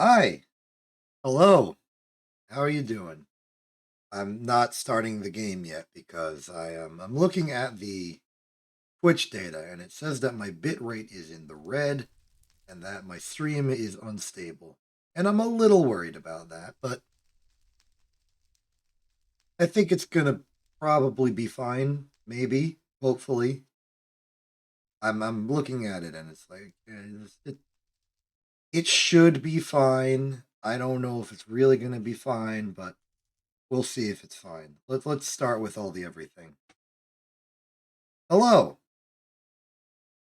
Hi. Hello. How are you doing? I'm not starting the game yet because I'm looking at the Twitch data and it says that my bit rate is in the red and that my stream is unstable. And I'm a little worried about that, but I think it's going to probably be fine, maybe, hopefully. I'm looking at it and it's like it should be fine. I don't know if it's really going to be fine, but we'll see if it's fine. Let's start with all the everything. Hello.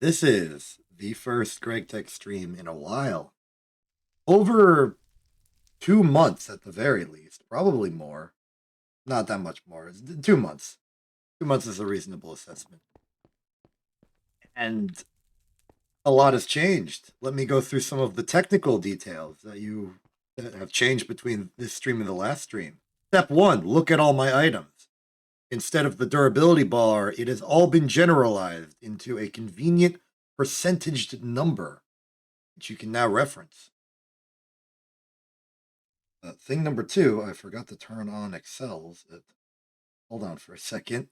This is the first Greg Tech stream in a while. Over 2 months at the very least, probably more. Not that much more. It's 2 months. 2 months is a reasonable assessment. And a lot has changed. Let me go through some of the technical details that have changed between this stream and the last stream. Step 1, look at all my items. Instead of the durability bar, it has all been generalized into a convenient percentaged number, which you can now reference. Thing number 2, I forgot to turn on Excels. Hold on for a second.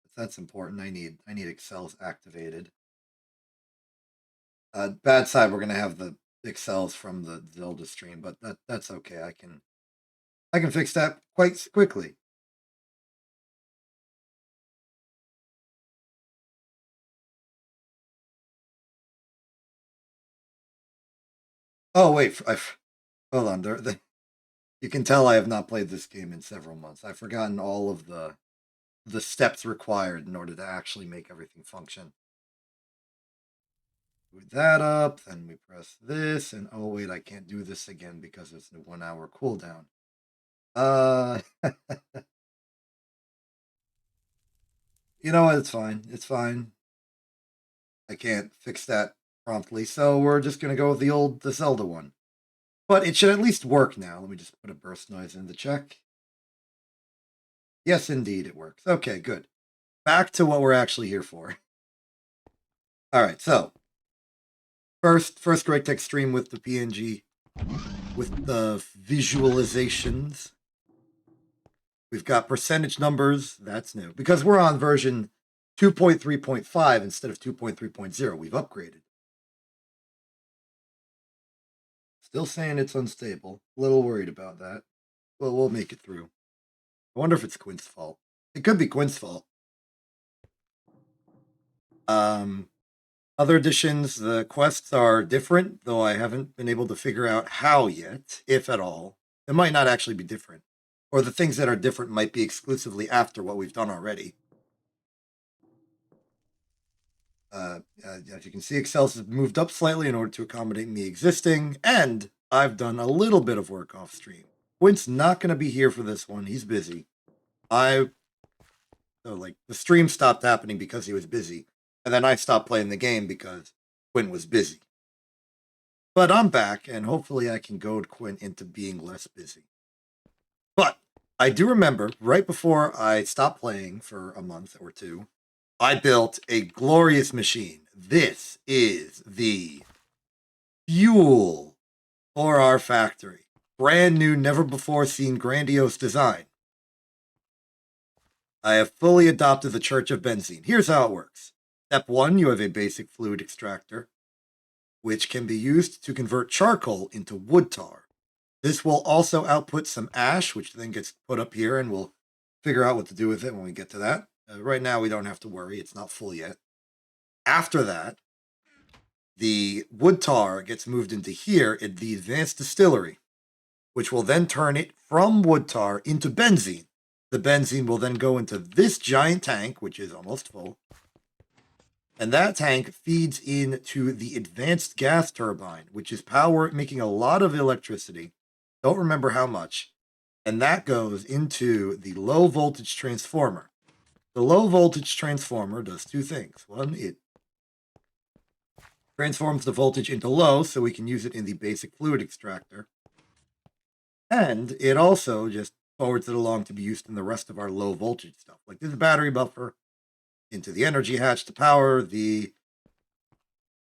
If that's important, I need Excels activated. Bad side, we're gonna have the Excels from the Zelda stream, but that's okay. I can fix that quite quickly. Oh wait, hold on. You can tell I have not played this game in several months. I've forgotten all of the steps required in order to actually make everything function. Boot that up, then we press this, and oh wait, I can't do this again because it's a 1 hour cooldown. You know what? It's fine. It's fine. I can't fix that promptly, so we're just gonna go with the Zelda one. But it should at least work now. Let me just put a burst noise in the check. Yes, indeed, it works. Okay, good. Back to what we're actually here for. All right, so first Great Tech stream with the PNG, with the visualizations. We've got percentage numbers. That's new because we're on version 2.3.5 instead of 2.3.0. We've upgraded. Still saying it's unstable. A little worried about that. Well, we'll make it through. I wonder if it's Quint's fault. It could be Quint's fault. Other editions, the quests are different, though I haven't been able to figure out how yet, if at all. It might not actually be different. Or the things that are different might be exclusively after what we've done already. As you can see, Excel has moved up slightly in order to accommodate me existing, and I've done a little bit of work off stream. Quint's not going to be here for this one. He's busy. So the stream stopped happening because he was busy, and then I stopped playing the game because Quinn was busy. But I'm back, and hopefully I can goad Quinn into being less busy. But I do remember right before I stopped playing for a month or two, I built a glorious machine. This is the fuel for our factory. Brand new, never before seen grandiose design. I have fully adopted the Church of Benzene. Here's how it works. Step 1, you have a basic fluid extractor, which can be used to convert charcoal into wood tar. This will also output some ash, which then gets put up here, and we'll figure out what to do with it when we get to that. Right now, we don't have to worry. It's not full yet. After that, the wood tar gets moved into here in the advanced distillery, which will then turn it from wood tar into benzene. The benzene will then go into this giant tank, which is almost full. And that tank feeds into the advanced gas turbine, which is making a lot of electricity. Don't remember how much. And that goes into the low voltage transformer. The low voltage transformer does two things. One, it transforms the voltage into low so we can use it in the basic fluid extractor. And it also just forwards it along to be used in the rest of our low voltage stuff, like this battery buffer, into the energy hatch to power the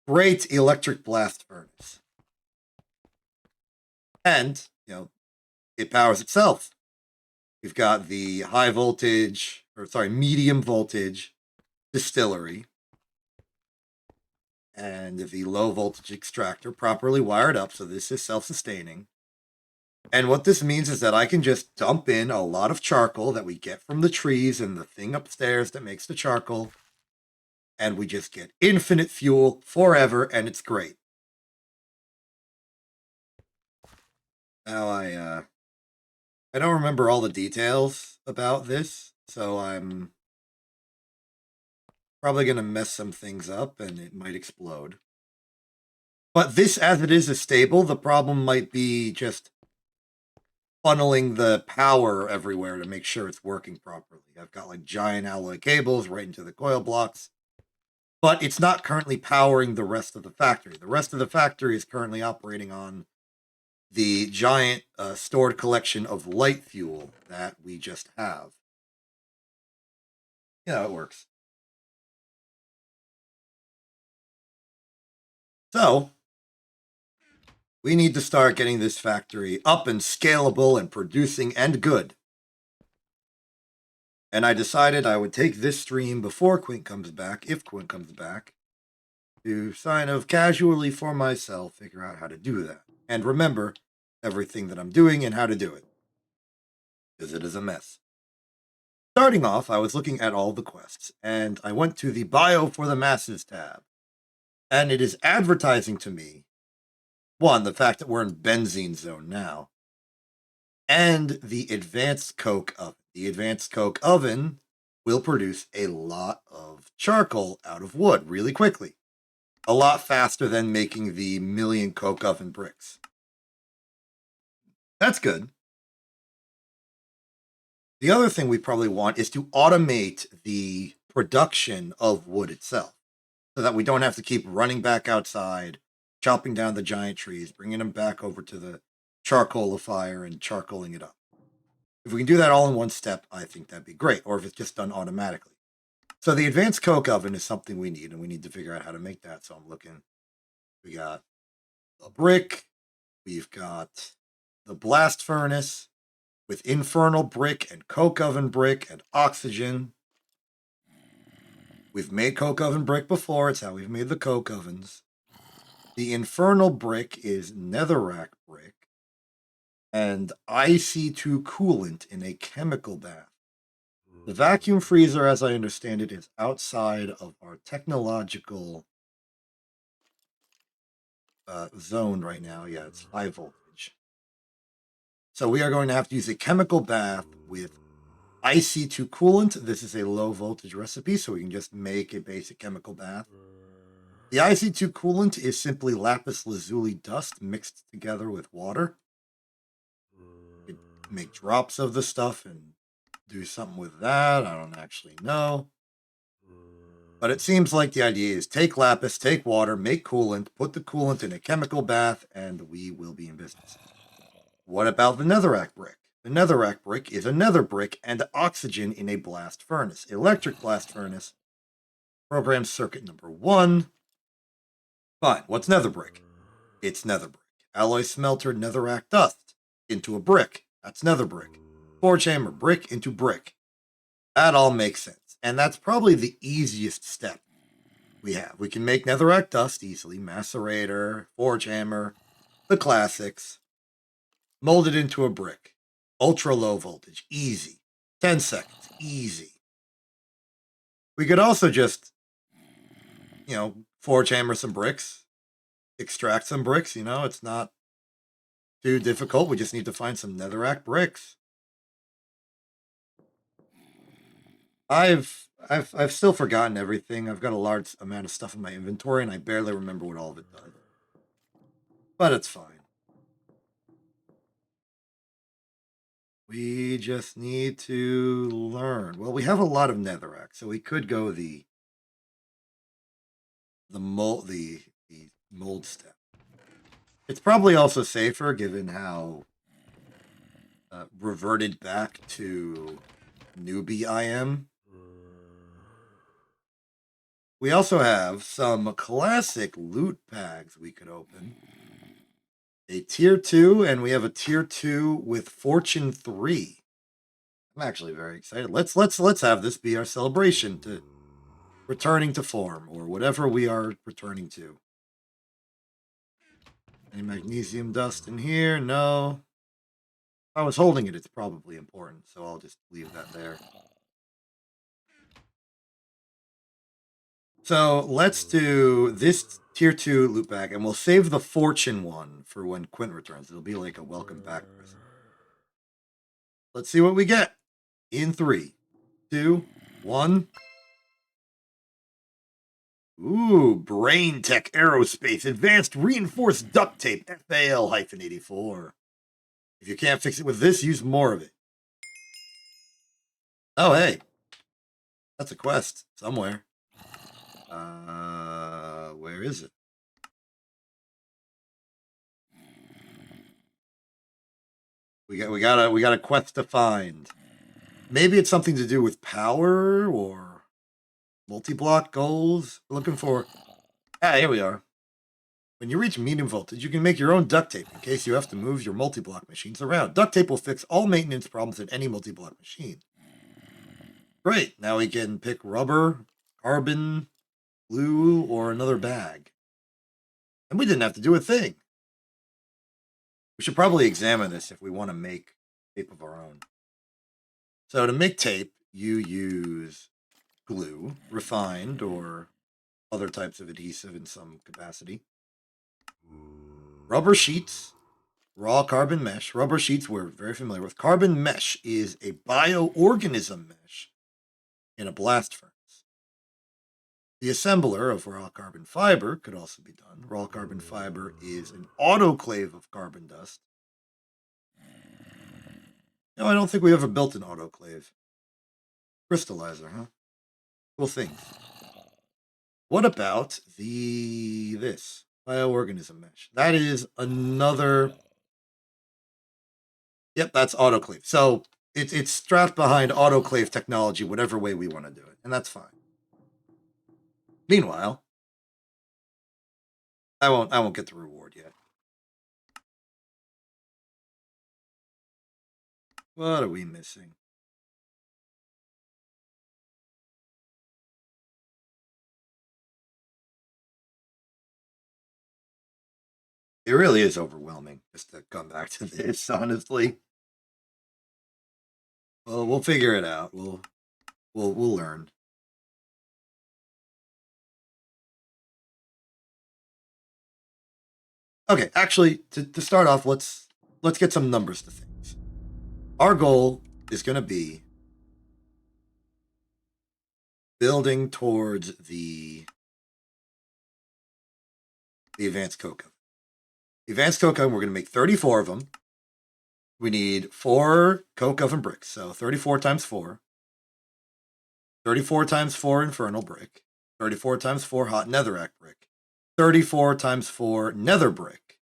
great electric blast furnace. And, it powers itself. We've got the medium voltage distillery and the low voltage extractor properly wired up. So this is self-sustaining. And what this means is that I can just dump in a lot of charcoal that we get from the trees and the thing upstairs that makes the charcoal. And we just get infinite fuel forever, and it's great. Now I don't remember all the details about this, so I'm probably going to mess some things up and it might explode. But this, as it is stable, the problem might be just funneling the power everywhere to make sure it's working properly. I've got like giant alloy cables right into the coil blocks, but it's not currently powering the rest of the factory. The rest of the factory is currently operating on the giant stored collection of light fuel that we just have. Yeah, it works. So, we need to start getting this factory up and scalable and producing and good. And I decided I would take this stream before Quint comes back, if Quint comes back, to sign of casually for myself figure out how to do that. And remember everything that I'm doing and how to do it. Because it is a mess. Starting off, I was looking at all the quests, and I went to the Bio for the Masses tab. And it is advertising to me, one, the fact that we're in benzene zone now, and the advanced coke oven. The advanced coke oven will produce a lot of charcoal out of wood really quickly. A lot faster than making the million coke oven bricks. That's good. The other thing we probably want is to automate the production of wood itself so that we don't have to keep running back outside, chopping down the giant trees, bringing them back over to the charcoalifier and charcoaling it up. If we can do that all in one step, I think that'd be great, or if it's just done automatically. So the advanced coke oven is something we need, and we need to figure out how to make that. So I'm looking. We got a brick. We've got the blast furnace with infernal brick and coke oven brick and oxygen. We've made coke oven brick before. It's how we've made the coke ovens. The infernal brick is netherrack brick and IC2 coolant in a chemical bath. The vacuum freezer, as I understand it, is outside of our technological zone right now. Yeah, it's high voltage. So we are going to have to use a chemical bath with IC2 coolant. This is a low voltage recipe, so we can just make a basic chemical bath. The IC2 coolant is simply lapis lazuli dust mixed together with water. You make drops of the stuff and do something with that. I don't actually know. But it seems like the idea is take lapis, take water, make coolant, put the coolant in a chemical bath, and we will be in business. What about the netherrack brick? The netherrack brick is a nether brick and oxygen in a blast furnace. Electric blast furnace. Program circuit number 1. Fine. What's nether brick? It's nether brick. Alloy smelter netherrack dust into a brick. That's nether brick. Forge hammer brick into brick. That all makes sense. And that's probably the easiest step we have. We can make netherrack dust easily. Macerator, forge hammer, the classics. Mold it into a brick. Ultra low voltage. Easy. 10 seconds. Easy. We could also just, forge hammer some bricks. Extract some bricks. It's not too difficult. We just need to find some netherrack bricks. I've still forgotten everything. I've got a large amount of stuff in my inventory, and I barely remember what all of it does. But it's fine. We just need to learn. Well, we have a lot of netherrack, so we could go the mold step. It's probably also safer given how reverted back to newbie I am. We also have some classic loot bags we could open. a tier 2, and we have a tier 2 with Fortune 3. I'm actually very excited. Let's have this be our celebration to returning to form, or whatever we are returning to. Any magnesium dust in here? No. If I was holding it, it's probably important, so I'll just leave that there. So let's do this tier 2 loop back, and we'll save the fortune one for when Quint returns. It'll be like a welcome back present. Let's see what we get in 3, 2, 1. Ooh, Brain Tech Aerospace Advanced Reinforced Duct Tape FAL-84. If you can't fix it with this, use more of it. Oh, hey. That's a quest somewhere. Where is it? We got a quest to find. Maybe it's something to do with power or multi-block goals. We're looking for. Ah, here we are. When you reach medium voltage, you can make your own duct tape in case you have to move your multi-block machines around. Duct tape will fix all maintenance problems in any multi-block machine. Great. Now we can pick rubber, carbon, glue, or another bag. And we didn't have to do a thing. We should probably examine this if we want to make tape of our own. So to make tape, you use glue, refined, or other types of adhesive in some capacity. Rubber sheets, raw carbon mesh. Rubber sheets we're very familiar with. Carbon mesh is a bioorganism mesh in a blast furnace. The assembler of raw carbon fiber could also be done. Raw carbon fiber is an autoclave of carbon dust. No, I don't think we ever built an autoclave. Crystallizer, huh? Cool things. What about this bioorganism mesh? That is another. Yep, that's autoclave. So it's strapped behind autoclave technology, whatever way we want to do it, and that's fine. Meanwhile, I won't get the reward yet. What are we missing? It really is overwhelming just to come back to this, honestly. Well, we'll figure it out. We'll learn. Okay, actually, to start off, let's get some numbers to things. Our goal is going to be building towards the advanced coke oven. The advanced coke oven, we're going to make 34 of them. We need 4 coke oven bricks, so 34 times 4. 34 times 4 infernal brick. 34 times 4 hot netherrack brick. 34 times 4 nether brick.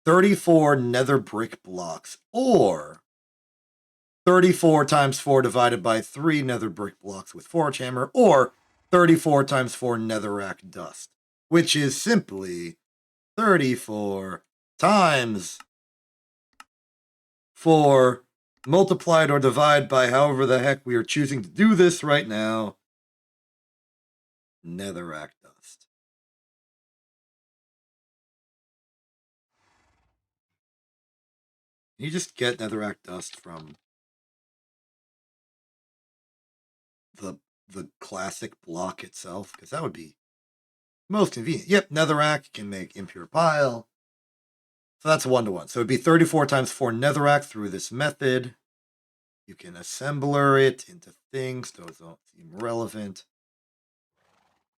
34 nether brick blocks, or 34 times 4 divided by 3 nether brick blocks with forge hammer, or 34 times 4 netherrack dust, which is simply 34 times 4 multiplied or divide by however the heck we are choosing to do this right now. Netherrack dust. Can you just get netherrack dust from the classic block itself? Because that would be most convenient. Yep, netherrack can make impure pile. So that's 1-to-1. So it'd be 34 times 4 netherrack through this method. You can assembler it into things. Those don't seem relevant.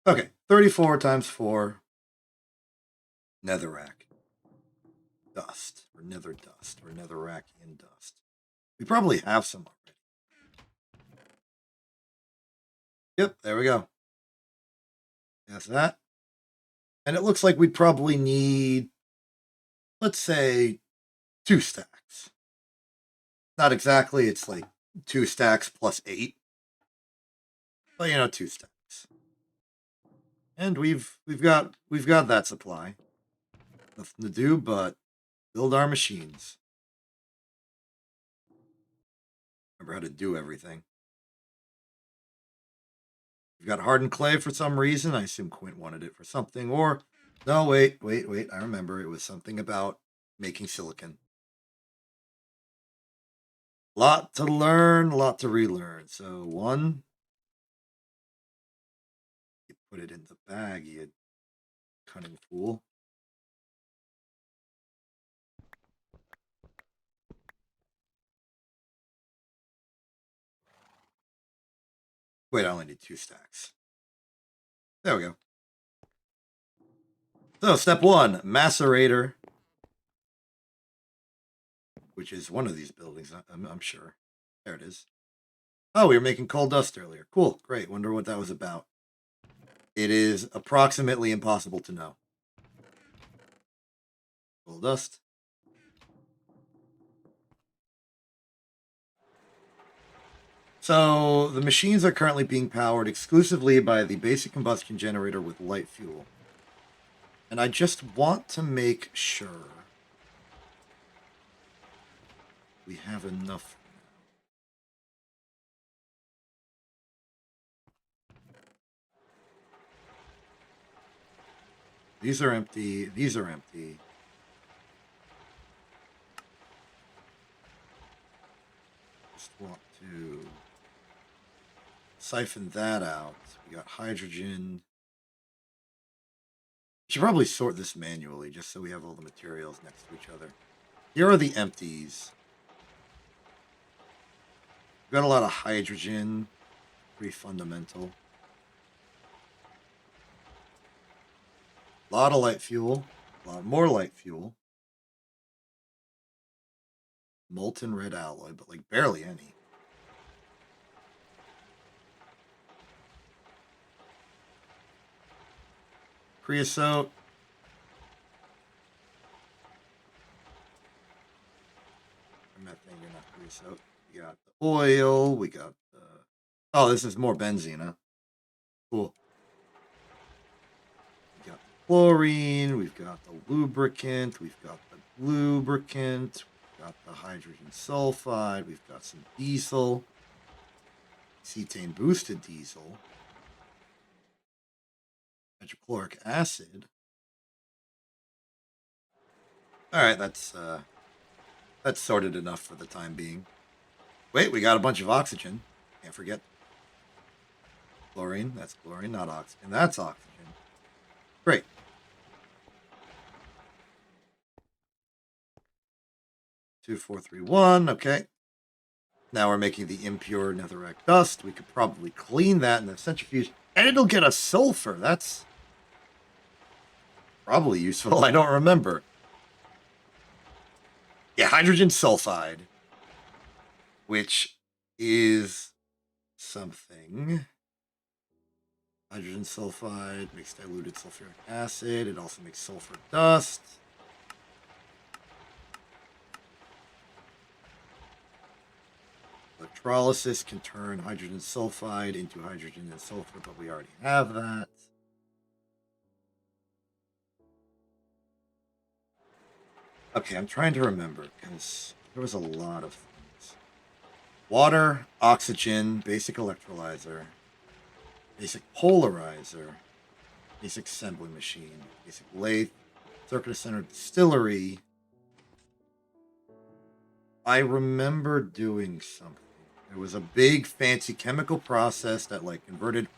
Okay, 34 times 4 netherrack dust, or nether dust, or netherrackian dust. We probably have some already. Yep, there we go. That's that. And it looks like we'd probably need, let's say, 2 stacks. Not exactly, it's like 2 stacks plus 8. But 2 stacks. And we've got that supply. Nothing to do but Build our machines. Remember how to do everything. We've got hardened clay for some reason. I assume Quint wanted it for something. Or, no, wait. I remember it was something about making silicon. Lot to learn, lot to relearn. So, one. You put it in the bag, you cunning fool. Wait, I only need 2 stacks. There we go. So, step 1, macerator. Which is one of these buildings, I'm sure. There it is. Oh, we were making coal dust earlier. Cool, great. Wonder what that was about. It is approximately impossible to know. Coal dust. So the machines are currently being powered exclusively by the basic combustion generator with light fuel. And I just want to make sure we have enough. These are empty. These are empty. Just want to siphon that out. We got hydrogen. Should probably sort this manually just so we have all the materials next to each other. Here are the empties. We've got a lot of hydrogen. Pretty fundamental. A lot of light fuel. A lot more light fuel. Molten red alloy, but like barely any. Creosote. Methane, you're not creosote. We got the oil. We got the. Oh, this is more benzene, huh? Cool. We got the chlorine. We've got the lubricant. We've got the lubricant. We've got the hydrogen sulfide. We've got some diesel. Cetane boosted diesel. Hydrochloric acid. All right, that's sorted enough for the time being. Wait, we got a bunch of oxygen. Can't forget. Chlorine, that's chlorine, not oxygen. That's oxygen. Great. Two, 4, 3, 1. Okay. Now we're making the impure netherrack dust. We could probably clean that in the centrifuge, and it'll get us sulfur. That's probably useful. I don't remember. Yeah, hydrogen sulfide, which is something. Hydrogen sulfide makes diluted sulfuric acid. It also makes sulfur dust. Electrolysis can turn hydrogen sulfide into hydrogen and sulfur, but we already have that. Okay, I'm trying to remember because there was a lot of things. Water, oxygen, basic electrolyzer, basic polarizer, basic assembly machine, basic lathe, circuit center distillery. I remember doing something. There was a big fancy chemical process that like converted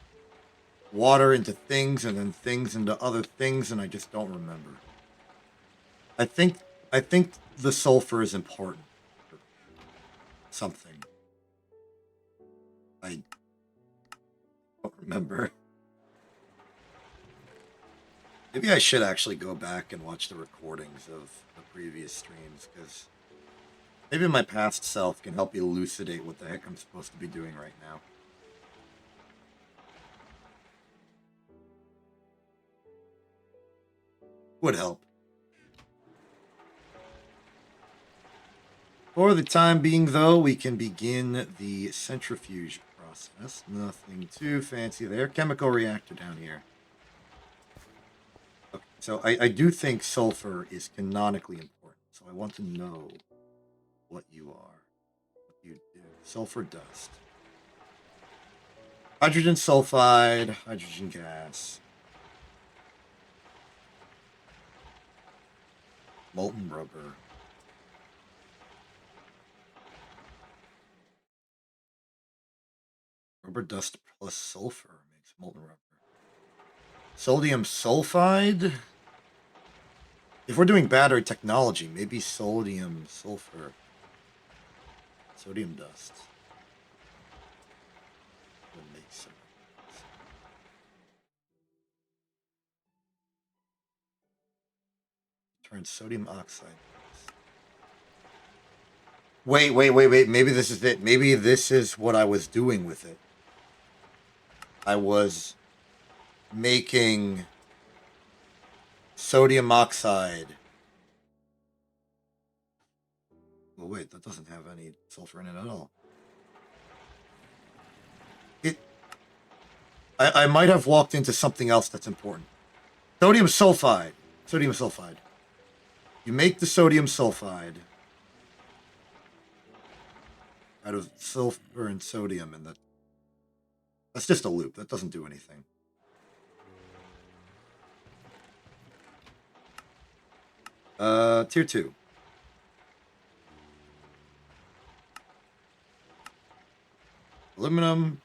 water into things and then things into other things, and I just don't remember. I think the sulfur is important for something. I don't remember. Maybe I should actually go back and watch the recordings of the previous streams, because maybe my past self can help elucidate what the heck I'm supposed to be doing right now. Would help. For the time being, though, we can begin the centrifuge process. Nothing too fancy there. Chemical reactor down here. Okay, so I do think sulfur is canonically important. So I want to know what you are, what you do. Sulfur dust. Hydrogen sulfide, hydrogen gas. Molten rubber. Rubber dust plus sulfur makes molten rubber. Sodium sulfide? If we're doing battery technology, maybe sodium sulfur. Sodium dust. Will make some. Turn sodium oxide. Wait. Maybe this is it. Maybe this is what I was doing with it. I was making sodium oxide. Well, wait, that doesn't have any sulfur in it at all. I might have walked into something else that's important. Sodium sulfide. Sodium sulfide. You make the sodium sulfide out of sulfur and sodium, and that's just a loop. That doesn't do anything. Tier 2. Aluminum.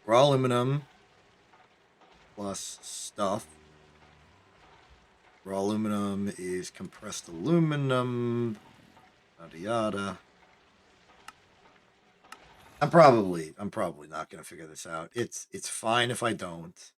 Raw aluminum plus stuff. Raw aluminum is compressed aluminum. Yada yada. I'm probably not gonna figure this out. It's fine if I don't.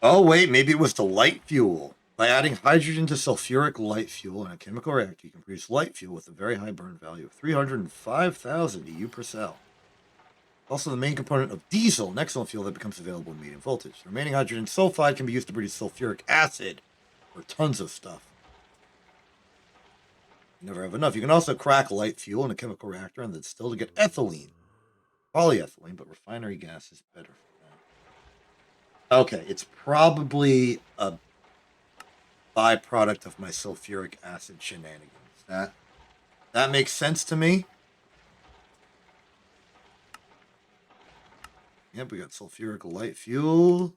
Oh wait, maybe it was the light fuel. By adding hydrogen to sulfuric light fuel in a chemical reactor, you can produce light fuel with a very high burn value of 305,000 EU per cell. Also, the main component of diesel, an excellent fuel that becomes available in medium voltage. The remaining hydrogen sulfide can be used to produce sulfuric acid for tons of stuff. You never have enough. You can also crack light fuel in a chemical reactor and then still to get ethylene, polyethylene, but refinery gas is better for that. Okay, it's probably a byproduct of my sulfuric acid shenanigans. That makes sense to me. Yep, we got sulfuric light fuel.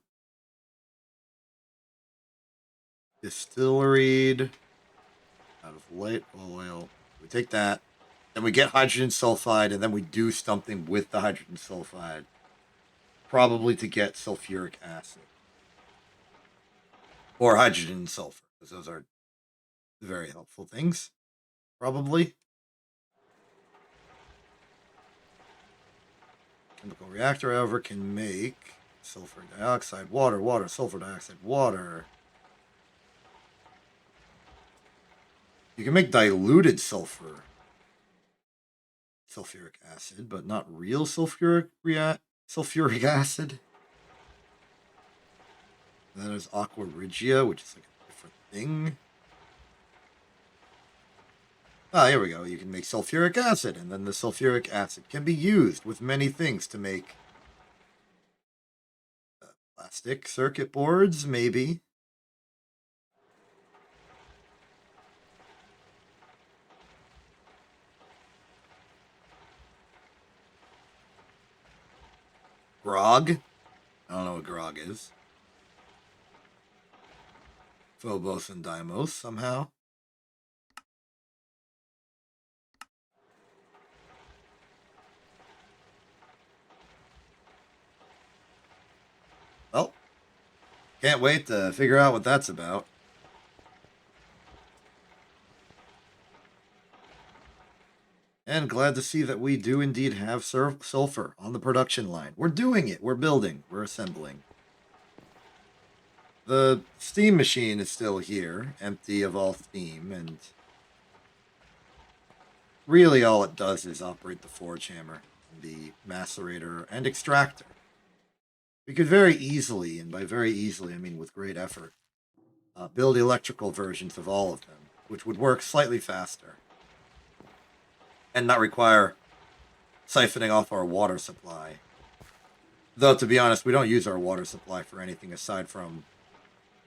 Distilleried out of light oil. We take that. Then we get hydrogen sulfide, and then we do something with the hydrogen sulfide. Probably to get sulfuric acid. Or hydrogen and sulfur, because those are very helpful things. Probably. Chemical reactor, however, can make sulfur dioxide, water, sulfur dioxide, water. You can make diluted sulfuric acid, but not real sulfuric acid. And then there's aqua regia, which is like a different thing. Ah, here we go. You can make sulfuric acid, and then the sulfuric acid can be used with many things to make plastic circuit boards, maybe. Grog. I don't know what grog is. Phobos and Deimos, somehow. Well, can't wait to figure out what that's about. And glad to see that we do indeed have sulfur on the production line. We're doing it. We're building. We're assembling. The steam machine is still here, empty of all steam, and really all it does is operate the forge hammer, the macerator, and extractor. we could very easily, and by very easily I mean with great effort, build electrical versions of all of them, which would work slightly faster and not require siphoning off our water supply. Though, to be honest, we don't use our water supply for anything aside from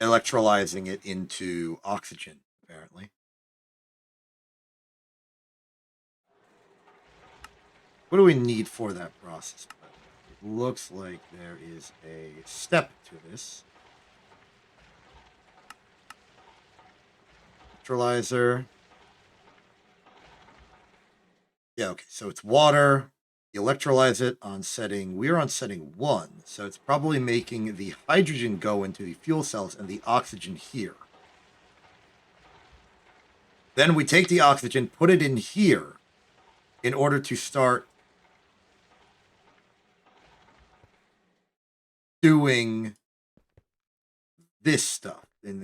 electrolyzing it into oxygen, apparently. What do we need for that process? It looks like there is a step to this. Electrolyzer. Yeah, okay, so it's water. You electrolyze it on setting, we're on setting 1, so it's probably making the hydrogen go into the fuel cells and the oxygen here. Then we take the oxygen, put it in here in order to start doing this stuff in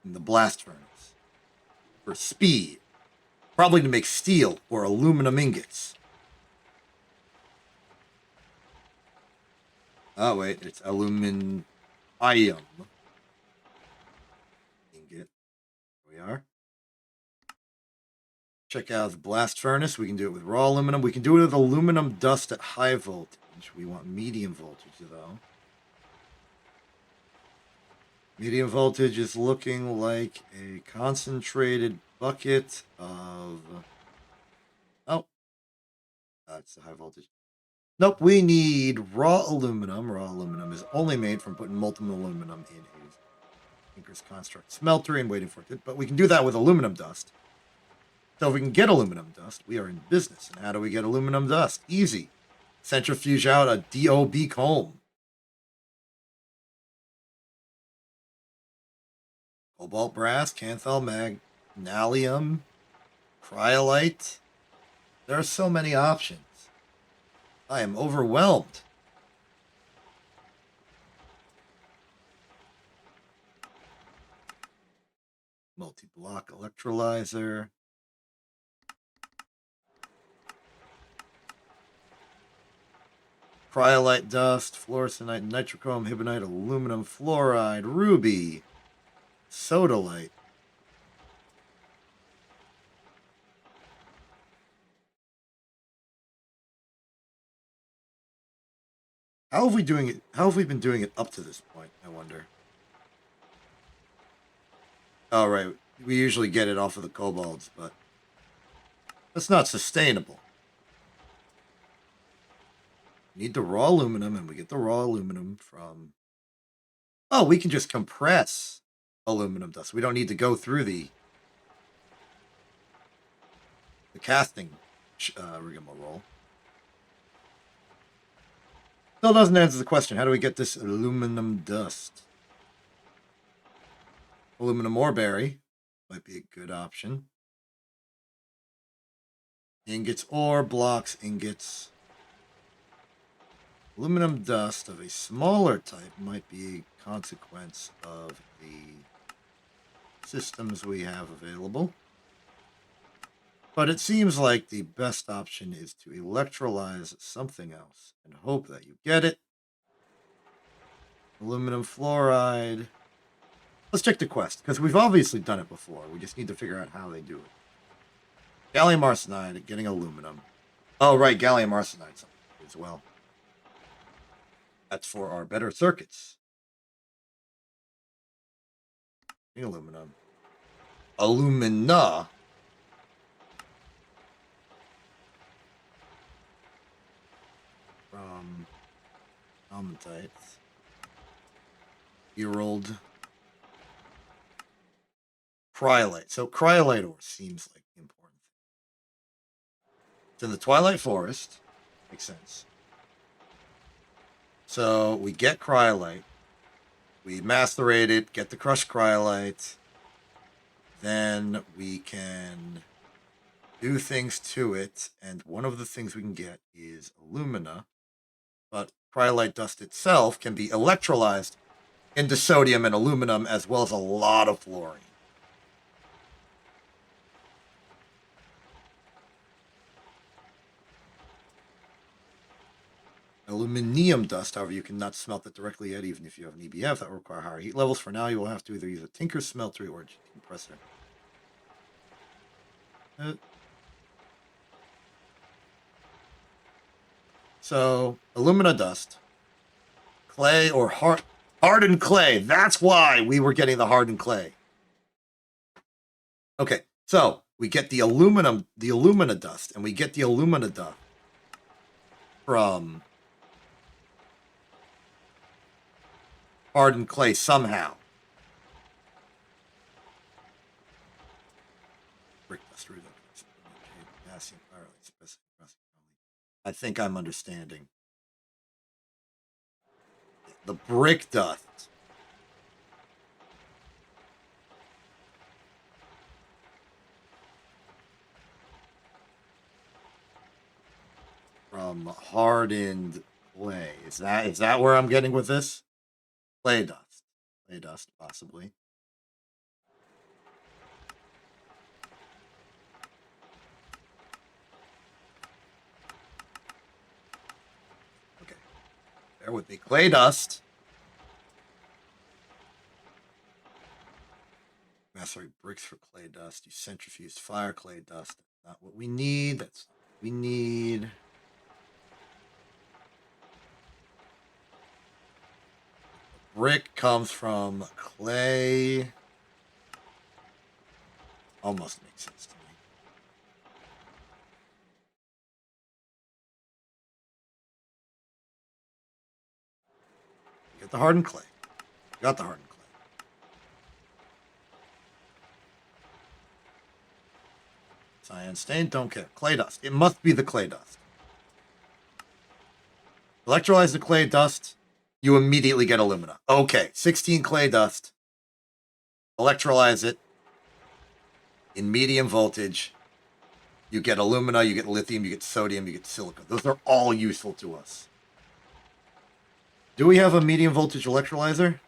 the blast furnace for speed. Probably to make steel or aluminum ingots. Oh, wait, it's aluminum ingot. Here we are. Check out the blast furnace. We can do it with raw aluminum. We can do it with aluminum dust at high voltage. We want medium voltage, though. Medium voltage is looking like a concentrated bucket of... Oh. That's the high voltage. Nope, we need raw aluminum. Raw aluminum is only made from putting molten aluminum in a Tinker's Construct smelter and waiting for it. But we can do that with aluminum dust. So if we can get aluminum dust, we are in business. And how do we get aluminum dust? Easy. Centrifuge out a DOB comb. Cobalt brass, canthal magnesium, cryolite. There are so many options. I am overwhelmed. Multi-block electrolyzer. Cryolite dust, fluorescent, nitrochrome, hibonite, aluminum fluoride, ruby, sodalite. How have we doing it? How have we been doing it up to this point? I wonder. Oh, right. We usually get it off of the kobolds, but that's not sustainable. We need the raw aluminum, and we get the raw aluminum from... Oh, we can just compress aluminum dust. We don't need to go through the casting rigmarole. Still doesn't answer the question. How do we get this aluminum dust? Aluminum ore berry might be a good option. Ingots, ore, blocks, ingots. Aluminum dust of a smaller type might be a consequence of the systems we have available. But it seems like the best option is to electrolyze something else and hope that you get it. Aluminum fluoride. Let's check the quest, because we've obviously done it before. We just need to figure out how they do it. Gallium arsenide, getting aluminum. Oh, right, gallium arsenide as well. That's for our better circuits. Aluminum. Alumina. From almantite. Year-old. Cryolite. So cryolite ore seems like the important thing. It's in the Twilight Forest. Makes sense. So we get cryolite. We macerate it, get the crushed cryolite. Then we can do things to it. And one of the things we can get is alumina. But cryolite dust itself can be electrolyzed into sodium and aluminum, as well as a lot of fluorine. Aluminium dust, however, you cannot smelt it directly yet, even if you have an EBF. That will require higher heat levels. For now, you will have to either use a tinker smeltery or a compressor. So, alumina dust, clay or hardened clay. That's why we were getting the hardened clay. Okay, so we get the alumina dust, and we get the alumina dust from hardened clay somehow. Brick dust reduction. I think I'm understanding. The brick dust. From hardened clay. Is that where I'm getting with this? Clay dust. Clay dust, possibly. Okay. Bear with me. Clay dust. Mastery bricks for clay dust. You centrifuged fire clay dust. Not what we need. That's not what we need. Brick comes from clay. Almost makes sense to me. Get the hardened clay. Got the hardened clay. Cyan stain, don't care. Clay dust. It must be the clay dust. Electrolyze the clay dust, you immediately get alumina. Okay, 16 clay dust. Electrolyze it in medium voltage. You get alumina, you get lithium, you get sodium, you get silica. Those are all useful to us. Do we have a medium voltage electrolyzer?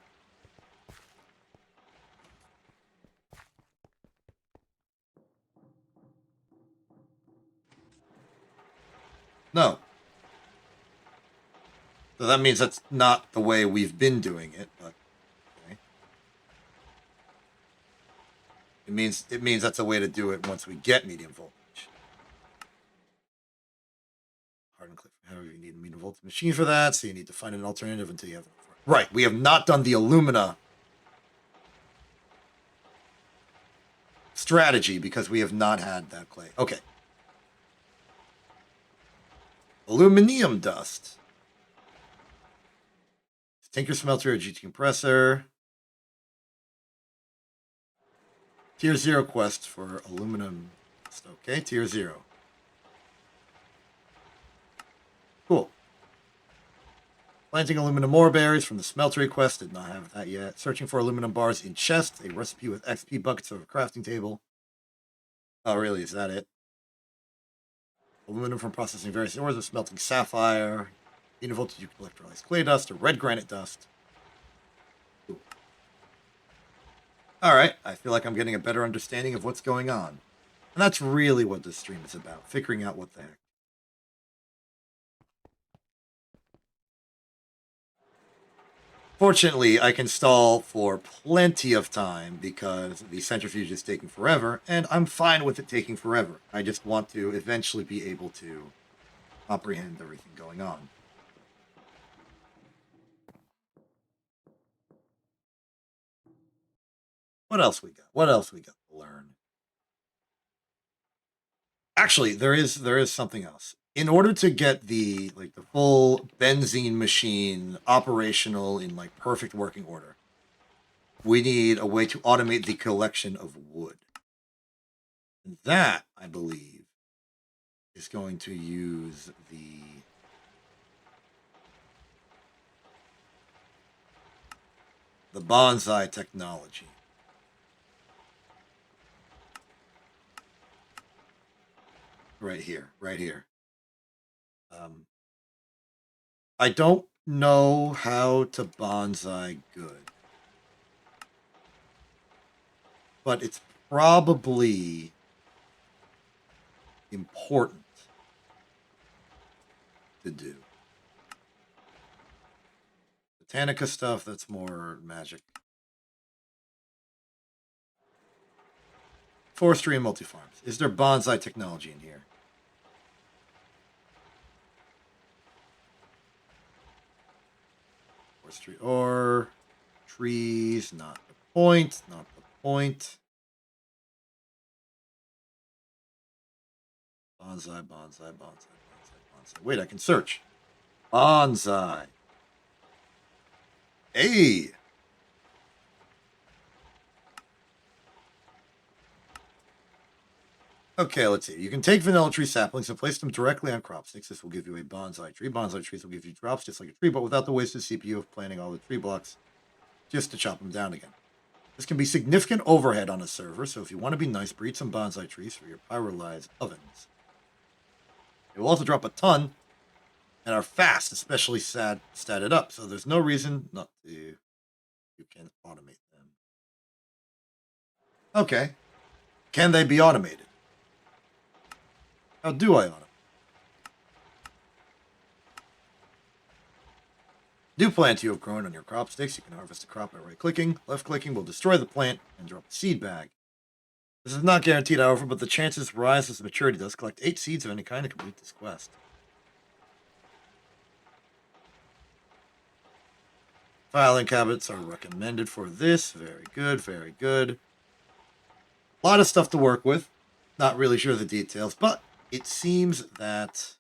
No. So that means that's not the way we've been doing it, but okay. It means that's a way to do it once we get medium voltage. Hardened clay. However, you need a medium voltage machine for that, so you need to find an alternative until you have it. Right, we have not done the alumina strategy because we have not had that clay. Okay. Aluminium dust. Tinker smelter or GT compressor. Tier 0 quest for aluminum dust. Okay, tier 0. Cool. Planting aluminum ore berries from the smeltery quest. Did not have that yet. Searching for aluminum bars in chest. A recipe with XP buckets of a crafting table. Oh, really? Is that it? Aluminum from processing various ores of smelting sapphire. Medium voltage, you can electrolyze clay dust or red granite dust. Cool. All right. I feel like I'm getting a better understanding of what's going on. And that's really what this stream is about. Figuring out what the heck. Fortunately, I can stall for plenty of time because the centrifuge is taking forever, and I'm fine with it taking forever. I just want to eventually be able to comprehend everything going on. What else we got? What else we got to learn? Actually, there is something else. In order to get the full benzene machine operational in perfect working order, we need a way to automate the collection of wood. And that, I believe, is going to use the bonsai technology. Right here, right here. I don't know how to bonsai good, but it's probably important to do. botanica stuff. That's more magic. Forestry and multi-farms. Is there bonsai technology in here? Forestry or trees, not the point, not the point. Bonsai, bonsai, bonsai, bonsai, bonsai. Wait, I can search. Bonsai. Hey! Okay, let's see. You can take vanilla tree saplings and place them directly on crop sticks. This will give you a bonsai tree. Bonsai trees will give you drops just like a tree, but without the wasted CPU of planting all the tree blocks just to chop them down again. This can be significant overhead on a server, so if you want to be nice, breed some bonsai trees for your pyrolyzed ovens. It will also drop a ton and are fast, especially statted up, so there's no reason not to. You can automate them. Okay. Can they be automated? How do I automate? New plants you have grown on your crop sticks. You can harvest a crop by right-clicking. Left-clicking will destroy the plant and drop a seed bag. This is not guaranteed, however, but the chances rise as maturity does. Collect 8 seeds of any kind to complete this quest. Filing cabinets are recommended for this. Very good, very good. A lot of stuff to work with. Not really sure the details, but it seems that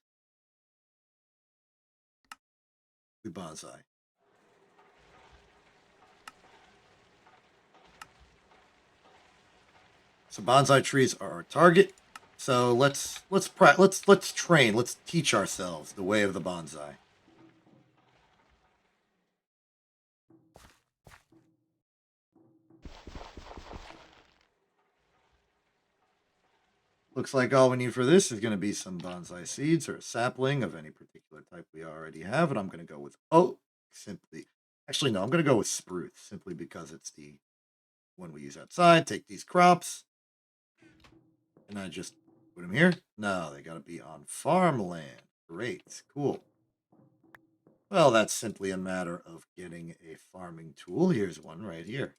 we bonsai. So bonsai trees are our target. So let's train. Let's teach ourselves the way of the bonsai. Looks like all we need for this is going to be some bonsai seeds or a sapling of any particular type we already have. And I'm going to go with oak simply. Actually, no, I'm going to go with spruce simply because it's the one we use outside. Take these crops. And I just put them here. No, they got to be on farmland. Great. Cool. Well, that's simply a matter of getting a farming tool. Here's one right here.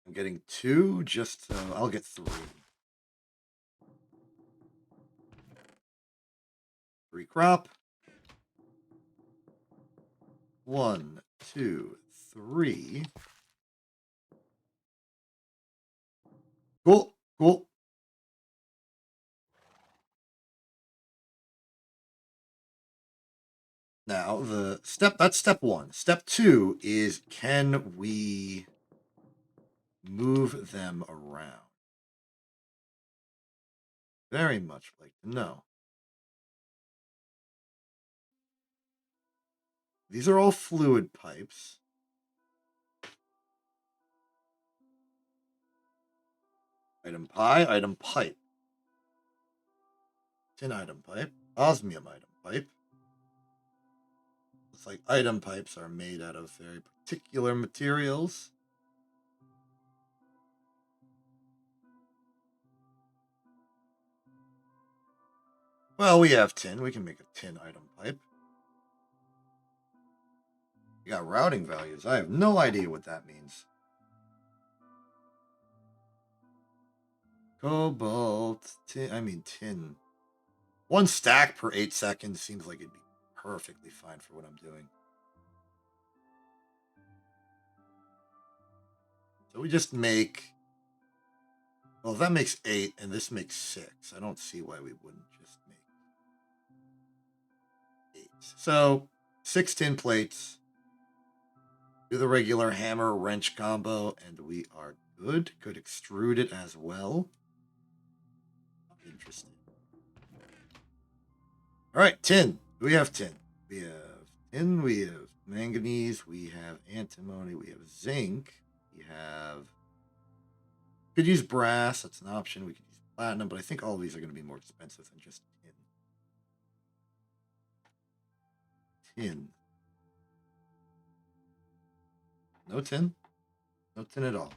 I'm getting 2, just I'll get 3. 3 crop. 1, 2, 3. Cool, cool. Now that's step 1. Step 2 is, can we move them around? Very much like to know. These are all fluid pipes. Item pie, item pipe. Tin item pipe, osmium item pipe. Looks like item pipes are made out of very particular materials. Well, we have tin. We can make a tin item pipe. You got routing values. I have no idea what that means. Cobalt, tin. 1 stack per 8 seconds seems like it'd be perfectly fine for what I'm doing. So we just make... Well, if that makes 8 and this makes 6, I don't see why we wouldn't just make 8. So 6 tin plates. Do the regular hammer wrench combo, and we are good. Could extrude it as well. Interesting. All right, tin. We have tin. We have tin. We have manganese. We have antimony. We have zinc. We have... Could use brass. That's an option. We could use platinum, but I think all of these are going to be more expensive than just tin. Tin. No tin? No tin at all.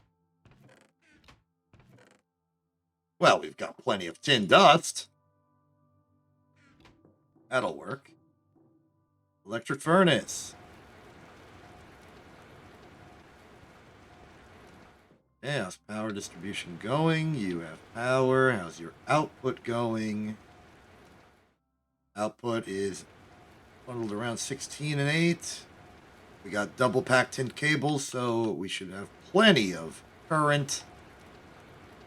Well, we've got plenty of tin dust. That'll work. Electric furnace. Yeah, how's power distribution going? You have power. How's your output going? Output is bundled around 16 and 8. We got double pack tin cables, so we should have plenty of current.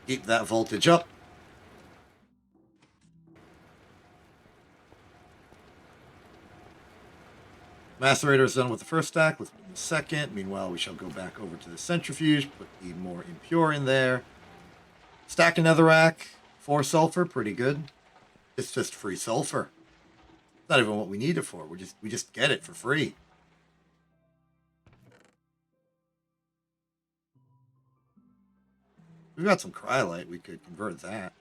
Keep that voltage up. Macerator is done with the first stack. Let's put in the second. Meanwhile, we shall go back over to the centrifuge, put the more impure in there. Stack another rack. 4 sulfur, pretty good. It's just free sulfur. It's not even what we need it for. We just get it for free. We've got some cryolite. We could convert that.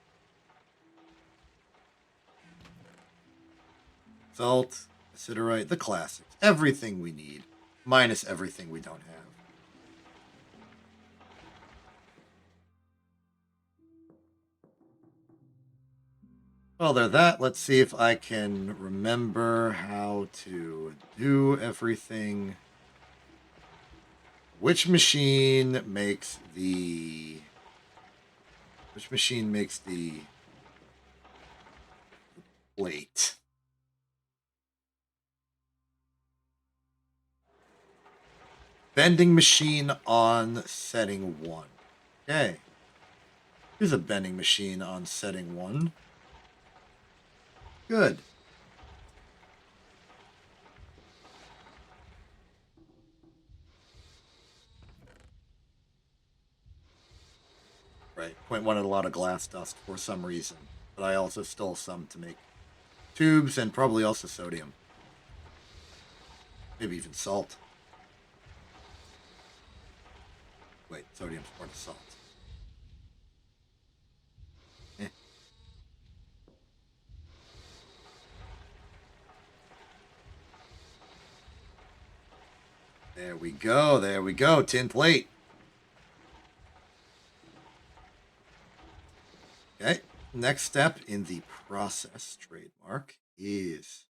Salt, siderite, the classics. Everything we need, minus everything we don't have. Well, they're that. Let's see if I can remember how to do everything. Which machine makes the plate? Bending machine on setting 1. Okay. Here's a bending machine on setting 1. Good. Right. Point wanted a lot of glass dust for some reason, but I also stole some to make tubes and probably also sodium. Maybe even salt. Wait, sodium's part of salt. Eh. There we go. There we go. Tin plate. Okay. Next step in the process trademark is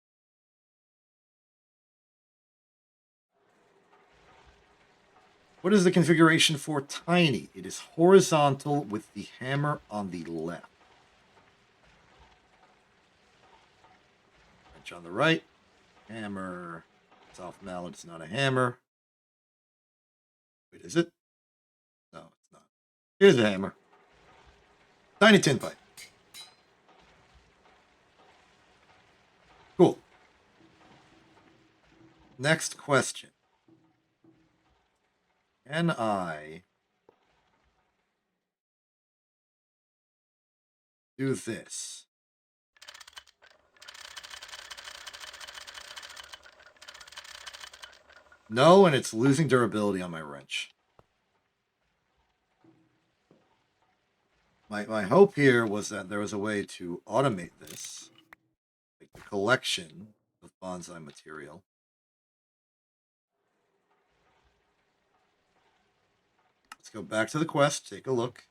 what is the configuration for tiny? It is horizontal with the hammer on the left. Wrench on the right. Hammer. Soft mallet is not a hammer. Wait, is it? No, it's not. Here's a hammer. Tiny tin pipe. Cool. Next question. Can I do this? No, and it's losing durability on my wrench. My hope here was that there was a way to automate this, like the collection of bonsai material. Let's go back to the quest, take a look.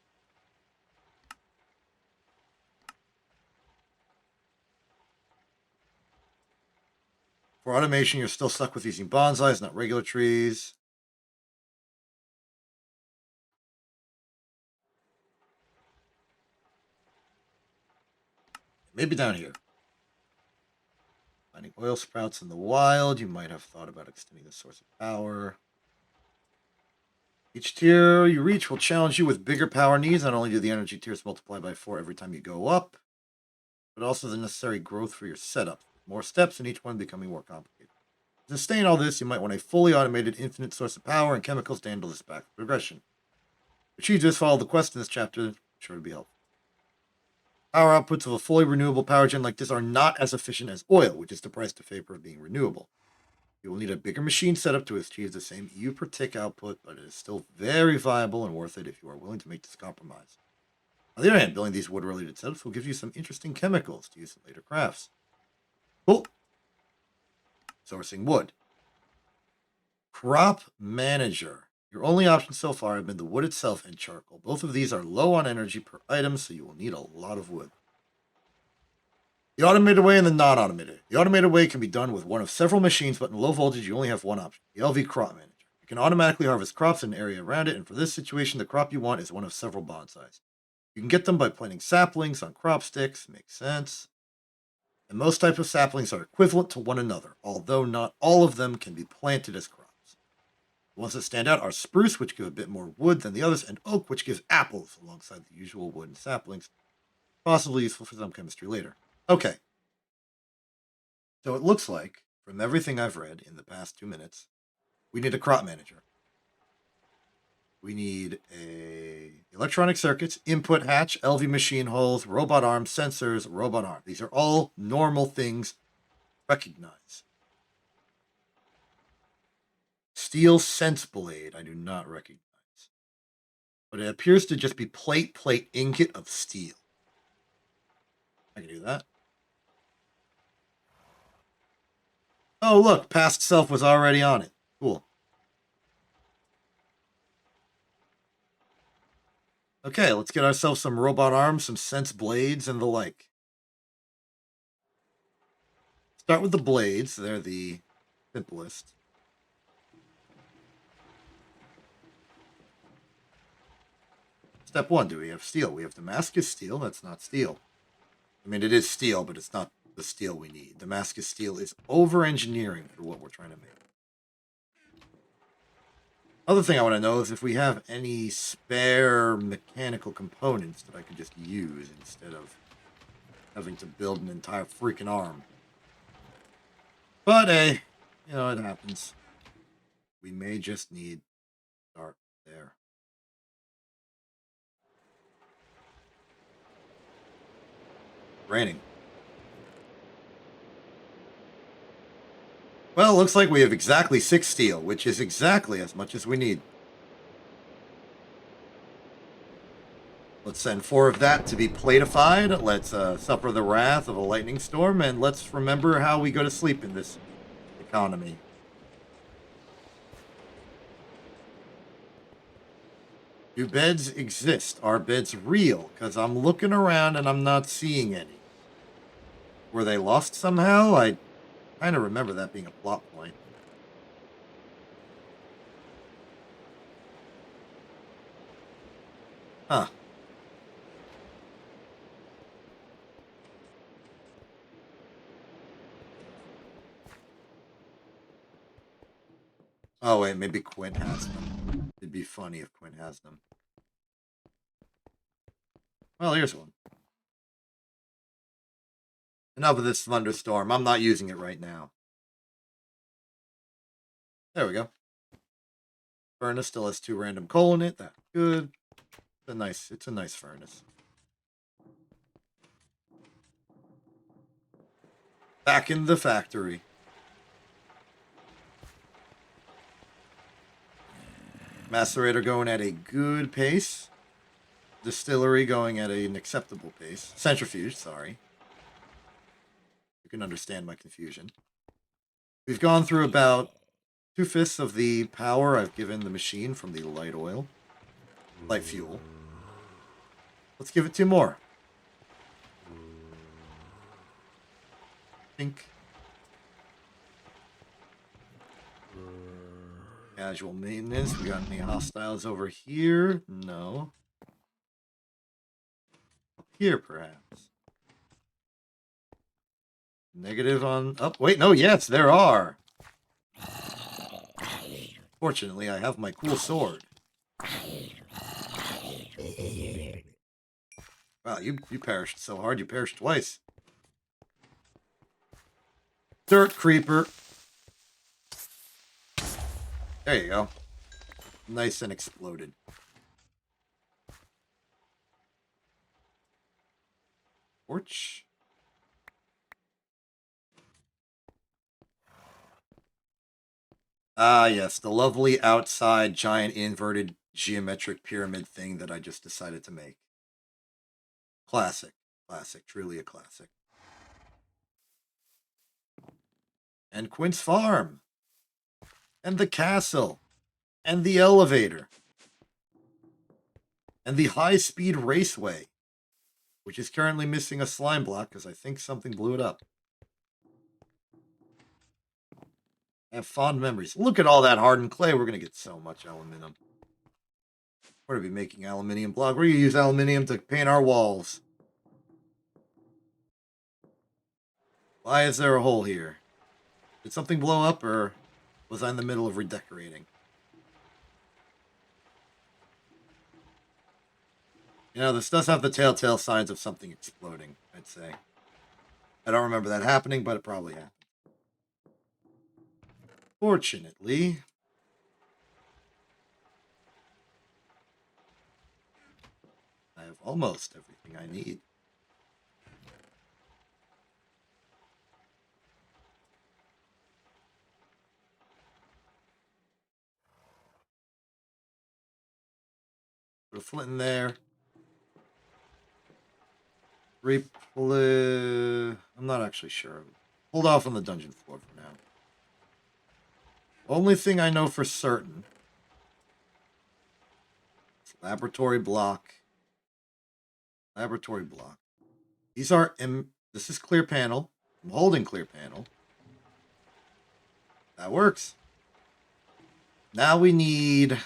For automation, you're still stuck with using bonsais, not regular trees. Maybe down here. Finding oil sprouts in the wild. You might have thought about extending the source of power. Each tier you reach will challenge you with bigger power needs. Not only do the energy tiers multiply by 4 every time you go up, but also the necessary growth for your setup. More steps and each one becoming more complicated. To sustain all this, you might want a fully automated infinite source of power and chemicals to handle this back progression. To achieve this, follow the quest in this chapter. Sure to be helpful. Power outputs of a fully renewable power gen like this are not as efficient as oil, which is the price to pay for being renewable. You will need a bigger machine setup to achieve the same EU per tick output, but it is still very viable and worth it if you are willing to make this compromise. On the other hand, building these wood-related setups will give you some interesting chemicals to use in later crafts. Cool. Sourcing wood. Crop manager. Your only options so far have been the wood itself and charcoal. Both of these are low on energy per item, so you will need a lot of wood. The automated way and the non-automated. The automated way can be done with one of several machines, but in low voltage, you only have one option, the LV Crop Manager. You can automatically harvest crops in an area around it, and for this situation, the crop you want is one of several bonsais. You can get them by planting saplings on crop sticks, makes sense. And most types of saplings are equivalent to one another, although not all of them can be planted as crops. The ones that stand out are spruce, which give a bit more wood than the others, and oak, which gives apples alongside the usual wood and saplings, possibly useful for some chemistry later. Okay. So it looks like, from everything I've read in the past 2 minutes, we need a crop manager. We need a electronic circuits, input hatch, LV machine holes, robot arms, sensors, robot arm. These are all normal things. Recognize. Steel sense blade, I do not recognize. But it appears to just be plate ingot of steel. I can do that. Oh, look, past self was already on it. Cool. Okay, let's get ourselves some robot arms, some sense blades, and the like. Start with the blades. They're the simplest. Step 1, do we have steel? We have Damascus steel. That's not steel. I mean, it is steel, but it's not the steel we need. Damascus steel is over-engineering for what we're trying to make. Other thing I want to know is if we have any spare mechanical components that I could just use instead of having to build an entire freaking arm. But hey, you know, it happens. We may just need to start there. Raining. Well, it looks like we have exactly 6 steel, which is exactly as much as we need. Let's send 4 of that to be platified. Let's suffer the wrath of a lightning storm, and let's remember how we go to sleep in this economy. Do beds exist? Are beds real? Because I'm looking around and I'm not seeing any. Were they lost somehow? I kind of remember that being a plot point. Huh. Oh, wait, maybe Quint has them. It'd be funny if Quint has them. Well, here's one. Enough of this thunderstorm. I'm not using it right now. There we go. Furnace still has 2 random coal in it. That's good. It's a nice furnace. Back in the factory. Macerator going at a good pace. Distillery going at an acceptable pace. Centrifuge, sorry. You can understand my confusion. We've gone through about 2/5 of the power I've given the machine from the light fuel. Let's give it 2 more. Think. Casual maintenance. We got any hostiles over here? No. Up here, perhaps. Negative on... Oh, wait, no, yes, there are. Fortunately, I have my cool sword. Wow, you perished so hard, you perished twice. Dirt creeper. There you go. Nice and exploded. Torch. Ah, yes, the lovely outside giant inverted geometric pyramid thing that I just decided to make. Classic. Classic. Truly a classic. And Quint's farm. And the castle. And the elevator. And the high-speed raceway. which is currently missing a slime block because I think something blew it up. I have fond memories. Look at all that hardened clay. We're going to get so much aluminum. We're going to be making aluminium block. We're going to use aluminium to paint our walls. Why is there a hole here? Did something blow up, or was I in the middle of redecorating? You know, this does have the telltale signs of something exploding, I'd say. I don't remember that happening, but it probably happened. Fortunately, I have almost everything I need. Put a flint in there. I'm not actually sure. Hold off on the dungeon floor for now. Only thing I know for certain is laboratory block. Laboratory block. These are this is clear panel. I'm holding clear panel. That works. Now we need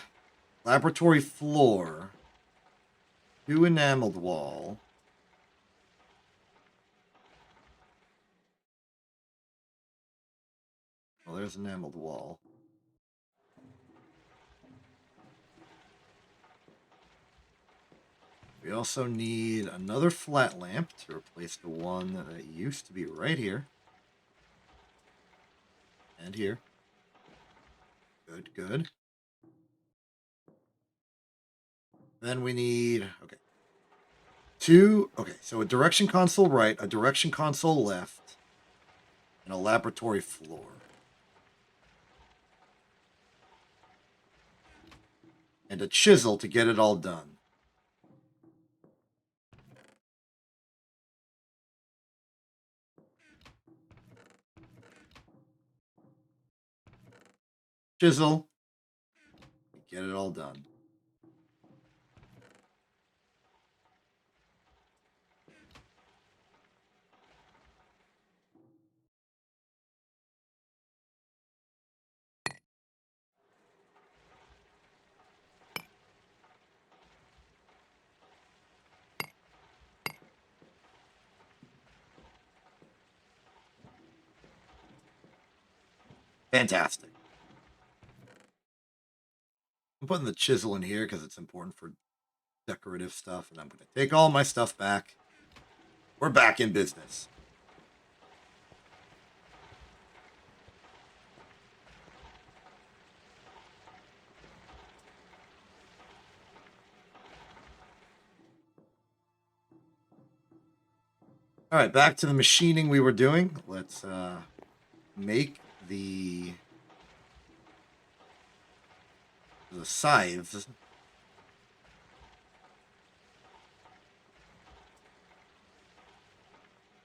laboratory floor, 2 enameled wall. Well, there's enameled wall. We also need another flat lamp to replace the one that used to be right here. And here. Good, good. Then we need, okay. So a direction console right, a direction console left, and a laboratory floor. And a chisel to get it all done. Chisel. Get it all done. Fantastic. I'm putting the chisel in here because it's important for decorative stuff, and I'm going to take all my stuff back. We're back in business. All right, back to the machining we were doing. Let's make the scythes.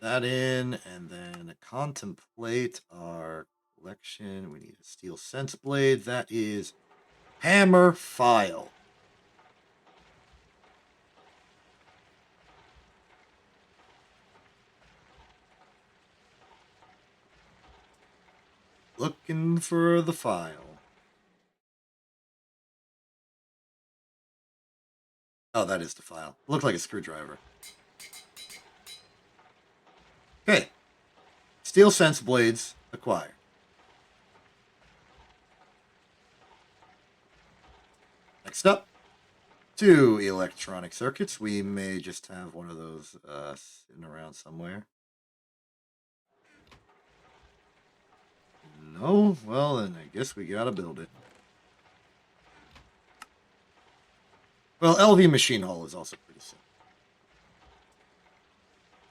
That in, and then contemplate our collection. We need a steel sense blade. That is hammer file. Looking for the file. Oh, that is the file. Looked like a screwdriver. Okay. Steel sense blades acquired. Next up, 2 electronic circuits. We may just have one of those sitting around somewhere. No? Well, then I guess we gotta build it. Well, LV machine hull is also pretty simple.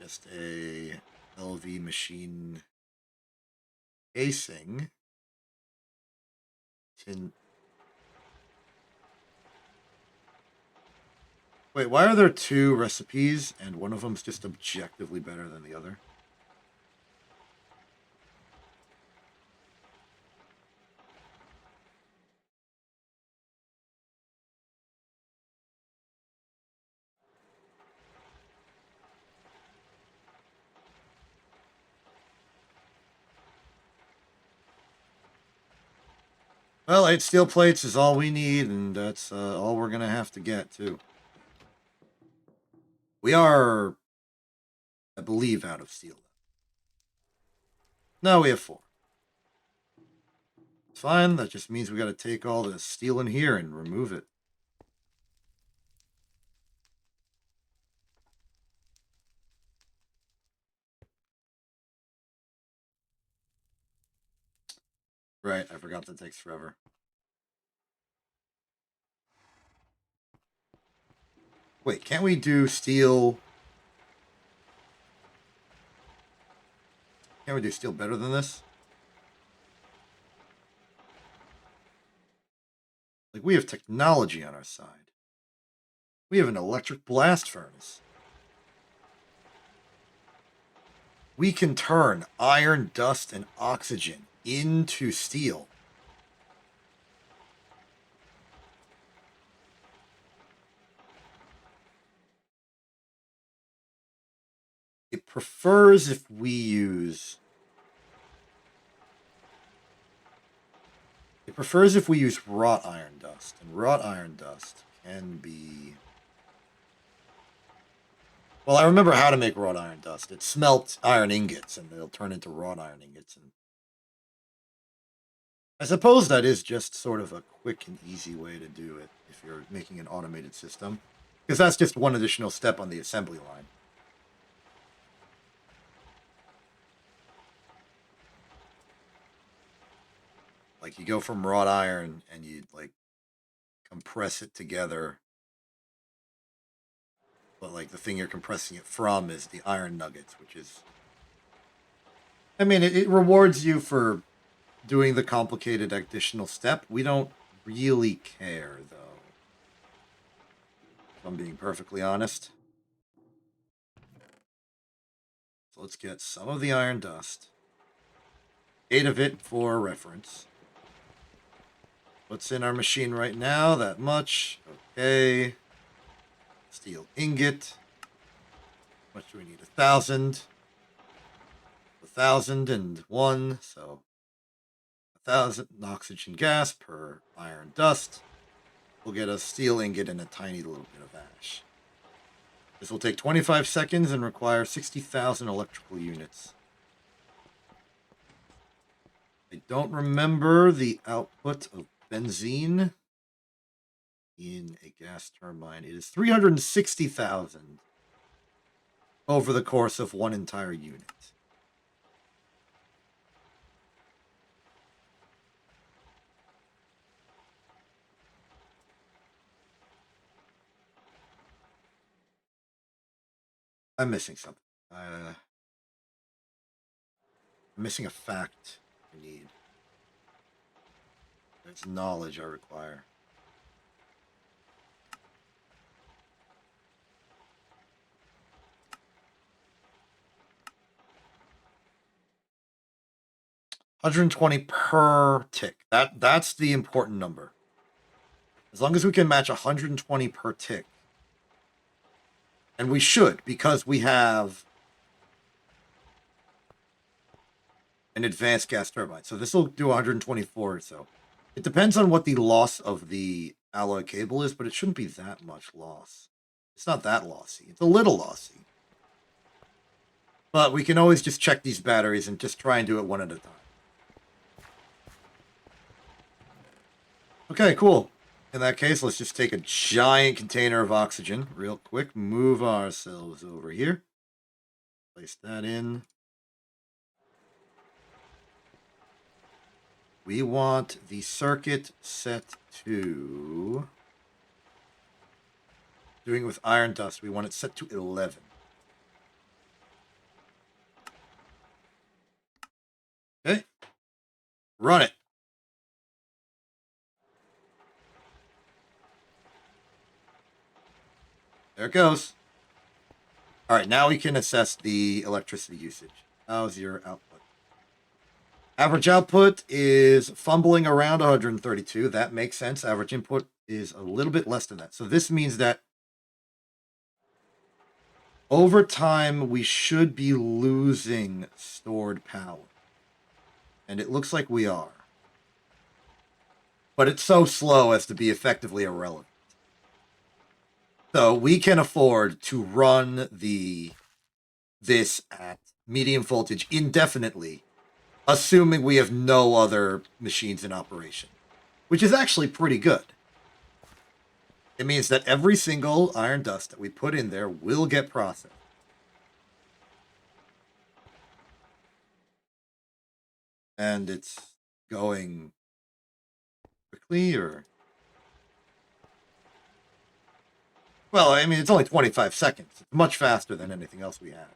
Just a LV machine casing. Wait, why are there 2 recipes and one of them's just objectively better than the other? Well, 8 steel plates is all we need, and that's all we're going to have to get, too. We are, I believe, out of steel. No, we have 4. It's fine. That just means we got to take all the steel in here and remove it. Right, I forgot that takes forever. Wait, can't we do steel? Can't we do steel better than this? Like, we have technology on our side. We have an electric blast furnace. We can turn iron, dust, and oxygen into steel. It prefers if we use... It prefers if we use wrought iron dust. And wrought iron dust can be... Well, I remember how to make wrought iron dust. It smelt iron ingots, and they'll turn into wrought iron ingots. And I suppose that is just sort of a quick and easy way to do it if you're making an automated system. Because that's just one additional step on the assembly line. Like, you go from wrought iron and you, like, compress it together. But, like, the thing you're compressing it from is the iron nuggets, which is... I mean, it rewards you for doing the complicated additional step. We don't really care, though. If I'm being perfectly honest. So let's get some of the iron dust. 8 of it for reference. What's in our machine right now? That much. Okay. Steel ingot. How much do we need? 1,000. 1,001. So 1,000 oxygen gas per iron dust. We'll get a steel ingot and a tiny little bit of ash. This will take 25 seconds and require 60,000 electrical units. I don't remember the output of benzene in a gas turbine. It is 360,000 over the course of one entire unit. I'm missing something. I'm missing a fact I need. It's knowledge I require. $120 per tick. That's the important number. As long as we can match 120 per tick. And we should, because we have an advanced gas turbine. So this will do 124 or so. It depends on what the loss of the alloy cable is, but it shouldn't be that much loss. It's not that lossy. It's a little lossy. But we can always just check these batteries and just try and do it one at a time. Okay, cool. In that case, let's just take a giant container of oxygen real quick. Move ourselves over here. Place that in. We want the circuit set to... Doing it with iron dust, we want it set to 11. Okay. Run it. There it goes. All right, now we can assess the electricity usage. How's your output? Average output is fumbling around 132. That makes sense. Average input is a little bit less than that. So this means that over time, we should be losing stored power. And it looks like we are. but it's so slow as to be effectively irrelevant. So we can afford to run this at medium voltage indefinitely, assuming we have no other machines in operation, which is actually pretty good. It means that every single iron dust that we put in there will get processed. And it's going quickly, or... Well, I mean, it's only 25 seconds. It's much faster than anything else we have.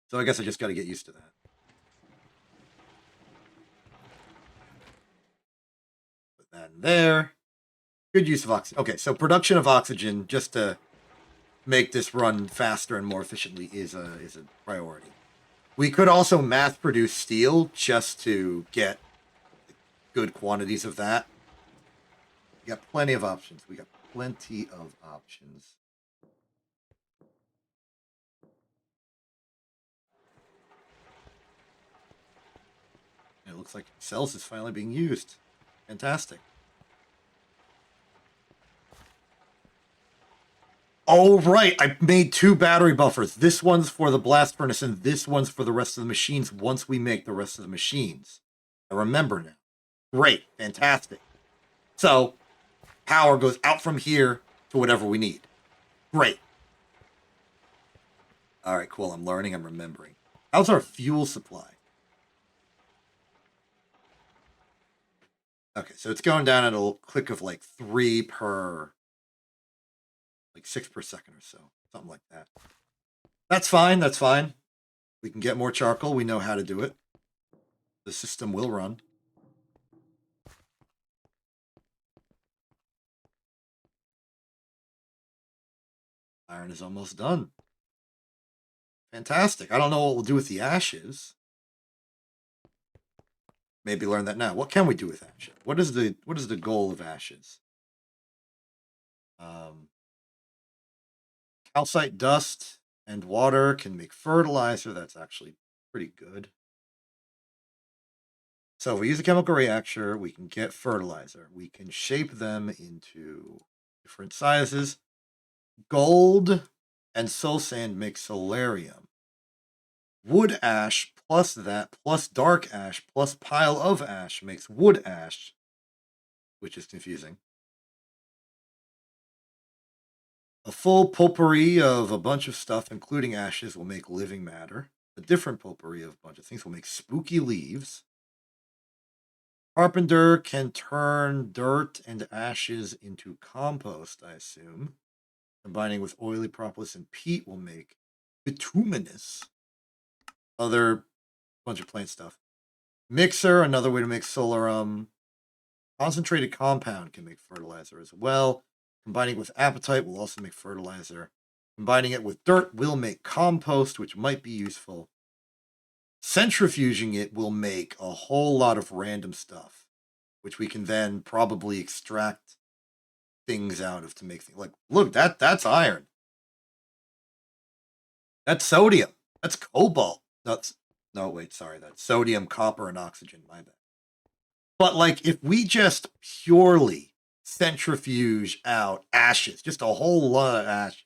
So I guess I just got to get used to that. Put that in there. Good use of oxygen. Okay, so production of oxygen, just to make this run faster and more efficiently, is a priority. We could also mass produce steel just to get good quantities of that. We got plenty of options. We got plenty of options. And it looks like cells is finally being used. Fantastic. Oh, right. I made 2 battery buffers. This one's for the blast furnace, and this one's for the rest of the machines once we make the rest of the machines. I remember now. Great. Fantastic. So, power goes out from here to whatever we need. Great. All right, cool. I'm learning. I'm remembering. How's our fuel supply? Okay, so it's going down at a click of like 3 per... like 6 per second or so. Something like that. That's fine. That's fine. We can get more charcoal. We know how to do it. The system will run. Iron is almost done. Fantastic. I don't know what we'll do with the ashes. Maybe learn that now. What can we do with ashes? What is the goal of ashes? Calcite dust and water can make fertilizer. That's actually pretty good. So if we use a chemical reactor, we can get fertilizer. We can shape them into different sizes. Gold and soul sand make solarium. Wood ash plus that plus dark ash plus pile of ash makes wood ash, which is confusing. A full potpourri of a bunch of stuff, including ashes, will make living matter. A different potpourri of a bunch of things will make spooky leaves. Carpenter can turn dirt and ashes into compost, I assume. Combining with oily propolis and peat will make bituminous. Other bunch of plant stuff. Mixer, another way to make solarium. Concentrated compound can make fertilizer as well. Combining with apatite will also make fertilizer. Combining it with dirt will make compost, which might be useful. Centrifuging it will make a whole lot of random stuff, which we can then probably extract things out of to make things. Like, look, that's iron. That's sodium. That's cobalt. No, wait, sorry. That's sodium, copper, and oxygen. My bad. But like, if we just purely centrifuge out ashes, just a whole lot of ashes,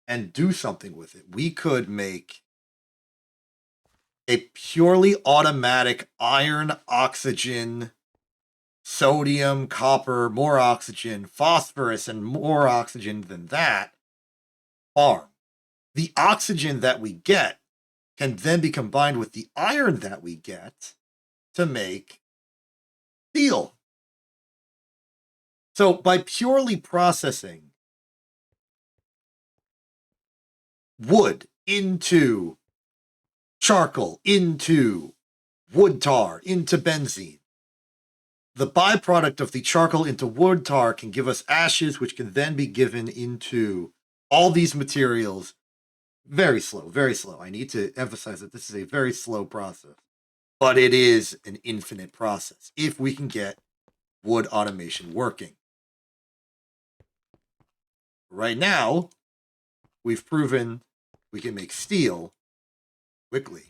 and do something with it, we could make a purely automatic iron, oxygen, sodium, copper, more oxygen, phosphorus, and more oxygen than that farm. The oxygen that we get can then be combined with the iron that we get to make steel. So by purely processing wood into charcoal, into wood tar, into benzene, the byproduct of the charcoal into wood tar can give us ashes, which can then be given into all these materials. Very slow, very slow. I need to emphasize that this is a very slow process, but it is an infinite process if we can get wood automation working. Right now, we've proven we can make steel quickly.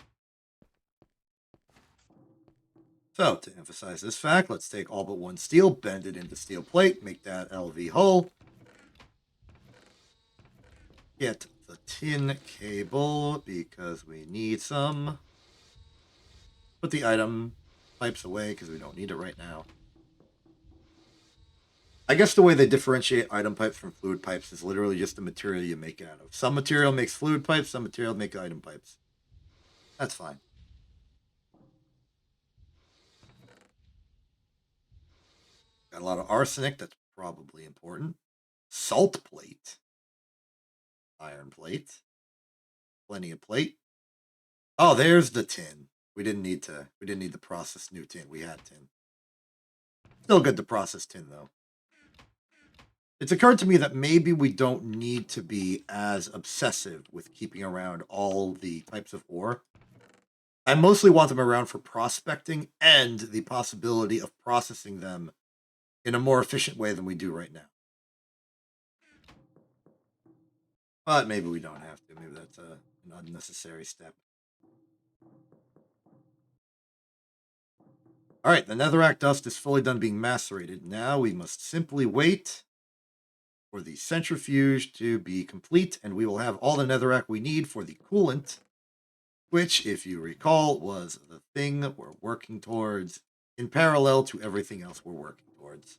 So, to emphasize this fact, let's take all but one steel, bend it into steel plate, make that LV hull. Get the tin cable because we need some. Put the item pipes away because we don't need it right now. I guess the way they differentiate item pipes from fluid pipes is literally just the material you make it out of. Some material makes fluid pipes, some material make item pipes. That's fine. Got a lot of arsenic, that's probably important. Salt plate. Iron plate. Plenty of plate. Oh, there's the tin. We didn't need the processed new tin. We had tin. Still good to process tin though. It's occurred to me that maybe we don't need to be as obsessive with keeping around all the types of ore. I mostly want them around for prospecting and the possibility of processing them in a more efficient way than we do right now. But maybe we don't have to. Maybe that's an unnecessary step. All right, the netherrack dust is fully done being macerated. Now we must simply wait for the centrifuge to be complete, and we will have all the netherrack we need for the coolant, which, if you recall, was the thing we're working towards in parallel to everything else we're working towards.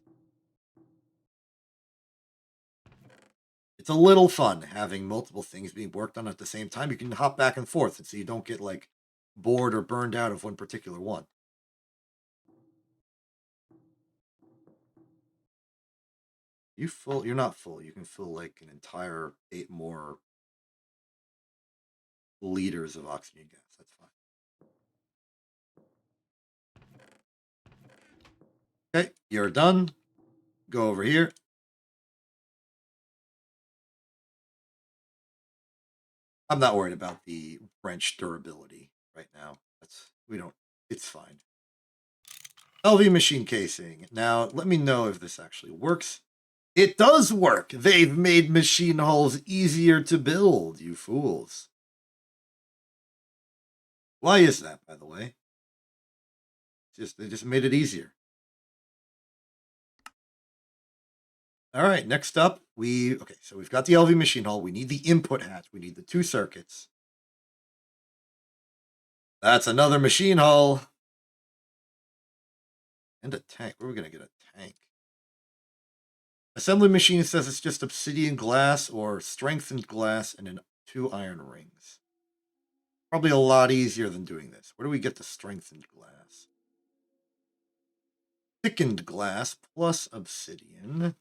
It's a little fun having multiple things being worked on at the same time. You can hop back and forth, and so you don't get like bored or burned out of one particular one. You full? You're not full. You can fill like an entire 8 more liters of oxygen gas. That's fine. Okay, you're done. Go over here. I'm not worried about the wrench durability right now. It's fine. LV machine casing. Now, let me know if this actually works. It does work. They've made machine hulls easier to build, you fools. Why is that, by the way? They just made it easier. All right, next up, so we've got the LV machine hull. We need the input hatch. We need the 2 circuits. That's another machine hull. And a tank. Where are we going to get a tank? Assembly machine says it's just obsidian glass or strengthened glass and 2 iron rings. Probably a lot easier than doing this. Where do we get the strengthened glass? Thickened glass plus obsidian.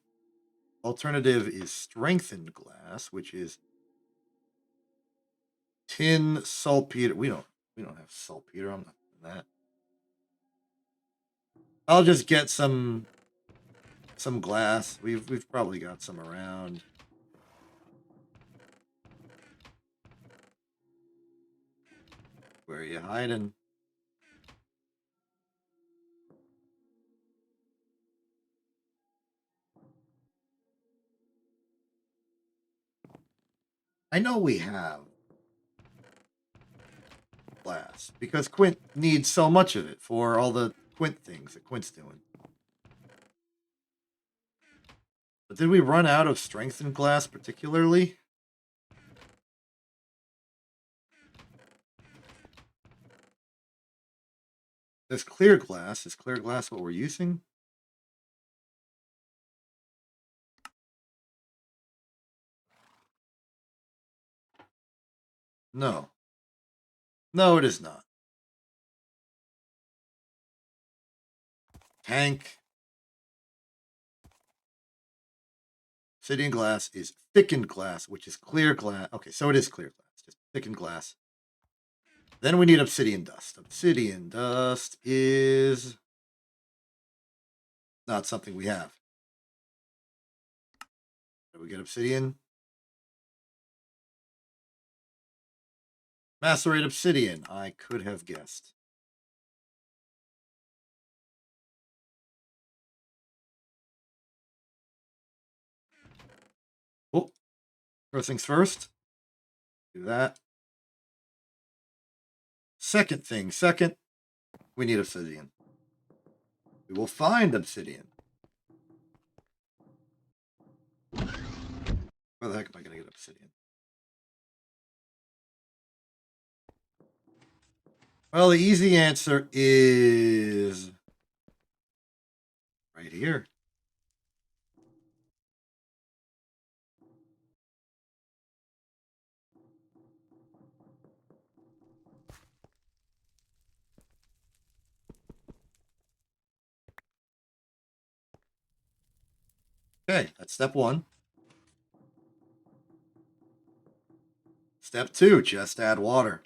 Alternative is strengthened glass, which is tin, saltpeter. We don't have saltpeter. I'm not doing that. I'll just get some glass. We've probably got some around. Where are you hiding? I know we have glass because Quint needs so much of it for all the Quint things that Quint's doing. But did we run out of strengthened glass particularly? There's clear glass. Is clear glass what we're using? No. No, it is not. Tank. Obsidian glass is thickened glass, which is clear glass. Okay, so it is clear glass, just thickened glass. Then we need obsidian dust. Obsidian dust is not something we have. Did we get obsidian? Macerate obsidian. I could have guessed. Oh, first things first. Do that. Second, we need obsidian. We will find obsidian. Where the heck am I going to get obsidian? Well, the easy answer is right here. Okay, that's step one. Step two, just add water.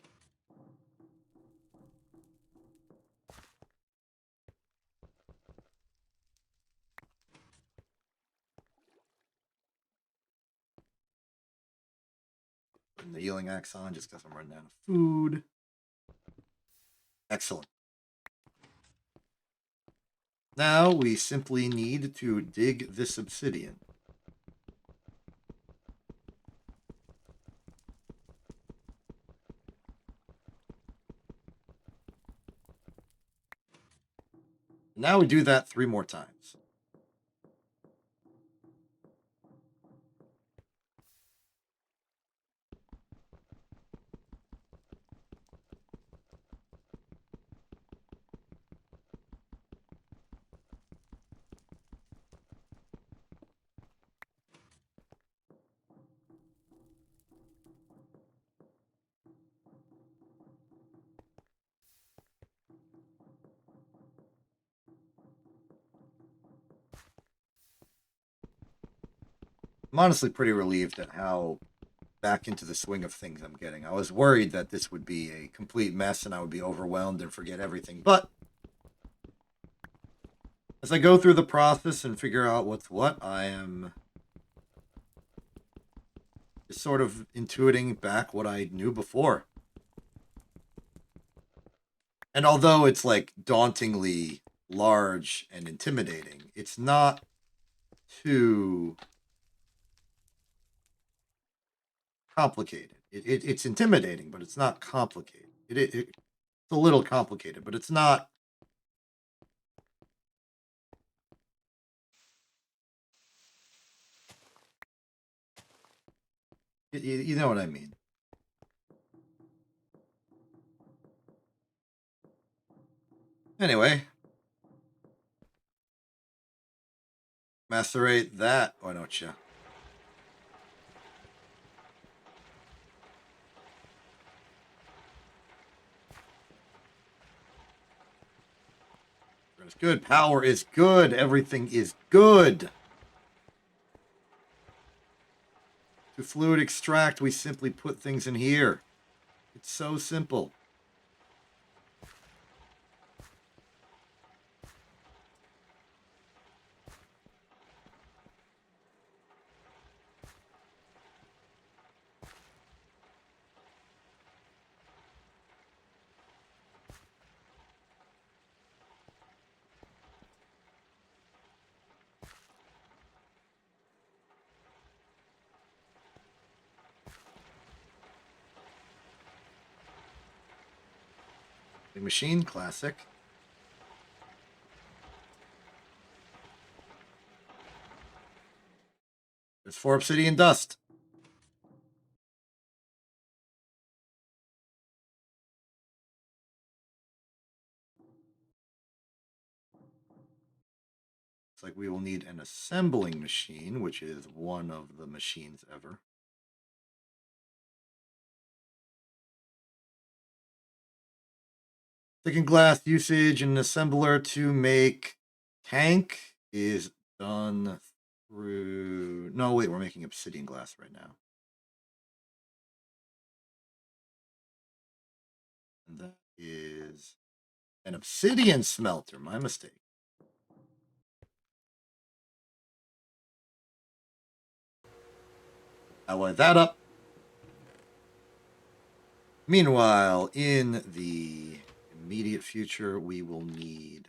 Putting the healing axe on just because I'm running out of food. Excellent. Now we simply need to dig this obsidian. Now we do that 3 more times. I'm honestly pretty relieved at how back into the swing of things I'm getting. I was worried that this would be a complete mess and I would be overwhelmed and forget everything. But as I go through the process and figure out what's what, I am just sort of intuiting back what I knew before. And although it's like dauntingly large and intimidating, it's not too complicated. It's intimidating, but it's not complicated. It's a little complicated, but it's not. You know what I mean. Anyway, macerate that, why don't you? It's good. Power is good. Everything is good. To fluid extract, we simply put things in here. It's so simple. The machine, classic. There's 4 obsidian dust. Looks like we will need an assembling machine, which is one of the machines ever. Thickened glass usage and assembler to make tank is done through. No, wait, we're making obsidian glass right now. And that is an obsidian smelter. My mistake. Alloy that up. Meanwhile, in the immediate future, we will need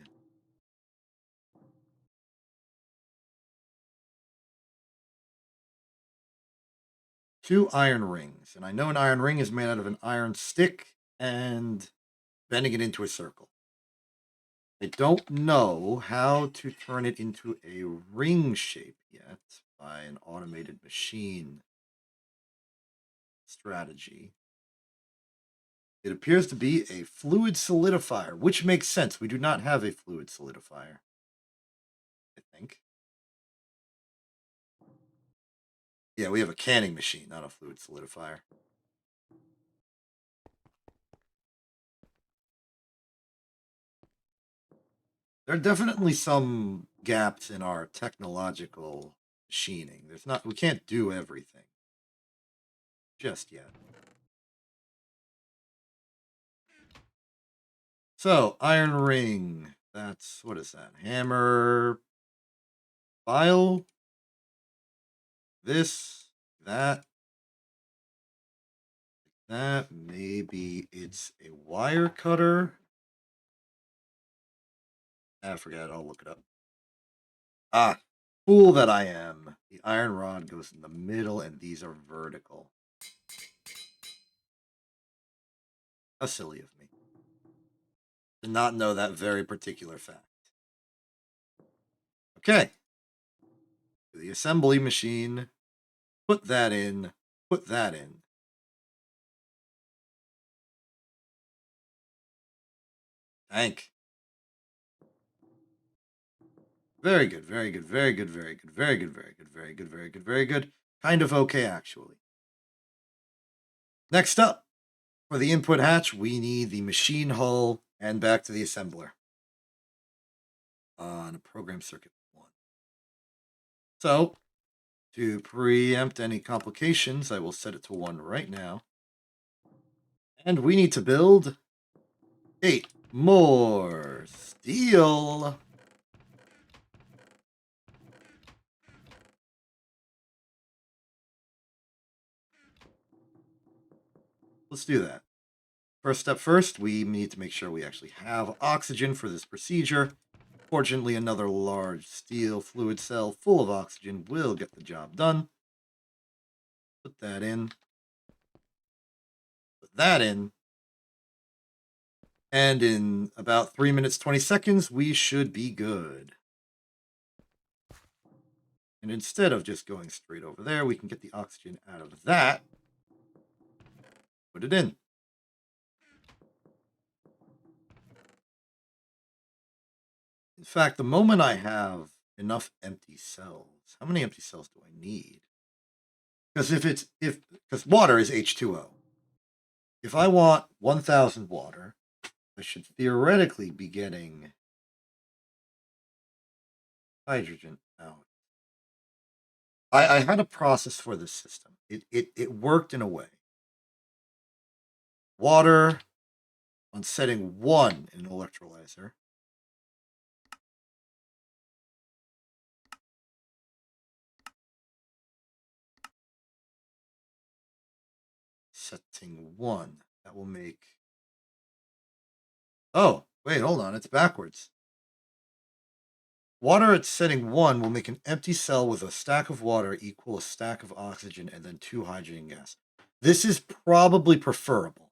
2 iron rings. And I know an iron ring is made out of an iron stick and bending it into a circle. I don't know how to turn it into a ring shape yet by an automated machine strategy. It appears to be a fluid solidifier, which makes sense. We do not have a fluid solidifier, I think. Yeah, we have a canning machine, not a fluid solidifier. There are definitely some gaps in our technological machining. We can't do everything just yet. So, iron ring. That's, what is that? Hammer, file, this, that, that. Maybe it's a wire cutter. I forget. I'll look it up. Ah, fool that I am. The iron rod goes in the middle, and these are vertical. How silly of me. Did not know that very particular fact. Okay. The assembly machine. Put that in. Put that in. Tank. Very good, very good, very good, very good, very good, very good, very good, very good, very good. Kind of okay, actually. Next up, for the input hatch, we need the machine hull and back to the assembler on a program circuit 1. So, to preempt any complications, I will set it to 1 right now. And we need to build 8 more steel. Let's do that. First step first, we need to make sure we actually have oxygen for this procedure. Fortunately, another large steel fluid cell full of oxygen will get the job done. Put that in. Put that in. And in about 3 minutes, 20 seconds, we should be good. And instead of just going straight over there, we can get the oxygen out of that. Put it in. In fact, the moment I have enough empty cells, how many empty cells do I need? Because because water is H2O. If I want 1,000 water, I should theoretically be getting hydrogen out. I had a process for this system. It worked in a way. Water on setting 1 in an electrolyzer. Setting 1. That will make... Oh, wait, hold on. It's backwards. Water at setting 1 will make an empty cell with a stack of water equal a stack of oxygen and then 2 hydrogen gas. This is probably preferable.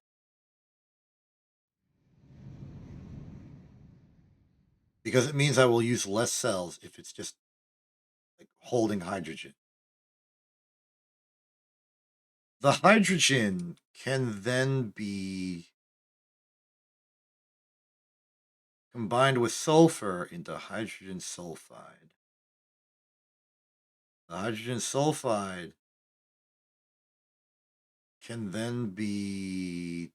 Because it means I will use less cells if it's just like holding hydrogen. The hydrogen can then be combined with sulfur into hydrogen sulfide. The hydrogen sulfide can then be,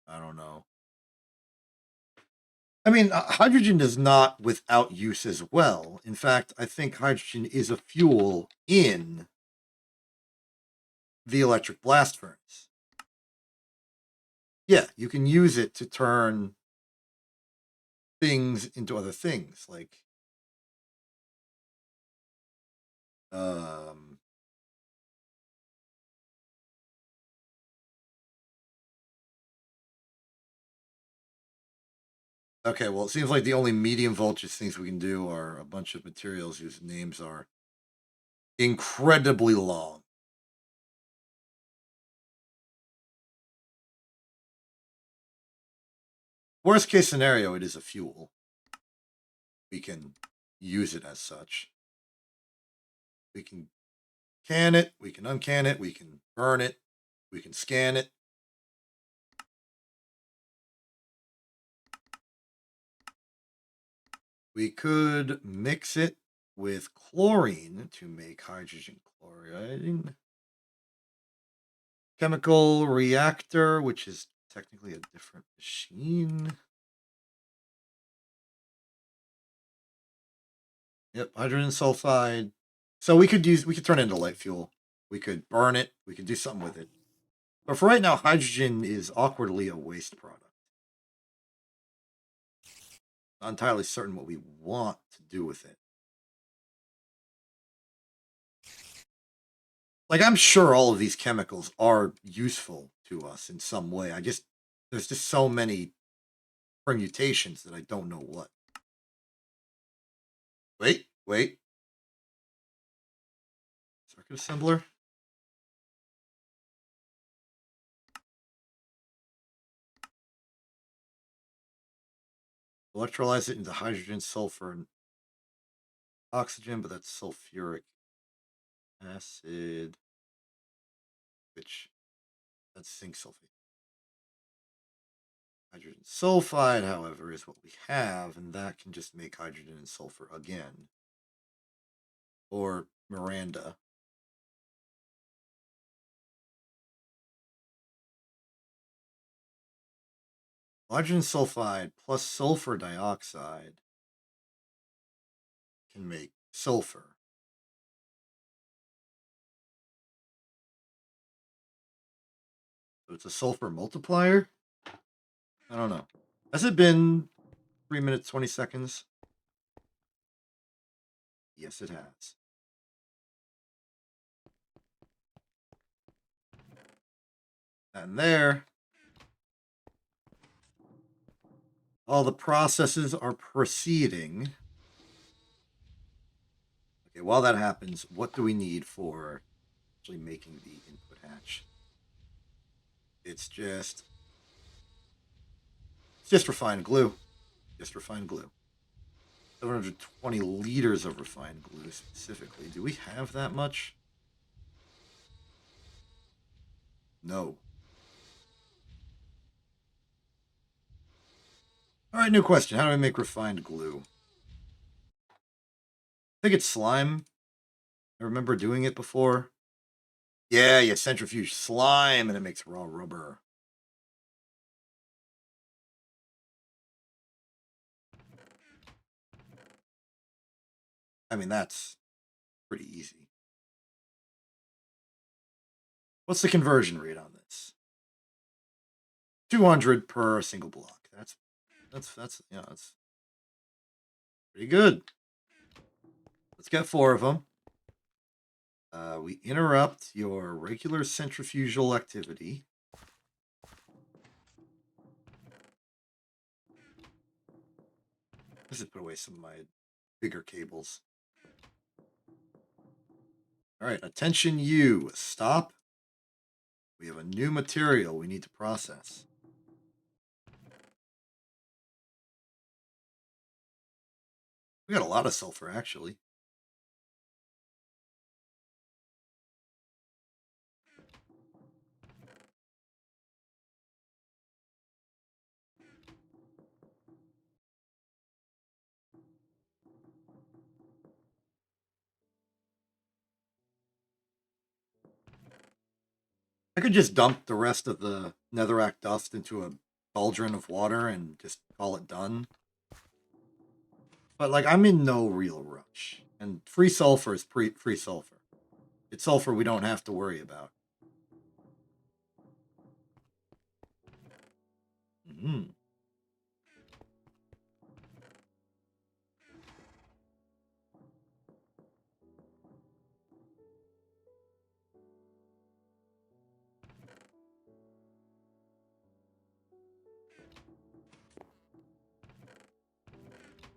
I don't know. I mean, hydrogen is not without use as well. In fact, I think hydrogen is a fuel in the electric blast furnace. Yeah, you can use it to turn things into other things, like um okay, well, it seems like the only medium voltage things we can do are a bunch of materials whose names are incredibly long. Worst case scenario, it is a fuel. We can use it as such. We can can it, we can uncan it, we can burn it, we can scan it. We could mix it with chlorine to make hydrogen chloride. Chemical reactor, which is technically a different machine. Yep, hydrogen sulfide. So we could turn it into light fuel. We could burn it. We could do something with it. But for right now, hydrogen is awkwardly a waste product. Not entirely certain what we want to do with it. Like, I'm sure all of these chemicals are useful to us in some way. There's just so many permutations that I don't know what. Wait. Circuit assembler. Electrolyze it into hydrogen, sulfur, and oxygen, but that's sulfuric acid, which that's zinc sulfate. Hydrogen sulfide, however, is what we have, and that can just make hydrogen and sulfur again. Or Miranda. Hydrogen sulfide plus sulfur dioxide can make sulfur. So it's a sulfur multiplier? I don't know. Has it been 3 minutes, 20 seconds? Yes, it has. And there, all the processes are proceeding. Okay, while that happens, what do we need for actually making the input hatch? It's just refined glue. Just refined glue. 720 liters of refined glue specifically. Do we have that much? No. All right, new question. How do I make refined glue? I think it's slime. I remember doing it before. Yeah, you centrifuge slime and it makes raw rubber. I mean, that's pretty easy. What's the conversion rate on this? 200 per single block. That's pretty good. Let's get 4 of them. We interrupt your regular centrifugal activity. Let's just put away some of my bigger cables. All right, attention you. Stop. We have a new material we need to process. We got a lot of sulfur, actually. I could just dump the rest of the netherrack dust into a cauldron of water and just call it done. But, like, I'm in no real rush. And free sulfur is free sulfur. It's sulfur we don't have to worry about. Mm-hmm.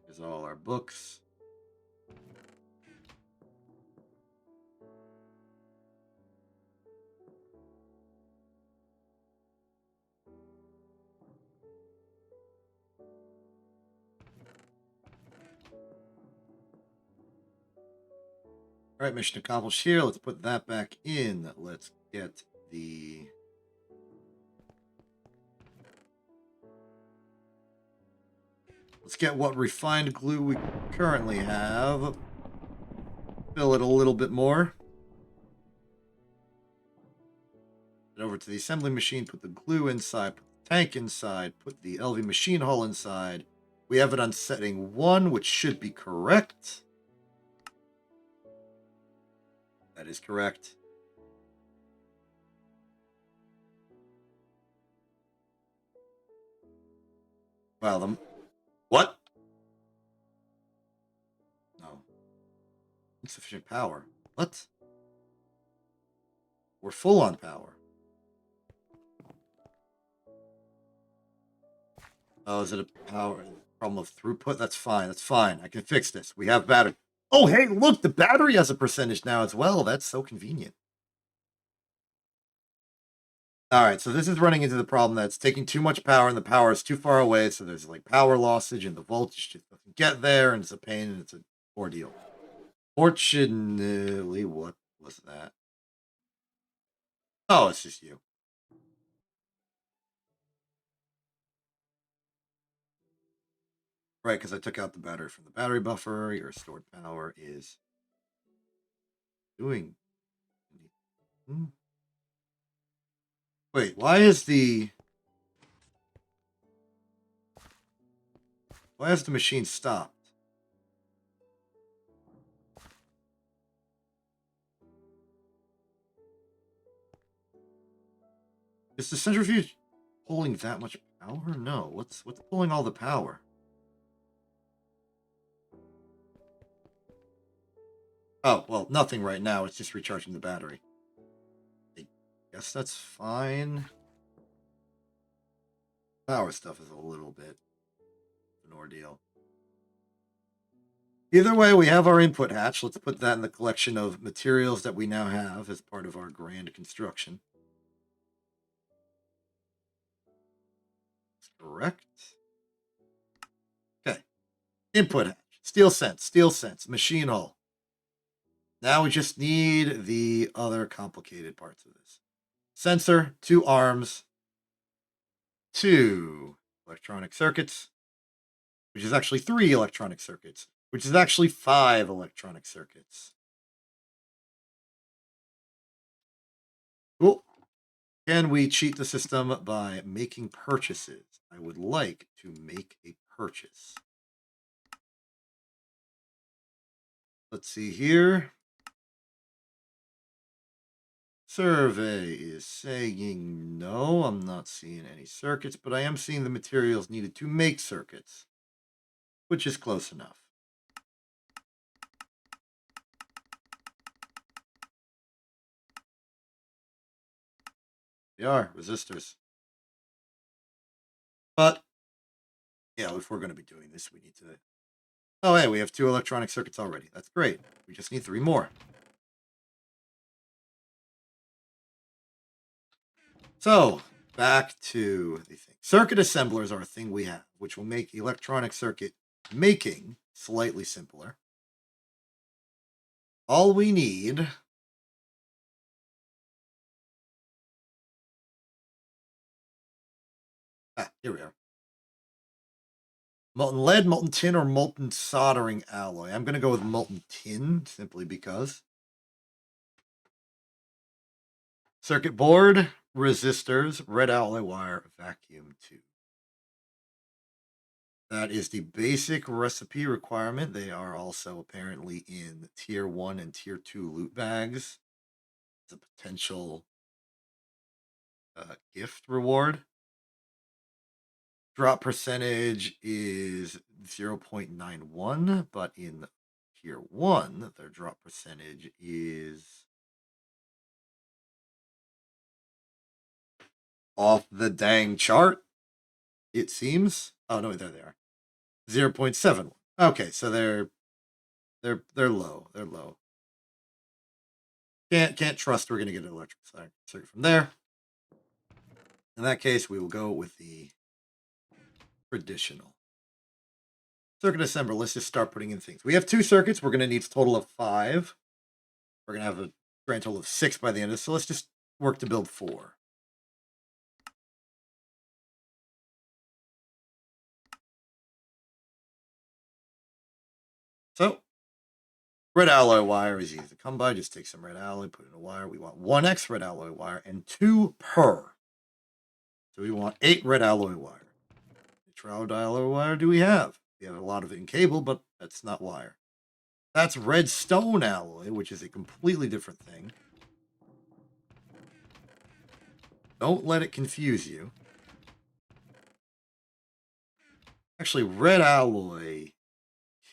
Here's all our books. All right, mission accomplished here. Let's put that back in. Let's get the... Let's get what refined glue we currently have. Fill it a little bit more. Head over to the assembly machine, put the glue inside, put the tank inside, put the LV machine hull inside. We have it on setting 1, which should be correct. That is correct. Wow, what? No. Insufficient power. What? We're full on power. Oh, is it a power problem of throughput? That's fine. That's fine. I can fix this. We have battery. Oh, hey, look, the battery has a percentage now as well. That's so convenient. All right, so this is running into the problem that it's taking too much power and the power is too far away. So there's like power lossage and the voltage just doesn't get there and it's a pain and it's an ordeal. Fortunately, what was that? Oh, it's just you. Right, because I took out the battery from the battery buffer. Your stored power is doing. Wait, why is the machine stopped? Is the centrifuge pulling that much power? No. What's pulling all the power? Oh, well, nothing right now. It's just recharging the battery. I guess that's fine. Power stuff is a little bit an ordeal. Either way, we have our input hatch. Let's put that in the collection of materials that we now have as part of our grand construction. That's correct. Okay. Input hatch. Steel sense, machine hull. Now we just need the other complicated parts of this. Sensor, 2 arms, 2 electronic circuits, which is actually 3 electronic circuits, which is actually 5 electronic circuits. Cool. Can we cheat the system by making purchases? I would like to make a purchase. Let's see here. Survey is saying no, I'm not seeing any circuits, but I am seeing the materials needed to make circuits, which is close enough. They are resistors. But, yeah, if we're going to be doing this, we need to... Oh, hey, we have 2 electronic circuits already. That's great. We just need 3 more. So, back to the thing. Circuit assemblers are a thing we have, which will make electronic circuit making slightly simpler. All we need... here we are. Molten lead, molten tin, or molten soldering alloy. I'm going to go with molten tin, simply because. Circuit board, resistors, red alloy wire, vacuum tube. That is the basic recipe requirement. They are also apparently in tier 1 and tier 2 loot bags. It's a potential gift reward. Drop percentage is 0.91, but in tier 1, their drop percentage is off the dang chart, it seems. Oh no, there they are. 0.71. Okay, so they're low. They're low. Can't trust we're gonna get an electric circuit from there. In that case, we will go with the traditional circuit assembler. Let's just start putting in things. We have 2 circuits. We're gonna need a total of 5. We're going to have a grand total of 6 by the end of this, so let's just work to build 4. So, red alloy wire is easy to come by. Just take some red alloy, put it in a wire. We want 1x red alloy wire and 2 per. So we want 8 red alloy wire. Which red alloy wire do we have? We have a lot of it in cable, but that's not wire. That's red stone alloy, which is a completely different thing. Don't let it confuse you. Actually, red alloy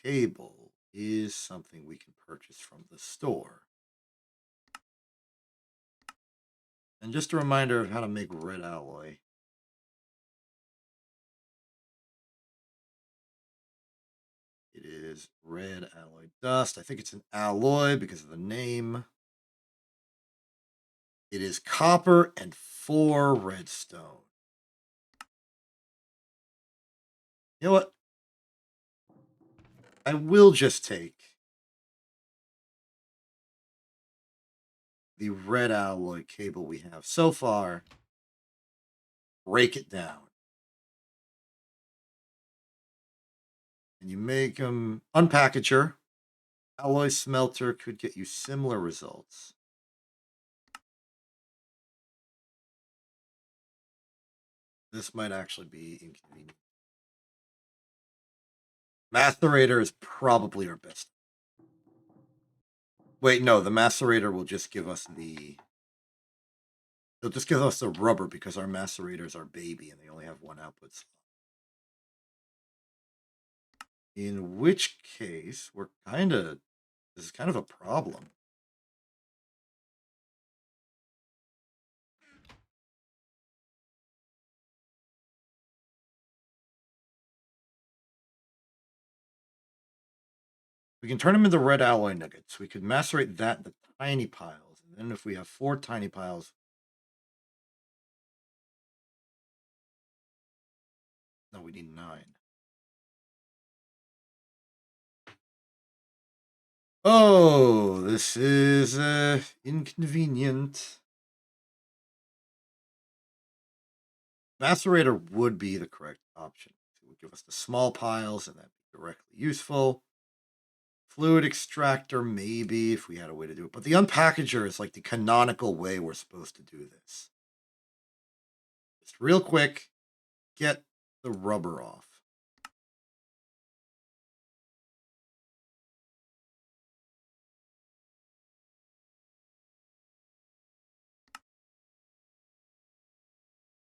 cable is something we can purchase from the store. And just a reminder of how to make red alloy. It is red alloy dust. I think it's an alloy because of the name. It is copper and 4 redstone. You know what? I will just take the red alloy cable we have so far, break it down. And you make them unpackager. Alloy smelter could get you similar results. This might actually be inconvenient. Macerator is probably our best. Wait, no, the macerator will just give us the... It'll just give us the rubber because our macerator is our baby and they only have 1 output slot. In which case, this is kind of a problem. We can turn them into red alloy nuggets. We could macerate that into tiny piles. And then if we have 4 tiny piles... No, we need 9. Oh, this is inconvenient. Macerator would be the correct option. It would give us the small piles and that'd be directly useful. Fluid extractor, maybe, if we had a way to do it. But the unpackager is like the canonical way we're supposed to do this. Just real quick, get the rubber off.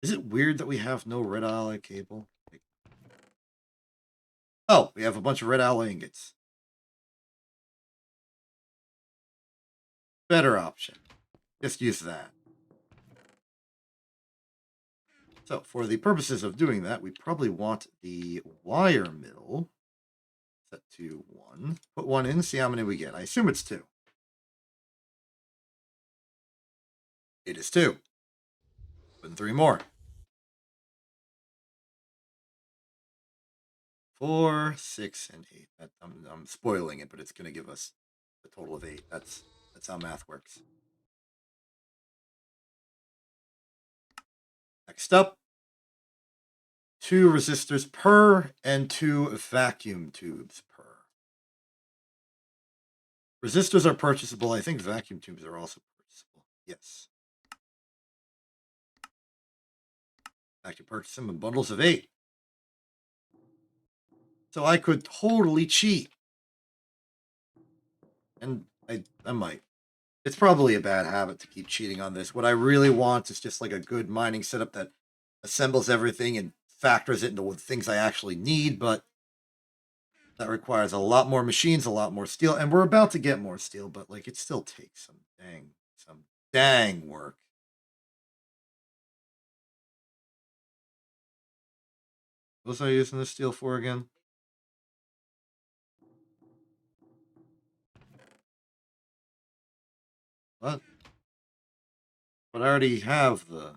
Is it weird that we have no red alloy cable? Oh, we have a bunch of red alloy ingots. Better option. Just use that. So for the purposes of doing that, we probably want the wire mill set to 1. Put 1 in, see how many we get. I assume it's 2. It is 2. Put in 3 more. 4, 6, and 8. I'm spoiling it, but it's going to give us a total of 8. That's how math works. Next up, 2 resistors per and 2 vacuum tubes per. Resistors are purchasable. I think vacuum tubes are also purchasable. Yes. I can purchase them in bundles of 8. So I could totally cheat. And I might. It's probably a bad habit to keep cheating on this. What I really want is just like a good mining setup that assembles everything and factors it into things I actually need, but that requires a lot more machines, a lot more steel, and we're about to get more steel, but like it still takes some dang work. What was I using this steel for again? What? But I already have the...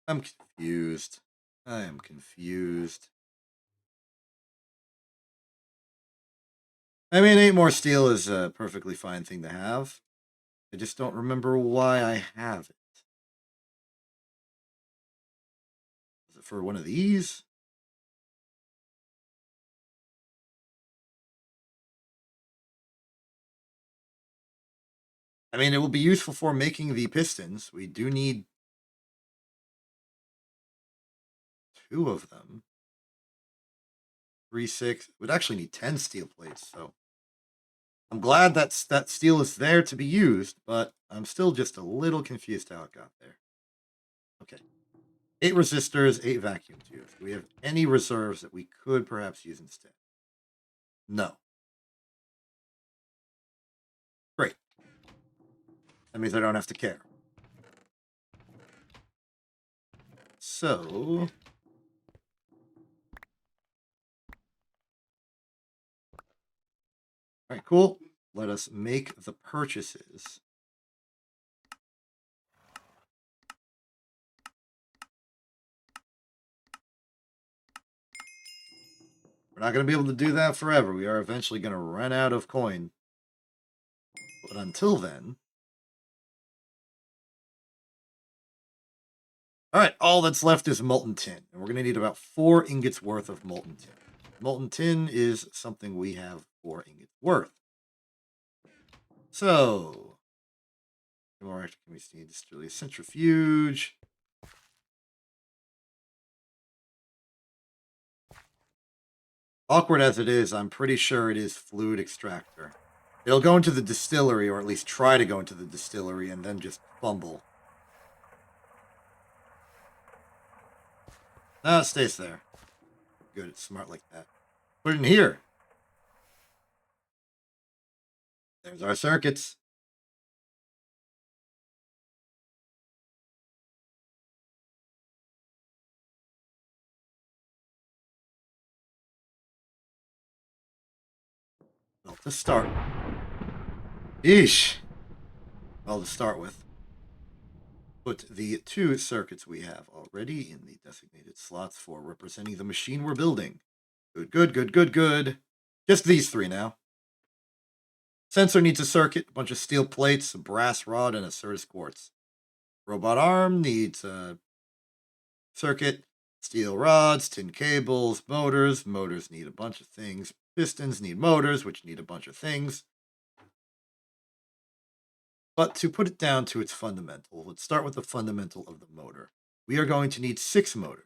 I'm confused. I am confused. I mean, 8 more steel is a perfectly fine thing to have. I just don't remember why I have it. Is it for one of these? I mean, it will be useful for making the pistons. We do need 2 of them. 3, 6. We'd actually need 10 steel plates, so I'm glad that steel is there to be used, but I'm still just a little confused how it got there. Okay. 8 resistors, 8 vacuum tubes. Do we have any reserves that we could perhaps use instead? No. Great. That means I don't have to care. So, all right, cool. Let us make the purchases. We're not going to be able to do that forever. We are eventually going to run out of coin. But until then, all right, all that's left is molten tin. And we're going to need about 4 ingots worth of molten tin. Molten tin is something we have 4 ingots worth. So, more active can we see? Distillery centrifuge. Awkward as it is, I'm pretty sure it is fluid extractor. It'll go into the distillery, or at least try to go into the distillery, and then just fumble. No, it stays there. Good, it's smart like that. Put it in here. There's our circuits. Well, to start. Eesh. Well, to start with, put the 2 circuits we have already in the designated slots for representing the machine we're building. Good, good, good, good, good. Just these 3 now. Sensor needs a circuit, a bunch of steel plates, a brass rod, and a Certus quartz. Robot arm needs a circuit, steel rods, tin cables, motors. Motors need a bunch of things. Pistons need motors, which need a bunch of things. But to put it down to its fundamental, let's start with the fundamental of the motor. We are going to need 6 motors.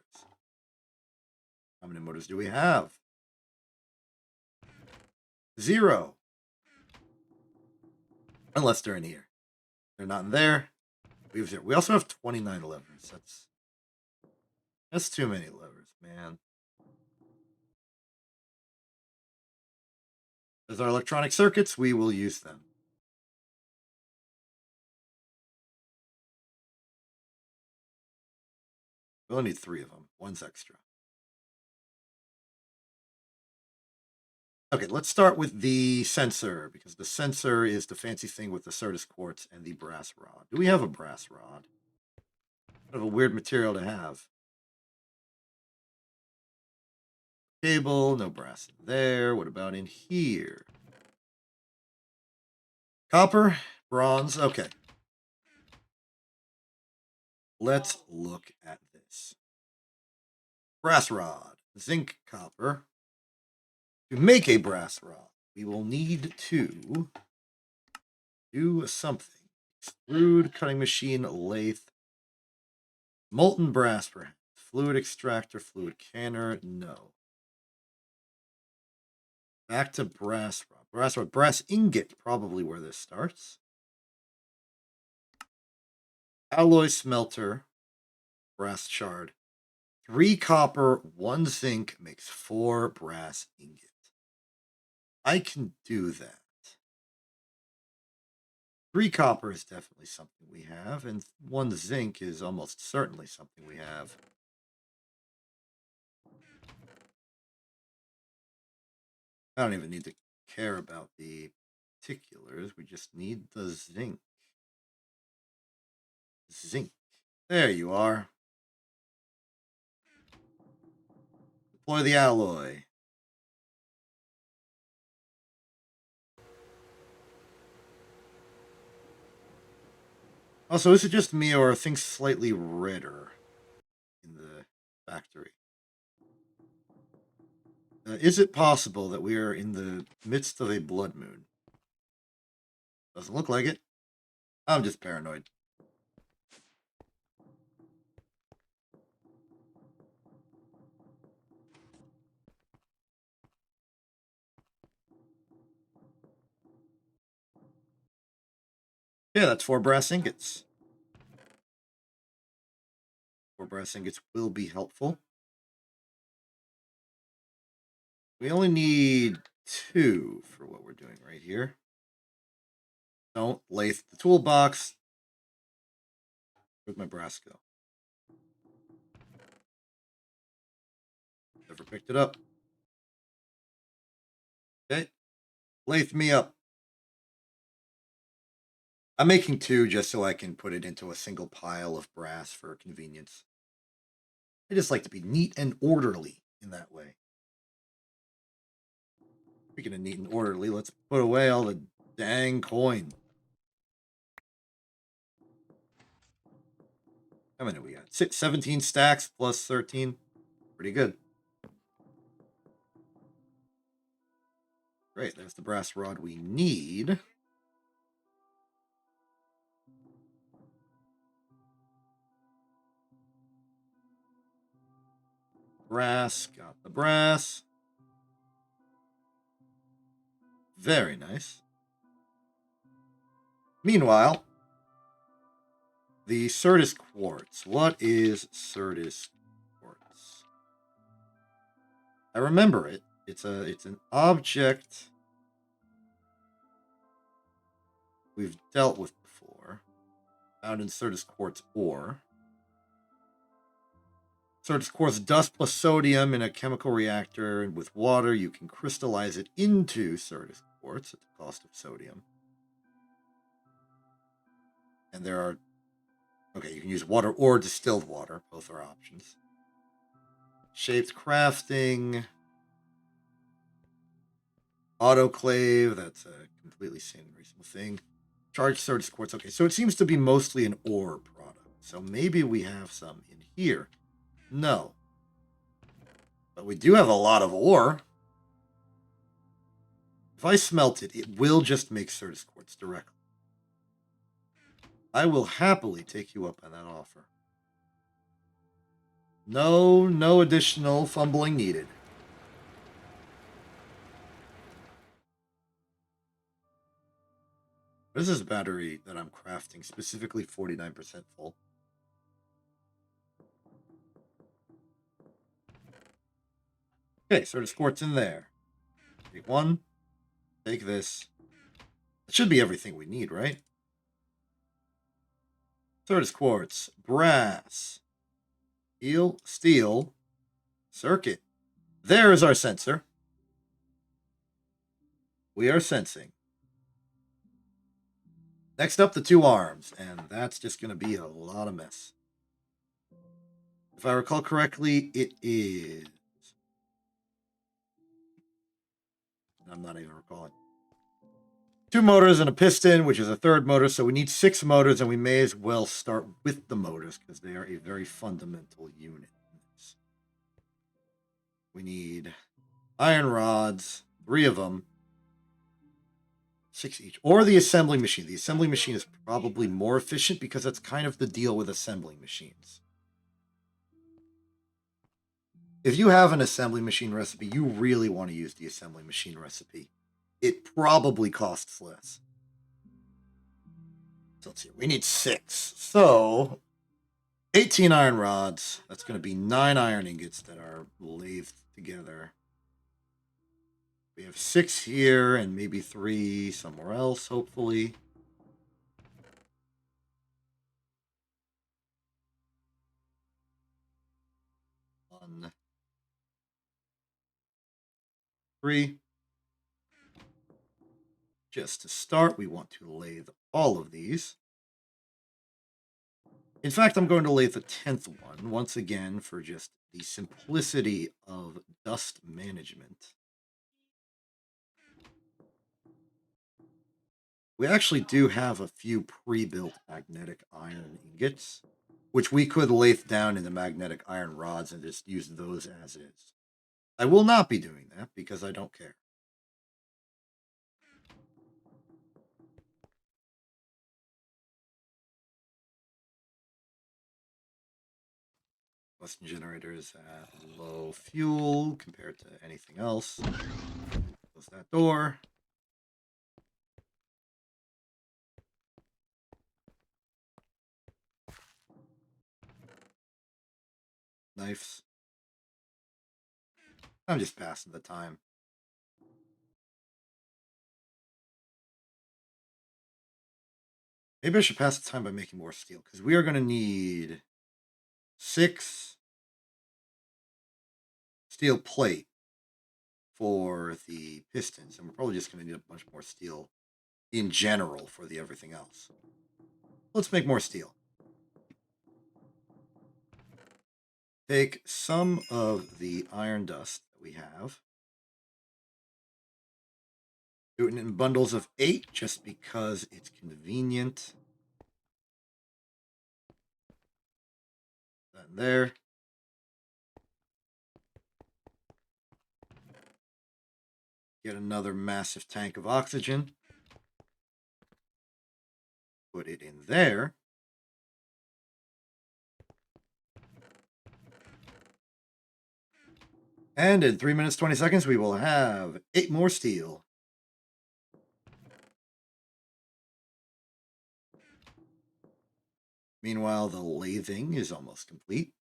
How many motors do we have? 0. Unless they're in here. They're not in there. We have 0. We also have 29 levers. That's too many levers, man. As our electronic circuits, we will use them. We only need 3 of them. One's extra. Okay, let's start with the sensor, because the sensor is the fancy thing with the Certus quartz and the brass rod. Do we have a brass rod? Kind of a weird material to have. Cable, no brass in there. What about in here? Copper, bronze, okay. Let's look at this. Brass rod, zinc, copper. To make a brass rod, we will need to do something. Extrude, cutting machine, lathe. Molten brass, perhaps. Fluid extractor, fluid canner, no. Back to brass rod. Brass rod. Brass ingot, probably where this starts. Alloy smelter. Brass shard. 3 copper, 1 zinc makes 4 brass ingot. I can do that. 3 copper is definitely something we have, and 1 zinc is almost certainly something we have. I don't even need to care about the particulars. We just need the zinc. Zinc. There you are. deploy the alloy. Also, is it just me or are things slightly redder in the factory? Is it possible that we are in the midst of a blood moon? Doesn't look like it. I'm just paranoid. Yeah, that's 4 brass ingots. 4 brass ingots will be helpful. We only need 2 for what we're doing right here. Don't lathe the toolbox. Where'd my brass go? Never picked it up. Okay. Lathe me up. I'm making 2 just so I can put it into a single pile of brass for convenience. I just like to be neat and orderly in that way. Speaking of neat and orderly, let's put away all the dang coin. How many we got? 17 stacks plus 13. Pretty good. Great, there's the brass rod we need. Brass, got the brass. Very nice. Meanwhile, the Certus quartz. What is Certus quartz? I remember it. It's an object we've dealt with before. Found in Certus quartz ore. Certus quartz dust plus sodium in a chemical reactor with water. You can crystallize it into Certus quartz at the cost of sodium. And there are... Okay, you can use water or distilled water. Both are options. Shaped crafting. Autoclave. That's a completely sane and reasonable thing. Charged Certus quartz. Okay, so it seems to be mostly an ore product. So maybe we have some in here. No. But we do have a lot of ore. If I smelt it, it will just make Certus quartz directly. I will happily take you up on that offer. No additional fumbling needed. This is a battery that I'm crafting, specifically 49% full. Okay, so there's quartz in there. Take one. Take this. It should be everything we need, right? Certus quartz, brass, steel, circuit. There is our sensor. We are sensing. Next up, the 2 arms, and that's just going to be a lot of mess. If I recall correctly, it is... I'm not even recalling. 2 motors and a piston, which is a 3rd motor, so we need 6 motors, and we may as well start with the motors, because they are a very fundamental unit. We need iron rods, 3 of them, 6 each, or the assembling machine. The assembling machine is probably more efficient because that's kind of the deal with assembling machines. If you have an assembly machine recipe, you really want to use the assembly machine recipe. It probably costs less. So let's see. We need 6. So 18 iron rods. That's going to be 9 iron ingots that are lathed together. We have 6 here and maybe 3 somewhere else, hopefully. One, 3. Just to start, we want to lathe all of these. In fact, I'm going to lathe the 10th one, once again, for just the simplicity of dust management. We actually do have a few pre-built magnetic iron ingots, which we could lathe down into magnetic iron rods and just use those as is. I will not be doing that because I don't care. Combustion generators at low fuel compared to anything else. Close that door. Knives. I'm just passing the time. Maybe I should pass the time by making more steel, because we are going to need 6 steel plate for the pistons, and we're probably just going to need a bunch more steel in general for the everything else. Let's make more steel. Take some of the iron dust that we have. Do it in bundles of 8 just because it's convenient. That there. Get another massive tank of oxygen. Put it in there. And in 3 minutes, 20 seconds, we will have 8 more steel. Meanwhile, the lathing is almost complete.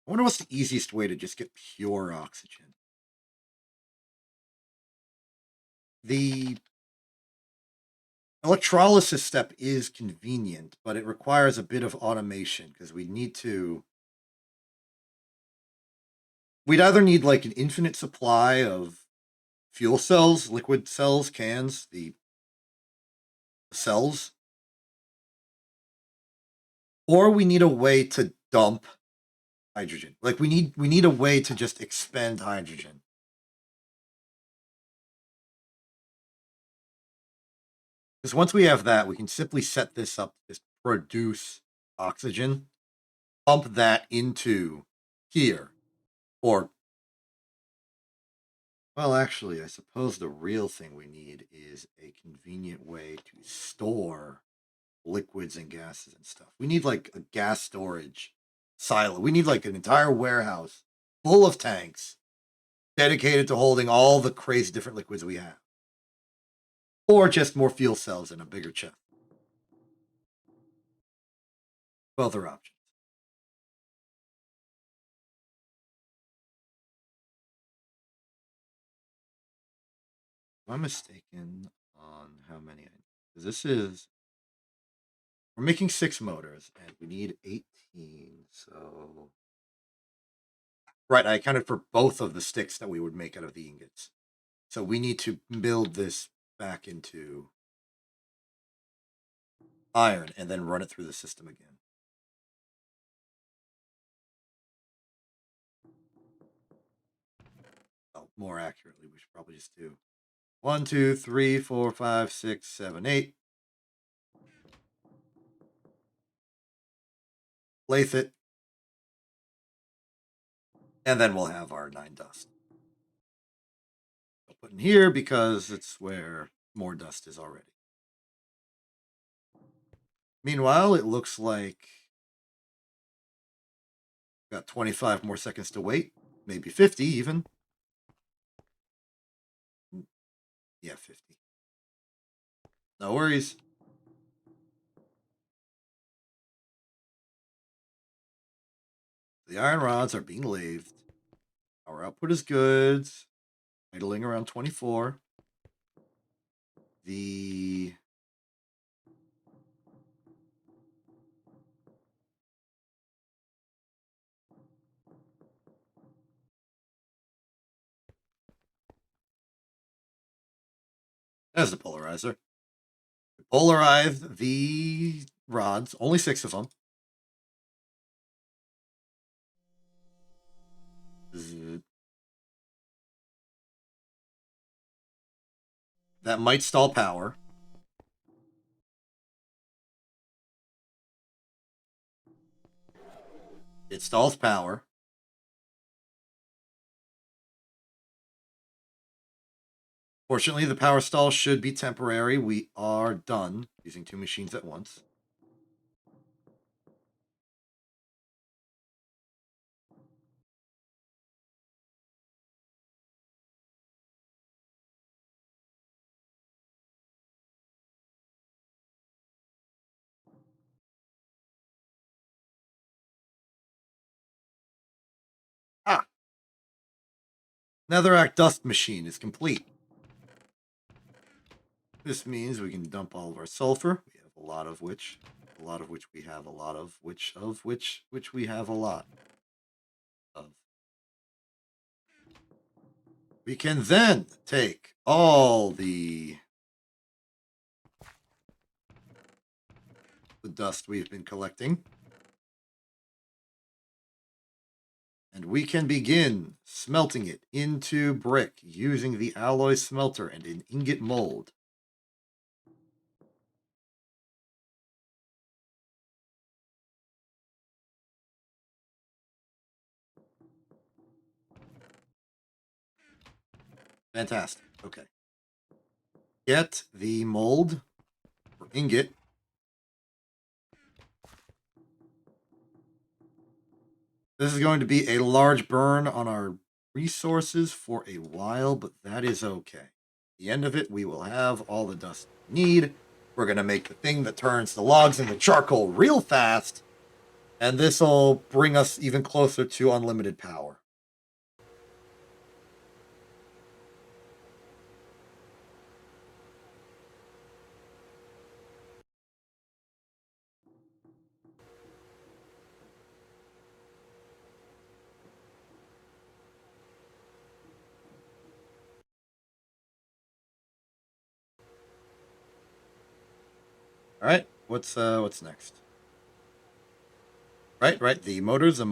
I wonder what's the easiest way to just get pure oxygen. The electrolysis step is convenient, but it requires a bit of automation because we need to. We'd either need like an infinite supply of fuel cells, liquid cells, cans, the cells, or we need a way to dump hydrogen. Like we need a way to just expend hydrogen. Because once we have that, we can simply set this up to just produce oxygen, pump that into here. Or, well, actually, I suppose the real thing we need is a convenient way to store liquids and gases and stuff. We need like a gas storage silo. We need like an entire warehouse full of tanks dedicated to holding all the crazy different liquids we have. Or just more fuel cells in a bigger chest. Both are options. If I'm mistaken on how many, because this is, we're making 6 motors and we need 18. So, right, I accounted for both of the sticks that we would make out of the ingots. So we need to build this back into iron and then run it through the system again. Oh, more accurately, we should probably just do 1, 2, 3, 4, 5, 6, 7, 8. Lathe it. And then we'll have our 9 dust. I'll put in here because it's where more dust is already. Meanwhile, it looks like got 25 more seconds to wait. Maybe 50 even. Yeah, 50. No worries. The iron rods are being lathed. Our output is good. Idling around 24. The There's the polarizer. Polarize the rods, only 6 of them. That might stall power. It stalls power. Fortunately, the power stall should be temporary. We are done using 2 machines at once. Ah! Netherrack dust machine is complete. This means we can dump all of our sulfur. We have a lot of which we have a lot of, which we have a lot of. We can then take all the dust we've been collecting, and we can begin smelting it into brick using the alloy smelter and an ingot mold. Fantastic. Okay. Get the mold for ingot. This is going to be a large burn on our resources for a while, but that is okay. At the end of it, we will have all the dust we need. We're going to make the thing that turns the logs into charcoal real fast, and this will bring us even closer to unlimited power. All right, what's next? Right. The motors. The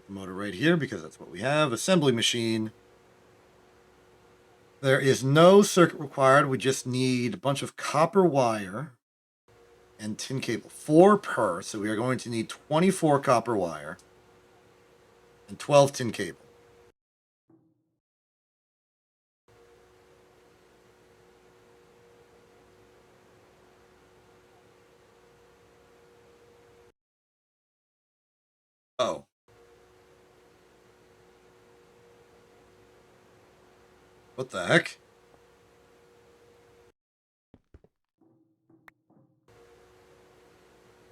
motor right here because that's what we have. Assembly machine. There is no circuit required. We just need a bunch of copper wire and tin cable. 4 per. So we are going to need 24 copper wire and 12 tin cable. Oh. What the heck?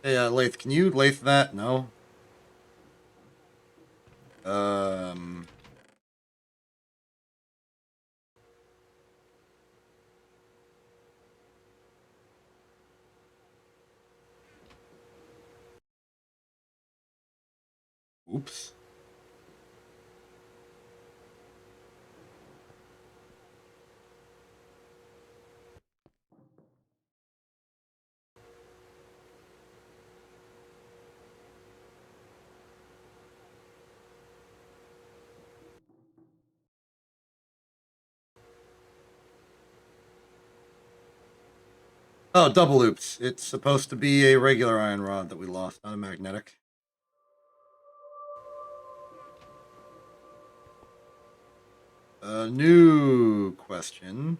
Hey, Lathe, can you lathe that? No. Um. Oops. Oh, double loops. It's supposed to be a regular iron rod that we lost, not a magnetic. A new question.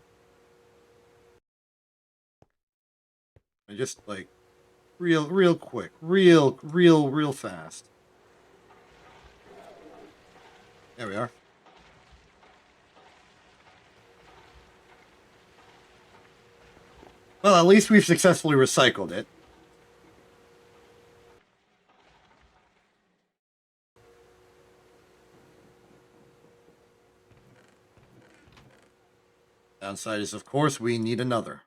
I just like real quick, real fast. There we are. Well, at least we've successfully recycled it. Downside is, of course, we need another.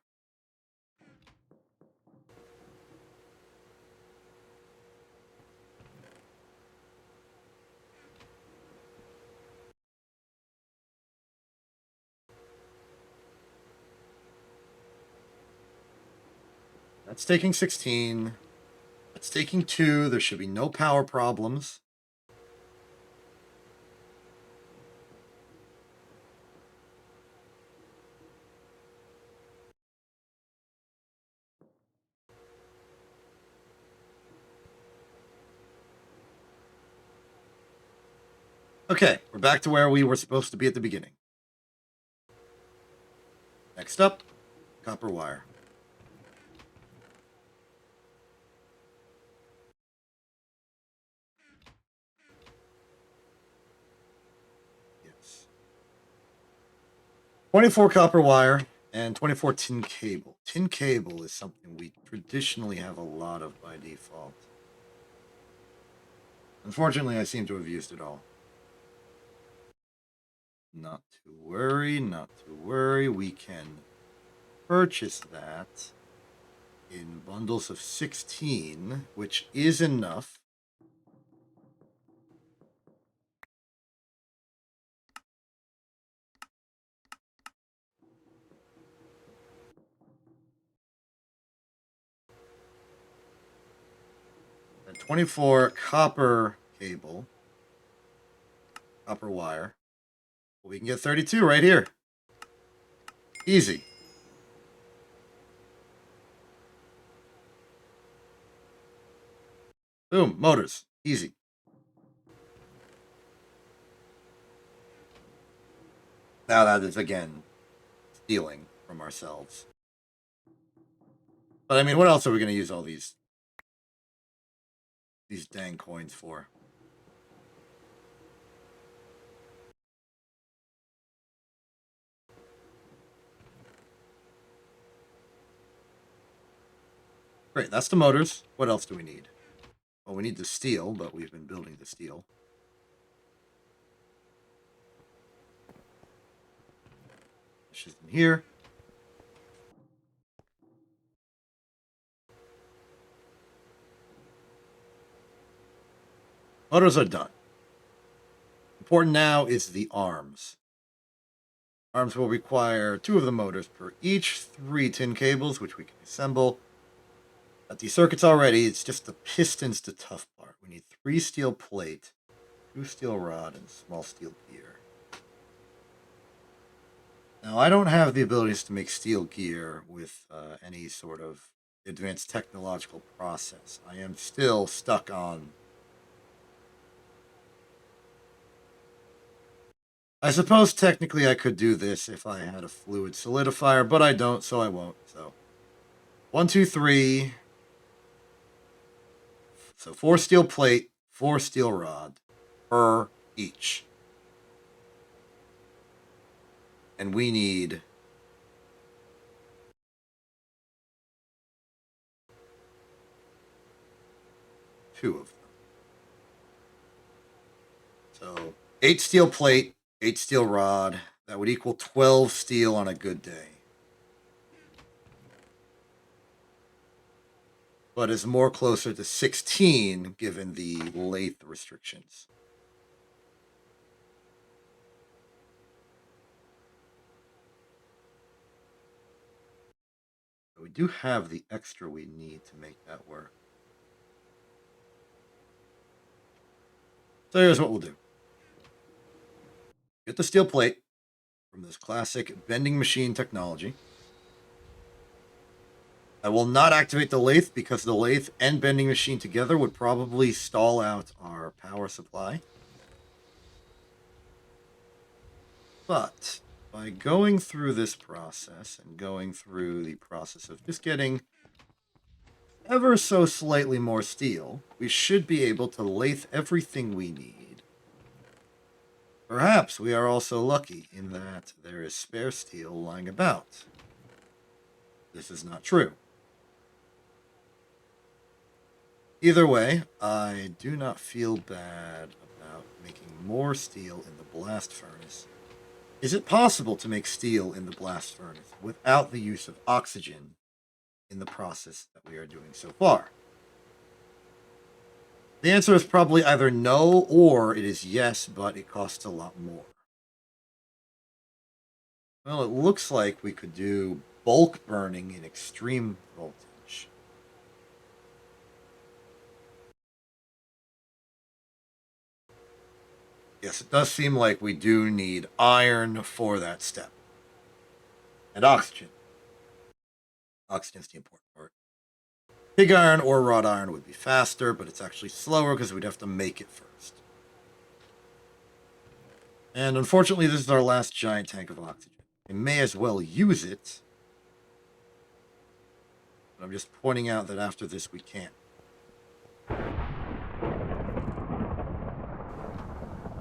That's taking 16. That's taking 2. There should be no power problems. Okay, we're back to where we were supposed to be at the beginning. Next up, copper wire. Yes. 24 copper wire and 24 tin cable. Tin cable is something we traditionally have a lot of by default. Unfortunately, I seem to have used it all. Not to worry, not to worry. We can purchase that in bundles of 16, which is enough. And 24 copper cable, copper wire. Well, we can get 32 right here. Easy. Boom, motors. Easy. Now that is, again, stealing from ourselves. But I mean, what else are we going to use all these dang coins for? Great, that's the motors. What else do we need? Well, we need the steel, but we've been building the steel. It's just in here. Motors are done. Important now is the arms. Arms will require 2 of the motors per each, 3 tin cables, which we can assemble. Got these circuits already. It's just the piston's the tough part. We need 3 steel plate, 2 steel rod, and small steel gear. Now, I don't have the abilities to make steel gear with any sort of advanced technological process. I am still stuck on... I suppose technically I could do this if I had a fluid solidifier, but I don't, so I won't. So 1, 2, 3. So 4 steel plate, 4 steel rod per each. And we need 2 of them. So 8 steel plate, 8 steel rod. That would equal 12 steel on a good day. But is more closer to 16 given the lathe restrictions. We do have the extra we need to make that work. So here's what we'll do. Get the steel plate from this classic vending machine technology. I will not activate the lathe because the lathe and vending machine together would probably stall out our power supply. But by going through this process and going through the process of just getting ever so slightly more steel, we should be able to lathe everything we need. Perhaps we are also lucky in that there is spare steel lying about. This is not true. Either way, I do not feel bad about making more steel in the blast furnace. Is it possible to make steel in the blast furnace without the use of oxygen in the process that we are doing so far? The answer is probably either no or it is yes, but it costs a lot more. Well, it looks like we could do bulk burning in extreme voltage. Yes, it does seem like we do need iron for that step. And oxygen. Oxygen's the important part. Pig iron or wrought iron would be faster, but it's actually slower because we'd have to make it first. And unfortunately, this is our last giant tank of oxygen. We may as well use it. But I'm just pointing out that after this, we can't.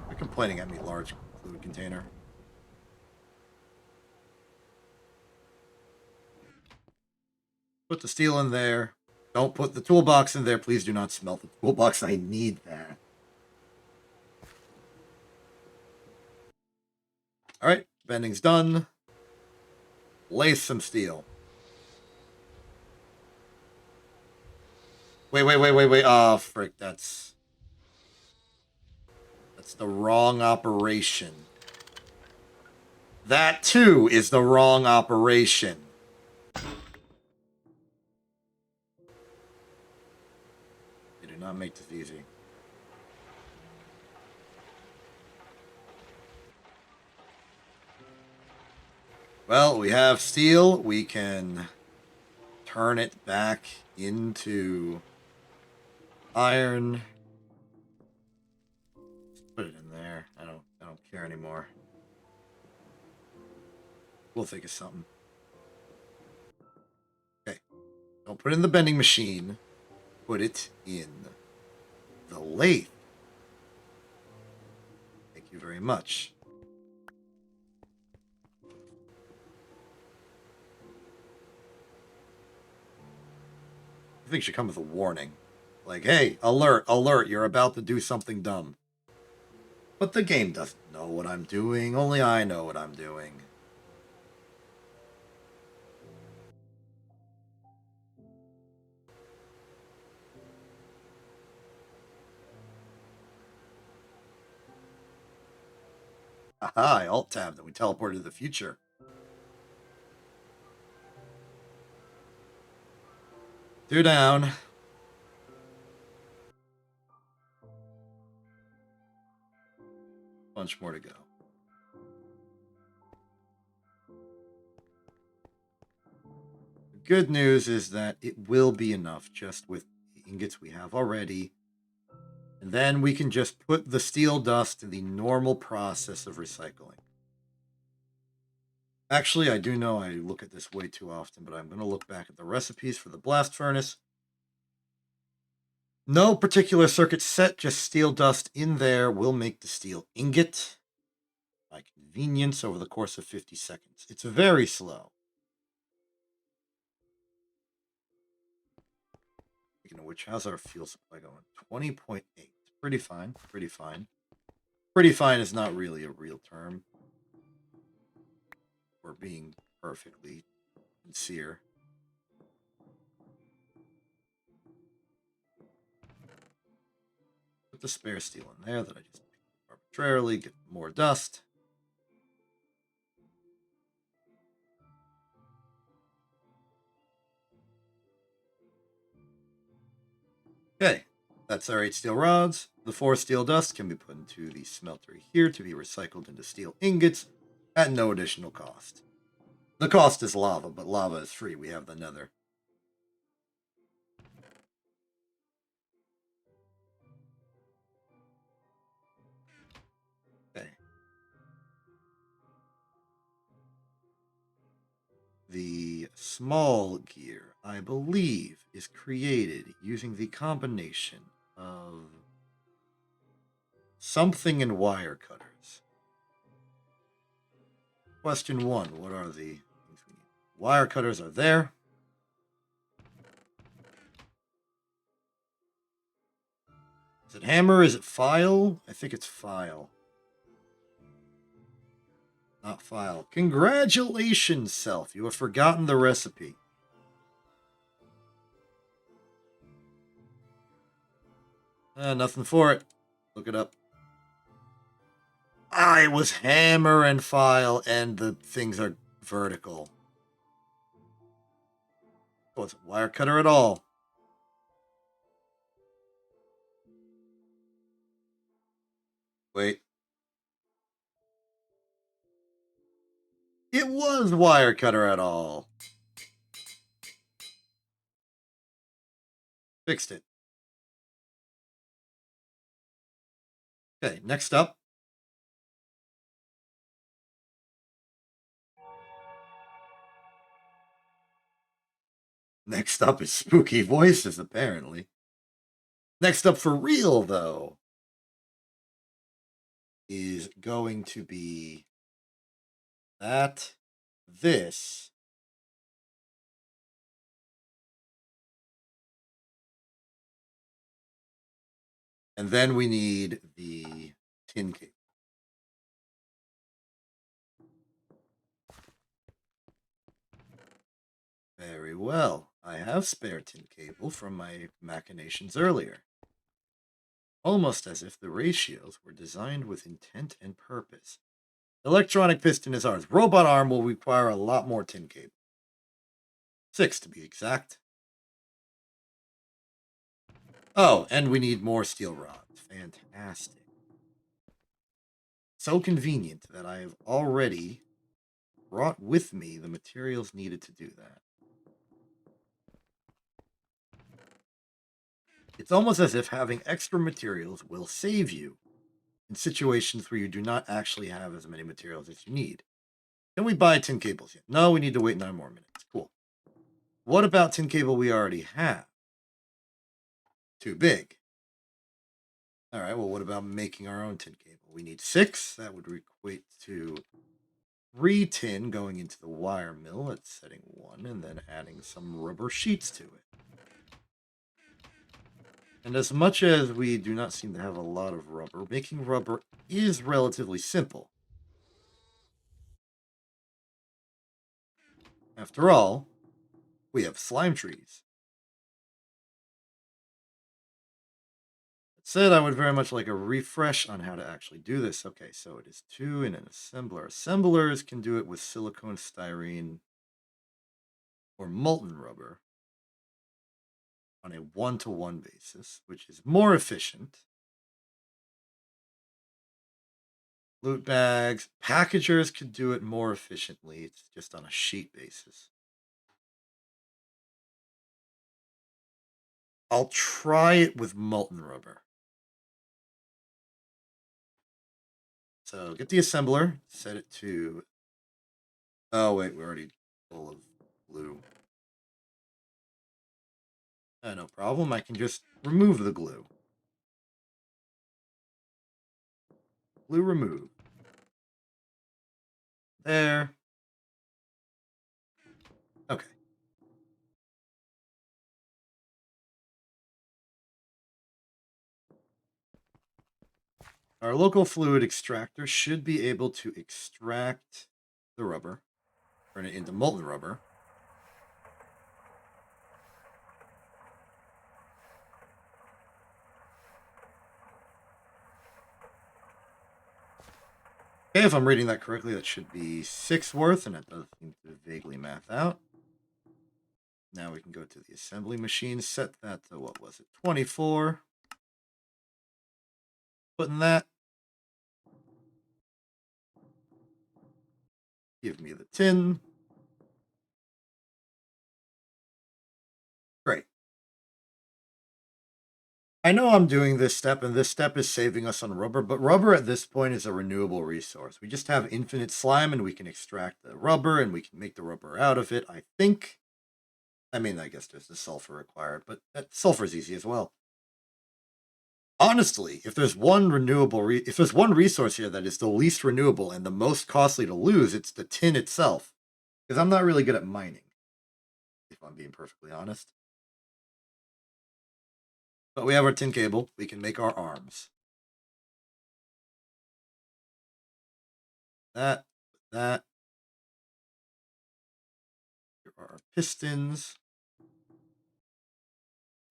They're complaining at me, large fluid container. Put the steel in there. Don't put the toolbox in there. Please do not smelt the toolbox. I need that. All right, bending's done. Lace some steel. Wait. Oh, frick, that's the wrong operation. That, too, is the wrong operation. They do not make this easy. Well, we have steel. We can turn it back into iron. Just put it in there. I don't care anymore. We'll think of something. Okay. Don't put it in the bending machine. Put it in the lathe. Thank you very much. I think it should come with a warning. Like, hey, alert, alert, you're about to do something dumb. But the game doesn't know what I'm doing. Only I know what I'm doing. Aha, I alt-tabbed and we teleported to the future. Two down. Bunch more to go. The good news is that it will be enough just with the ingots we have already. And then we can just put the steel dust in the normal process of recycling. Actually, I do know I look at this way too often, but I'm going to look back at the recipes for the blast furnace. No particular circuit set, just steel dust in there will make the steel ingot by convenience over the course of 50 seconds. It's very slow. Speaking of which, how's our fuel supply going? 20.8. Pretty fine. Pretty fine. Pretty fine is not really a real term. We're being perfectly sincere. Put the spare steel in there that I just picked arbitrarily. Get more dust. Okay, that's our 8 steel rods. The 4 steel dust can be put into the smelter here to be recycled into steel ingots at no additional cost. The cost is lava, but lava is free. We have the nether. Okay. The small gear, I believe, is created using the combination of something and wire cutters. Question 1, what are the things we need? Wire cutters are there. Is it hammer? Is it file? I think it's file. Not file. Congratulations, self. You have forgotten the recipe. Nothing for it. Look it up. It was hammer and file, and the things are vertical. Oh, it's a wire cutter at all. Wait. was wire cutter at all. Fixed it. Okay, next up. Next up is spooky voices, apparently. Next up for real, though, is going to be this. And then we need the tin cable. Very well. I have spare tin cable from my machinations earlier. Almost as if the ratios were designed with intent and purpose. Electronic piston is ours. Robot arm will require a lot more tin cable. 6 to be exact. Oh, and we need more steel rods. Fantastic. So convenient that I have already brought with me the materials needed to do that. It's almost as if having extra materials will save you in situations where you do not actually have as many materials as you need. Can we buy tin cables yet? No, we need to wait 9 more minutes. Cool. What about tin cable we already have? Too big. All right, well, what about making our own tin cable? We need 6. That would equate to 3 tin going into the wire mill at setting 1, and then adding some rubber sheets to it. And as much as we do not seem to have a lot of rubber, making rubber is relatively simple. After all, we have slime trees. That said, I would very much like a refresh on how to actually do this. Okay, so it is 2 in an assembler. Assemblers can do it with silicone, styrene, or molten rubber on a 1-to-1 basis, which is more efficient. Loot bags, packagers could do it more efficiently. It's just on a sheet basis. I'll try it with molten rubber. So get the assembler, set it to. Oh, wait, we're already full of glue. No problem. I can just remove the glue. Glue removed. There. Okay. Our local fluid extractor should be able to extract the rubber, turn it into molten rubber. Okay, if I'm reading that correctly, that should be 6 worth, and that does seem to vaguely math out. Now we can go to the assembly machine, set that to, what was it, 24. Putting that. Give me the tin. Great. I know I'm doing this step, and this step is saving us on rubber, but rubber at this point is a renewable resource. We just have infinite slime, and we can extract the rubber, and we can make the rubber out of it, I think. I mean, I guess there's the sulfur required, but that sulfur is easy as well. Honestly, if there's one if there's one resource here that is the least renewable and the most costly to lose, it's the tin itself. Because I'm not really good at mining, if I'm being perfectly honest. But we have our tin cable. We can make our arms. That, that. Here are our pistons.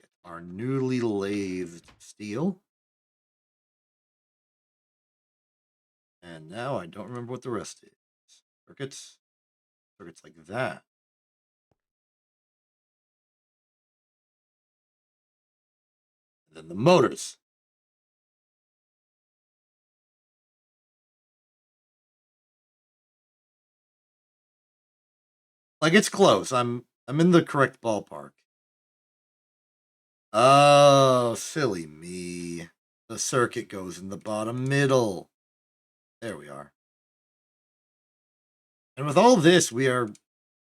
Get our newly lathed steel. And now I don't remember what the rest is. Circuits. Circuits like that. And then the motors. Like, it's close. I'm in the correct ballpark. Oh, silly me. The circuit goes in the bottom middle. There we are. And with all this, we are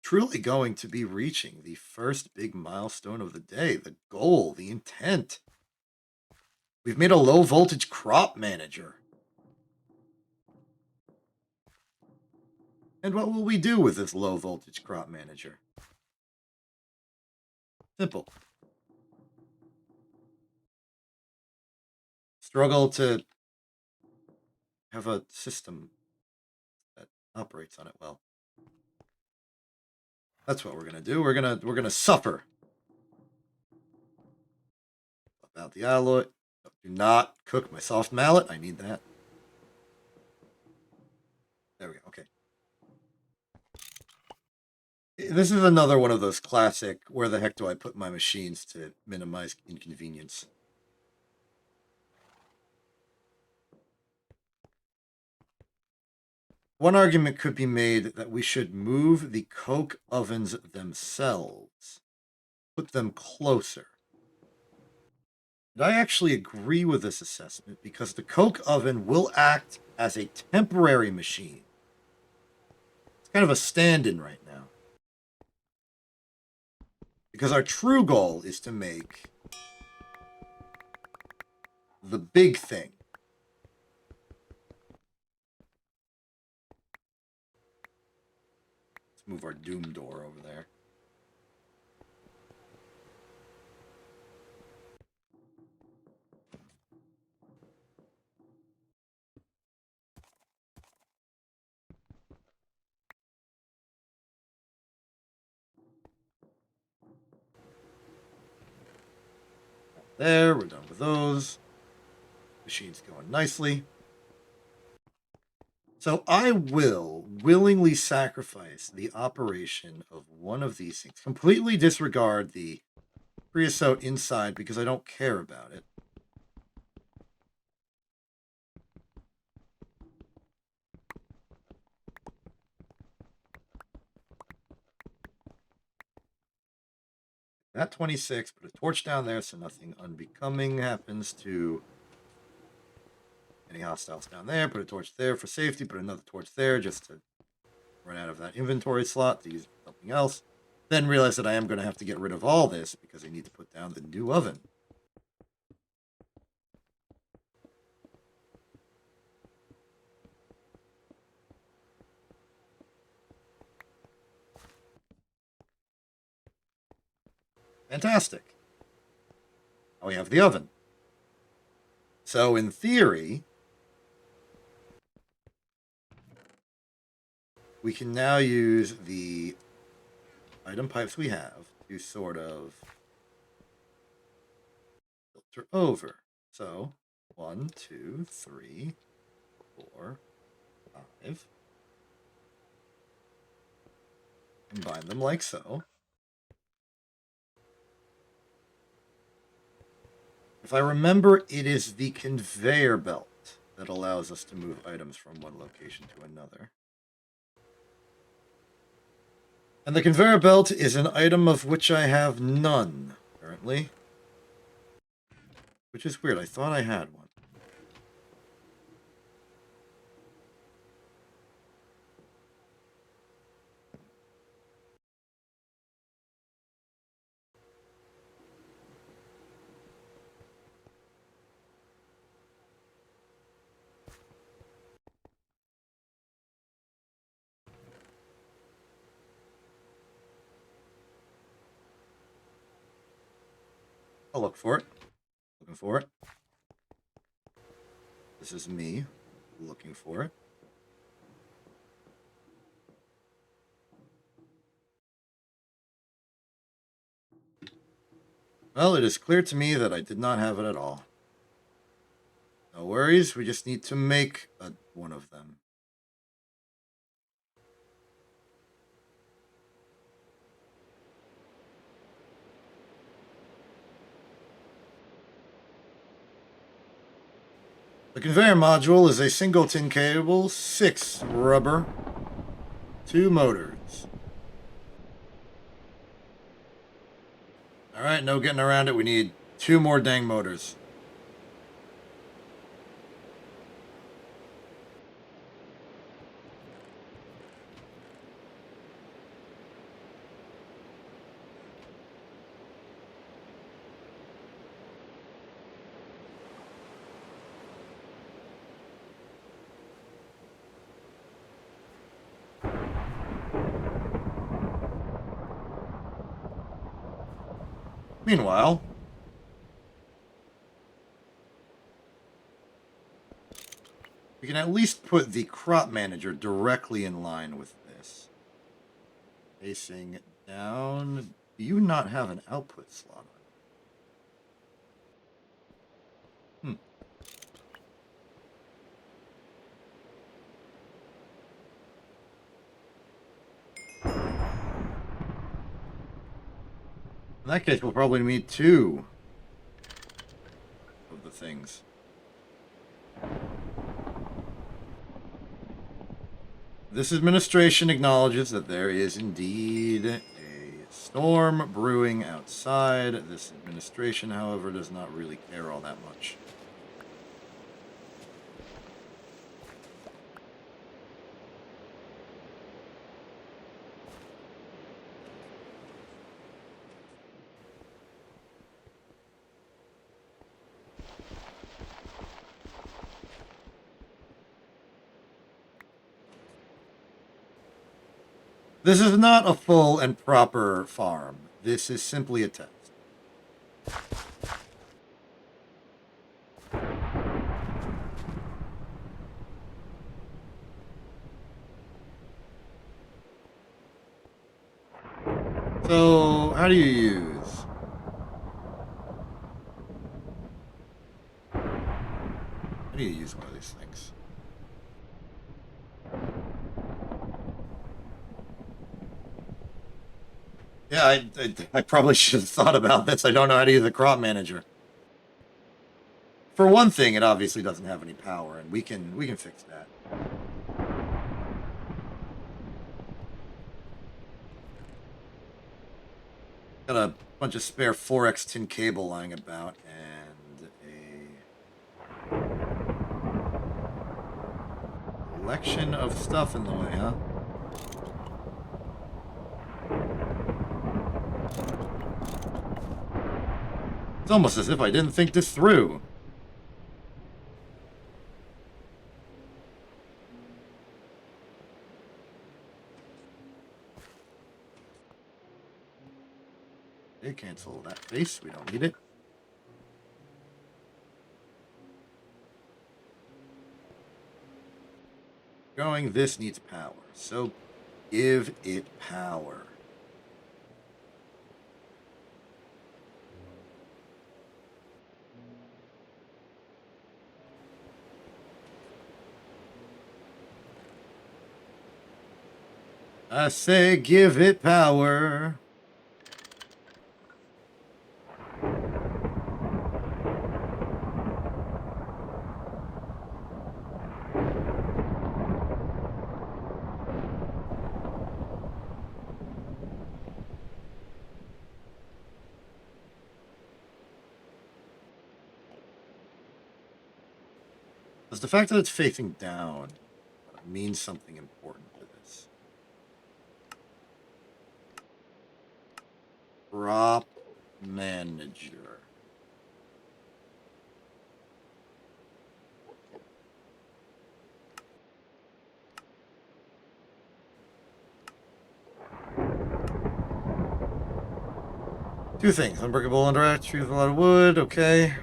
truly going to be reaching the first big milestone of the day, the goal, the intent. We've made a low voltage crop manager. And what will we do with this low voltage crop manager? Simple. Struggle to have a system that operates on it well. That's what we're gonna do. We're gonna suffer. About the alloy. Do not cook my soft mallet. I need that. There we go. Okay. This is another one of those classic, where the heck do I put my machines to minimize inconvenience? One argument could be made that we should move the coke ovens themselves. Put them closer. And I actually agree with this assessment because the coke oven will act as a temporary machine. It's kind of a stand-in right now. Because our true goal is to make the big thing. Let's move our doom door over there. There, we're done with those. Machine's going nicely. So I will willingly sacrifice the operation of one of these things. Completely disregard the creosote inside because I don't care about it. That 26, put a torch down there so nothing unbecoming happens to any hostiles down there. Put a torch there for safety. Put another torch there just to run out of that inventory slot to use something else. Then realize that I am going to have to get rid of all this because I need to put down the new oven. Fantastic. Now we have the oven. So in theory, we can now use the item pipes we have to sort of filter over. So 1, 2, 3, 4, 5. Combine them like so. If I remember, it is the conveyor belt that allows us to move items from one location to another. And the conveyor belt is an item of which I have none, currently. Which is weird. I thought I had one. I'll look for it. Looking for it. This is me looking for it. Well, it is clear to me that I did not have it at all. No worries, we just need to make one of them. The conveyor module is a single tin cable, 6 rubber, 2 motors. All right, no getting around it. We need 2 more dang motors. Meanwhile, we can at least put the crop manager directly in line with this. Facing down. Do you not have an output slot on? In that case, we'll probably need 2 of the things. This administration acknowledges that there is indeed a storm brewing outside. This administration, however, does not really care all that much. This is not a full and proper farm. This is simply a test. So, how do you use? How do you use one of these things? Yeah, I probably should have thought about this. I don't know how to use a crop manager. For one thing, it obviously doesn't have any power, and we can fix that. Got a bunch of spare 4x tin cable lying about, and a collection of stuff in the way, huh? It's almost as if I didn't think this through. Okay, cancel that face. We don't need it. Going, this needs power. So give it power. I say give it power. Does the fact that it's facing down mean something important to this? Crop manager. Two things. Unbreakable interact, tree with a lot of wood, okay.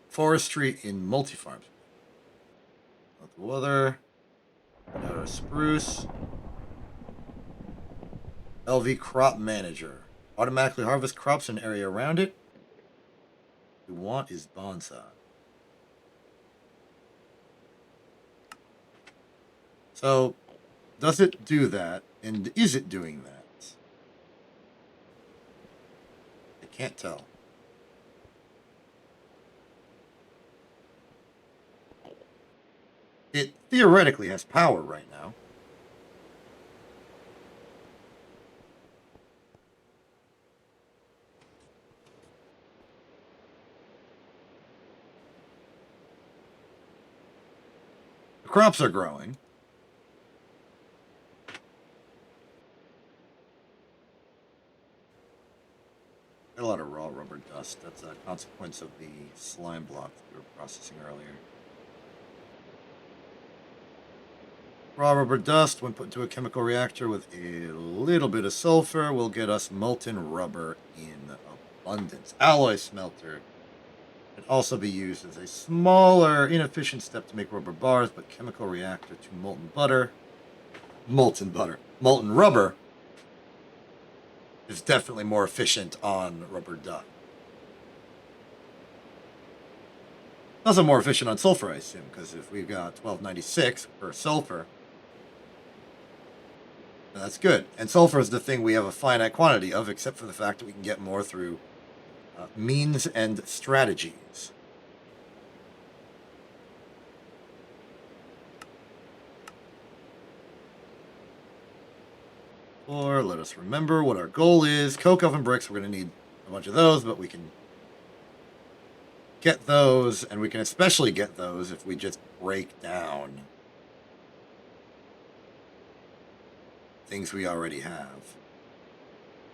Forestry in multi-farms. Not the weather. Another spruce. LV crop manager. Automatically harvest crops in an area around it. What we want is bonsai. So, does it do that? And is it doing that? I can't tell. It theoretically has power right now. The crops are growing. Got a lot of raw rubber dust. That's a consequence of the slime block that we were processing earlier. Raw rubber dust, when put into a chemical reactor with a little bit of sulfur, will get us molten rubber in abundance. Alloy smelter can also be used as a smaller, inefficient step to make rubber bars, but chemical reactor to molten rubber is definitely more efficient on rubber dust. Also more efficient on sulfur, I assume, because if we've got 1296 per sulfur, that's good. And sulfur is the thing we have a finite quantity of, except for the fact that we can get more through means and strategies. Or let us remember what our goal is. Coke oven bricks, we're going to need a bunch of those, but we can get those, and we can especially get those if we just break down things we already have.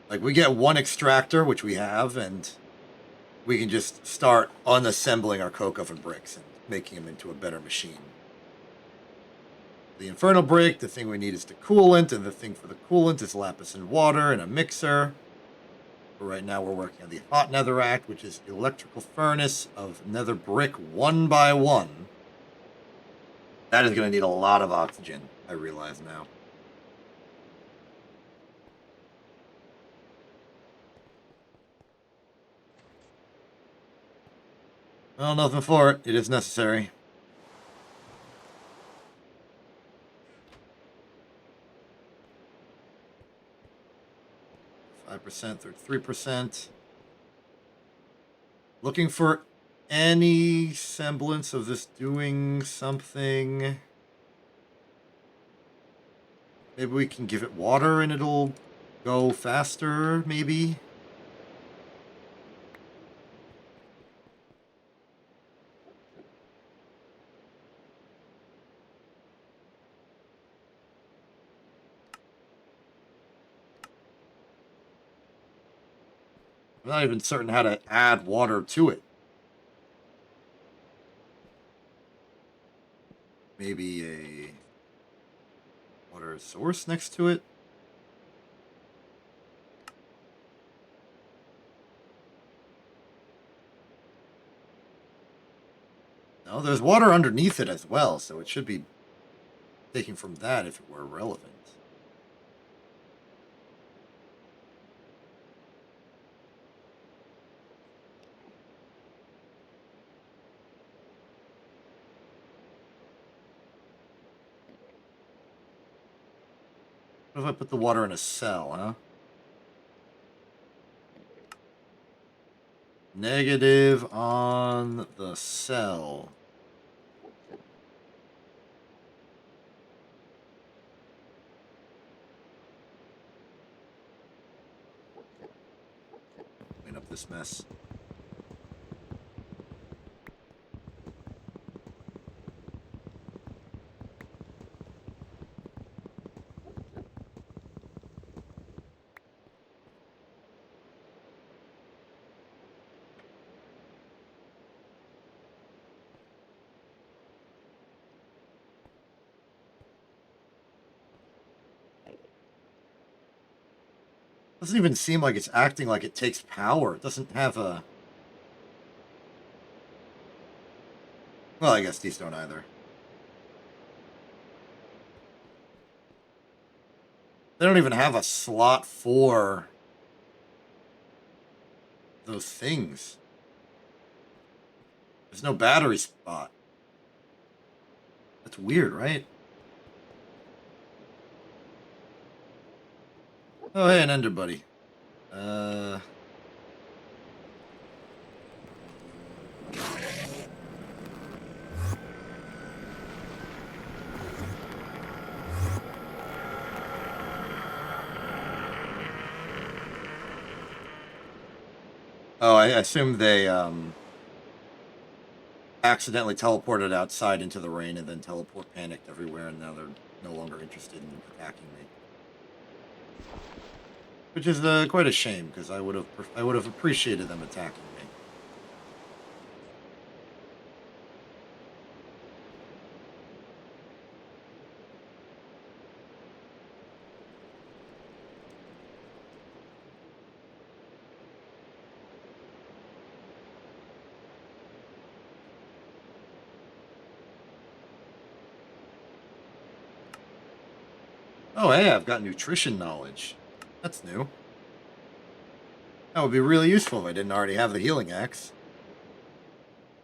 Like, we get one extractor, which we have, and we can just start unassembling our coke oven bricks and making them into a better machine. The infernal brick, the thing we need is the coolant, and the thing for the coolant is lapis and water and a mixer. But right now we're working on the hot netherrack, which is electrical furnace of nether brick 1 by 1. That is going to need a lot of oxygen, I realize now. Well, nothing for it. It is necessary. 5%, 33%. Looking for any semblance of this doing something. Maybe we can give it water and it'll go faster, maybe? I'm not even certain how to add water to it. Maybe a water source next to it? No, there's water underneath it as well, so it should be taken from that if it were relevant. What if I put the water in a cell, huh? Negative on the cell. Clean up this mess. Doesn't even seem like it's acting like it takes power. It doesn't have a... Well, I guess these don't either. They don't even have a slot for those things. There's no battery spot. That's weird, right? Oh, hey, an ender buddy. Oh, I assume they accidentally teleported outside into the rain and then teleport panicked everywhere, and now they're no longer interested in attacking me. Which is quite a shame, because I would have appreciated them attacking me. Oh, hey, I've got nutrition knowledge. That's new. That would be really useful if I didn't already have the healing axe.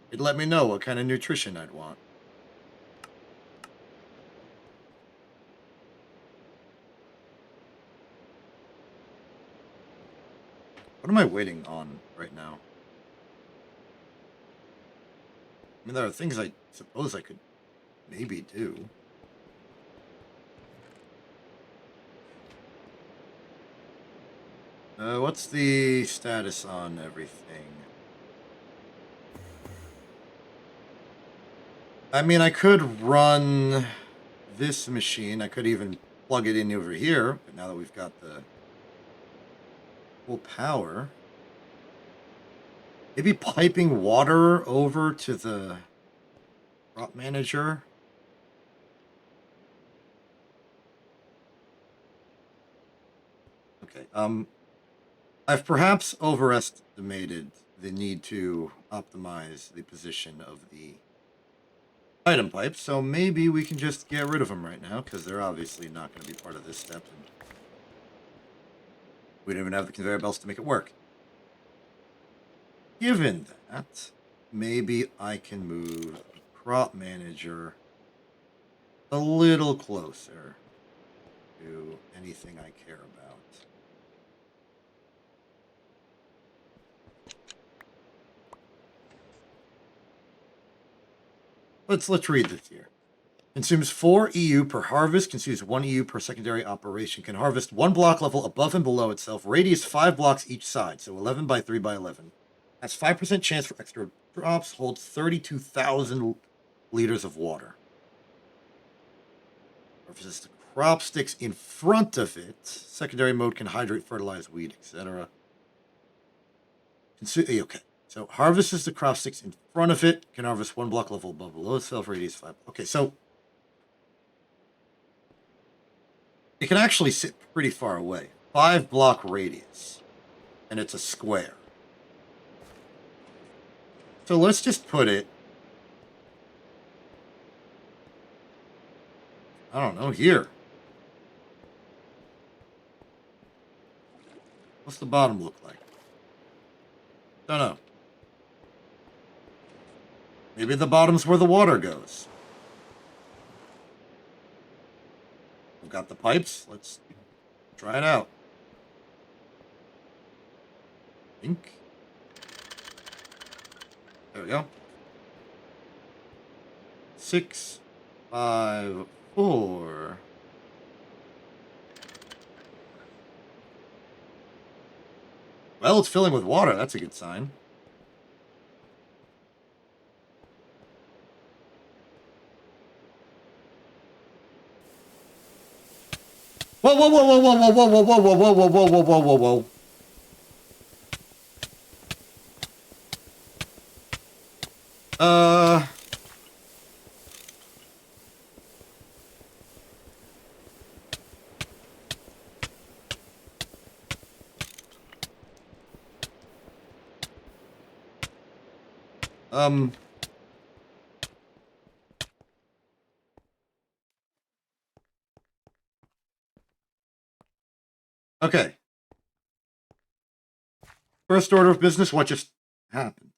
It'd let me know what kind of nutrition I'd want. What am I waiting on right now? I mean, there are things I suppose I could maybe do. What's the status on everything? I mean, I could run this machine. I could even plug it in over here, but now that we've got the full power, maybe piping water over to the crop manager. Okay. I've perhaps overestimated the need to optimize the position of the item pipes, so maybe we can just get rid of them right now, because they're obviously not going to be part of this step, and we don't even have the conveyor belts to make it work. Given that, maybe I can move the crop manager a little closer to anything I care about. Let's read this here. Consumes 4 EU per harvest, consumes 1 EU per secondary operation, can harvest 1 block level above and below itself, radius 5 blocks each side, so 11 by 3 by 11. Has 5% chance for extra drops, holds 32,000 liters of water. Harvests the crop sticks in front of it. Secondary mode can hydrate, fertilize, weed, etc. Okay. So harvests the crop sticks in front of it, can harvest 1 block level above below itself, radius 5. Okay, so it can actually sit pretty far away. 5 block radius. And it's a square. So let's just put it, I don't know, here. What's the bottom look like? Don't know. Maybe the bottom's where the water goes. We've got the pipes. Let's try it out. Think. There we go. 6, 5, 4. Well, it's filling with water. That's a good sign. Whoa, whoa, whoa, whoa, whoa, whoa, whoa, whoa, whoa, whoa, whoa, whoa, whoa, whoa, whoa, whoa. Uh... Um... Okay. First order of business, what just happened?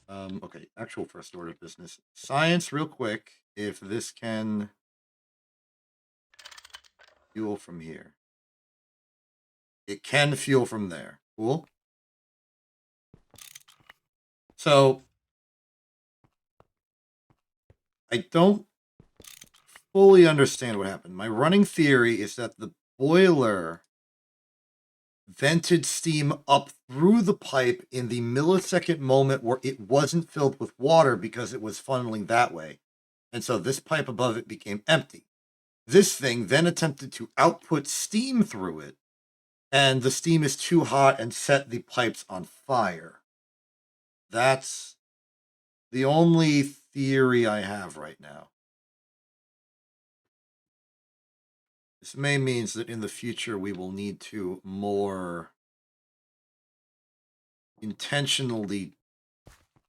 Okay, actual first order of business. Science, real quick, if this can fuel from here. It can fuel from there. Cool. So, I don't fully understand what happened. My running theory is that the boiler vented steam up through the pipe in the millisecond moment where it wasn't filled with water because it was funneling that way. And so this pipe above it became empty. This thing then attempted to output steam through it, and the steam is too hot and set the pipes on fire. That's the only theory I have right now. This may means that in the future we will need to more intentionally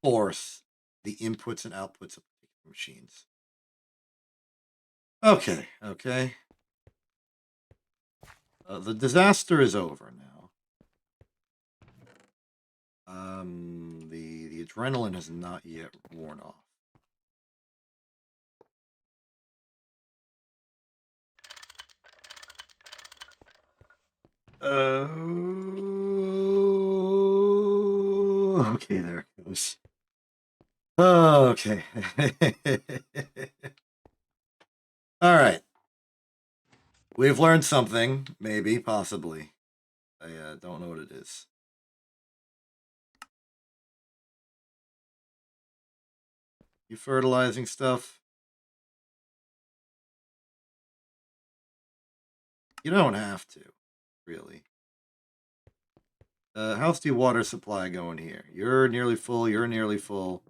force the inputs and outputs of machines. Okay. The disaster is over now. The adrenaline has not yet worn off. Okay, there it goes. Okay. All right. We've learned something, maybe, possibly. I don't know what it is. You fertilizing stuff? You don't have to, really. How's the water supply going here? You're nearly full, you're nearly full.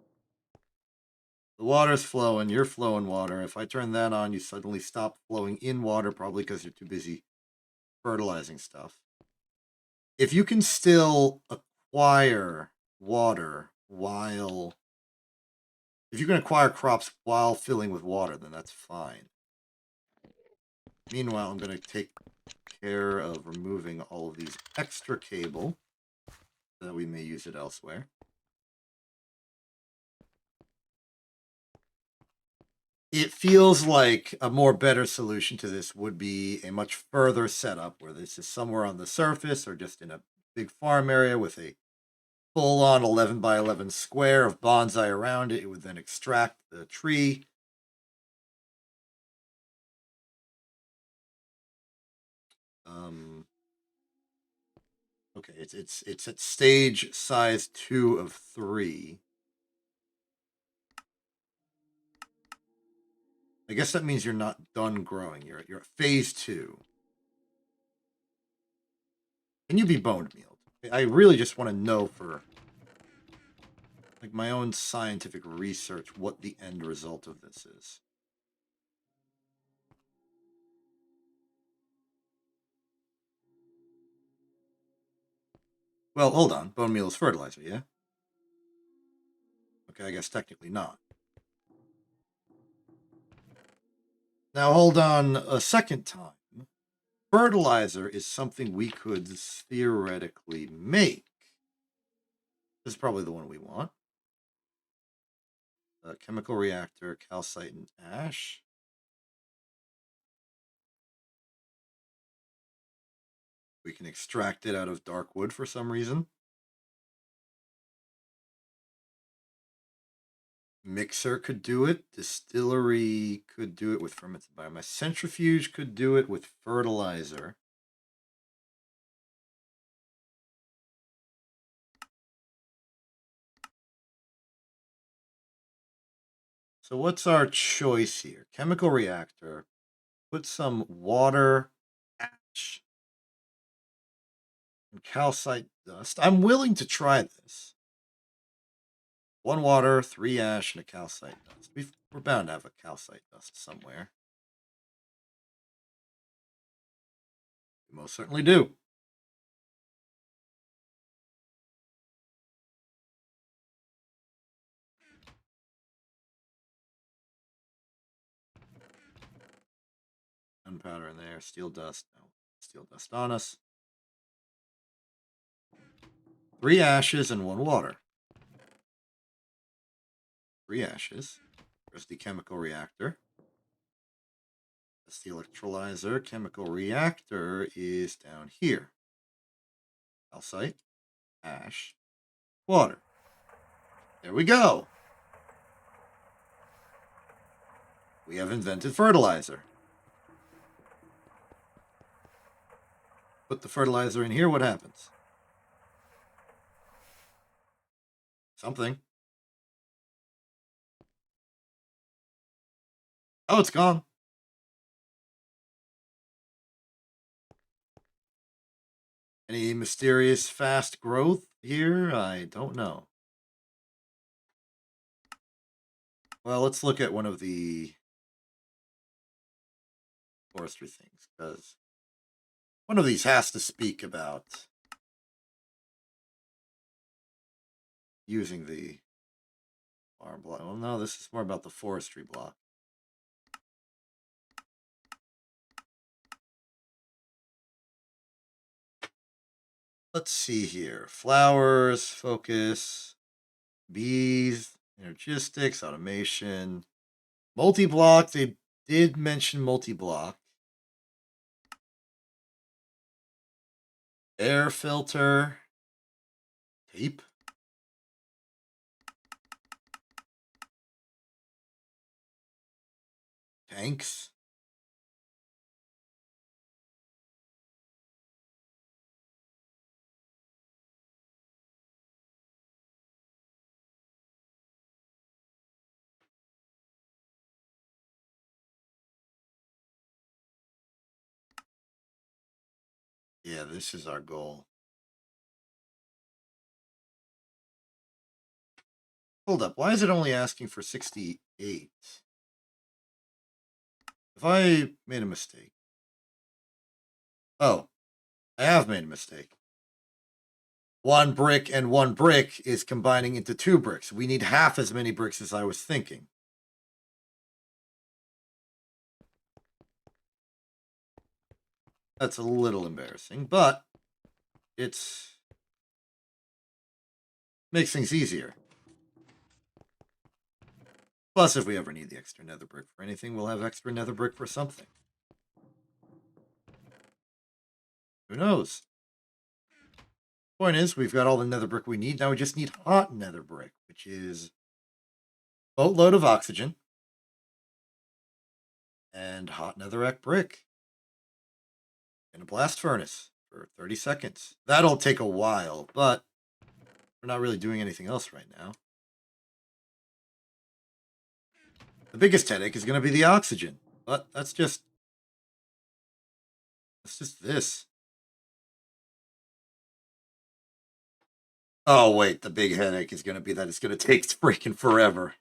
The water's flowing, you're flowing water. If I turn that on, you suddenly stop flowing in water, probably because you're too busy fertilizing stuff. If you can still acquire water while... If you can acquire crops while filling with water, then that's fine. Meanwhile, I'm going to take care of removing all of these extra cable so that we may use it elsewhere. It feels like a more better solution to this would be a much further setup where this is somewhere on the surface or just in a big farm area with a full-on 11 by 11 square of bonsai around it. It would then extract the tree. Okay, it's at stage size 2 of 3. I guess that means you're not done growing. You're at phase 2. Can you be bone mealed? I really just want to know for like my own scientific research what the end result of this is. Well, hold on. Bone meal is fertilizer, yeah? Okay, I guess technically not. Now hold on a second time. Fertilizer is something we could theoretically make. This is probably the one we want. Chemical reactor, calcite, and ash. We can extract it out of dark wood for some reason. Mixer could do it. Distillery could do it with fermented biomass. Centrifuge could do it with fertilizer. So what's our choice here? Chemical reactor. Put some water, ash, and calcite dust. I'm willing to try this. 1 water, 3 ash, and a calcite dust. We're bound to have a calcite dust somewhere. We most certainly do. Gunpowder in there, steel dust. No, steel dust on us. 3 ashes and 1 water. 3 ashes. There's the chemical reactor. That's the electrolyzer. Chemical reactor is down here. Calcite, ash, water. There we go. We have invented fertilizer. Put the fertilizer in here, what happens? Something. Oh, it's gone. Any mysterious fast growth here? I don't know. Well, let's look at one of the forestry things, because one of these has to speak about using the farm block. Well, no, this is more about the forestry block. Let's see here. Flowers, focus, bees, energistics, automation, multi-block. They did mention multi-block. Air filter, tape. Tanks. Yeah, this is our goal. Hold up. Why is it only asking for 68? If I made a mistake. Oh, I have made a mistake. One brick and one brick is combining into two bricks. We need half as many bricks as I was thinking. That's a little embarrassing, but it's makes things easier. Plus, if we ever need the extra nether brick for anything, we'll have extra nether brick for something. Who knows? Point is, we've got all the nether brick we need. Now we just need hot nether brick, which is a boatload of oxygen and hot netherrack brick in a blast furnace for 30 seconds. That'll take a while, but we're not really doing anything else right now. The biggest headache is going to be the oxygen, but that's just this. Oh, wait, the big headache is going to be that it's going to take freaking forever.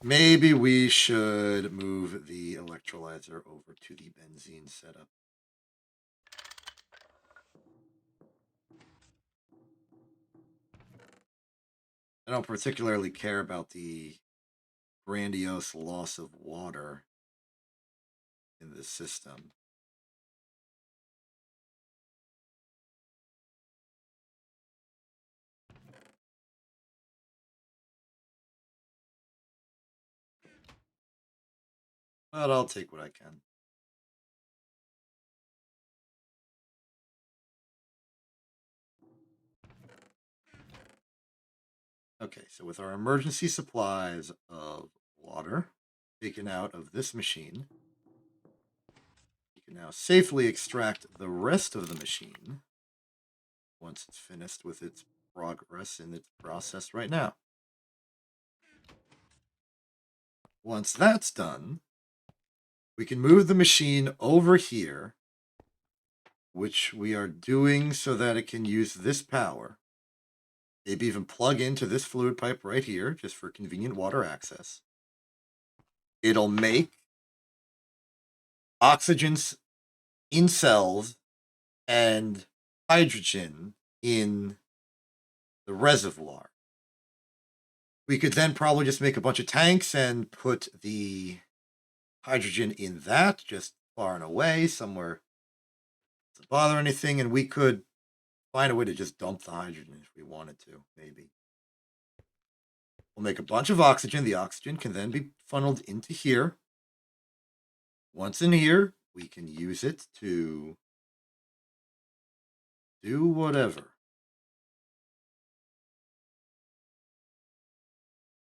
Maybe we should move the electrolyzer over to the benzene setup. I don't particularly care about the grandiose loss of water in this system. But I'll take what I can. Okay, so with our emergency supplies of water taken out of this machine, we can now safely extract the rest of the machine once it's finished with its progress in its process right now. Once that's done, we can move the machine over here, which we are doing so that it can use this power. Maybe even plug into this fluid pipe right here, just for convenient water access. It'll make oxygens in cells and hydrogen in the reservoir. We could then probably just make a bunch of tanks and put the hydrogen in that, just far and away, somewhere doesn't bother anything, and we could find a way to just dump the hydrogen if we wanted to, maybe. We'll make a bunch of oxygen. The oxygen can then be funneled into here. Once in here, we can use it to do whatever.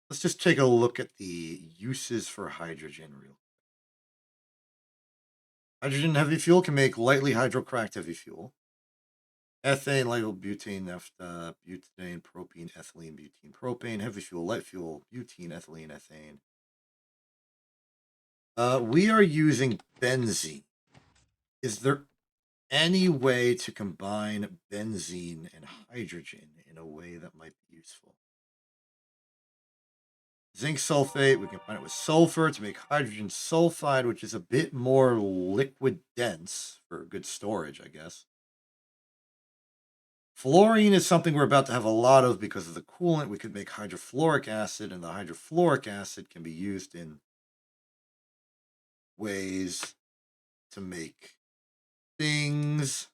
Let's just take a look at the uses for hydrogen real. Hydrogen heavy fuel can make lightly hydrocracked heavy fuel. Ethane, light butane, naphtha, butane, propane, ethylene, butene, propane, heavy fuel, light fuel, butene, ethylene, ethane. We are using benzene. Is there any way to combine benzene and hydrogen in a way that might be useful? Zinc sulfate, we can combine it with sulfur to make hydrogen sulfide, which is a bit more liquid dense for good storage, I guess. Fluorine is something we're about to have a lot of because of the coolant. We could make hydrofluoric acid, and the hydrofluoric acid can be used in ways to make things.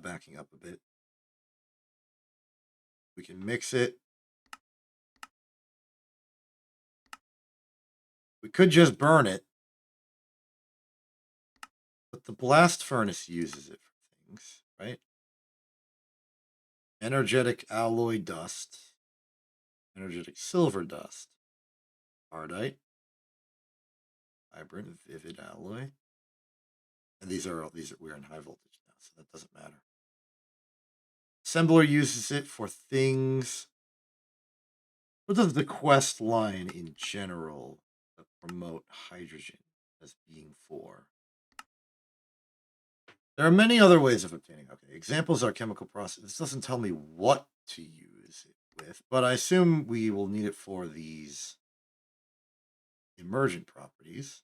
Backing up a bit. We can mix it. We could just burn it, but the blast furnace uses it for things, right? Energetic alloy dust, energetic silver dust, ardite, vibrant vivid alloy. And we're in high voltage now, so that doesn't matter. Assembler uses it for things. What does the quest line in general promote hydrogen as being for? There are many other ways of obtaining. Okay, examples are chemical process. This doesn't tell me what to use it with, but I assume we will need it for these emergent properties.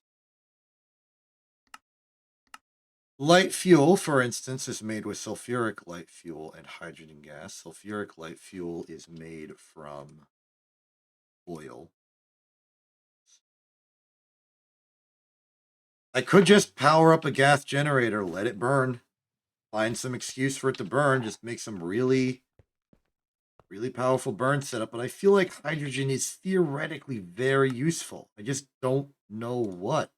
Light fuel, for instance, is made with sulfuric light fuel and hydrogen gas. Sulfuric light fuel is made from oil. I could just power up a gas generator, let it burn, find some excuse for it to burn, just make some really powerful burn setup. But I feel like hydrogen is theoretically very useful. I just don't know what.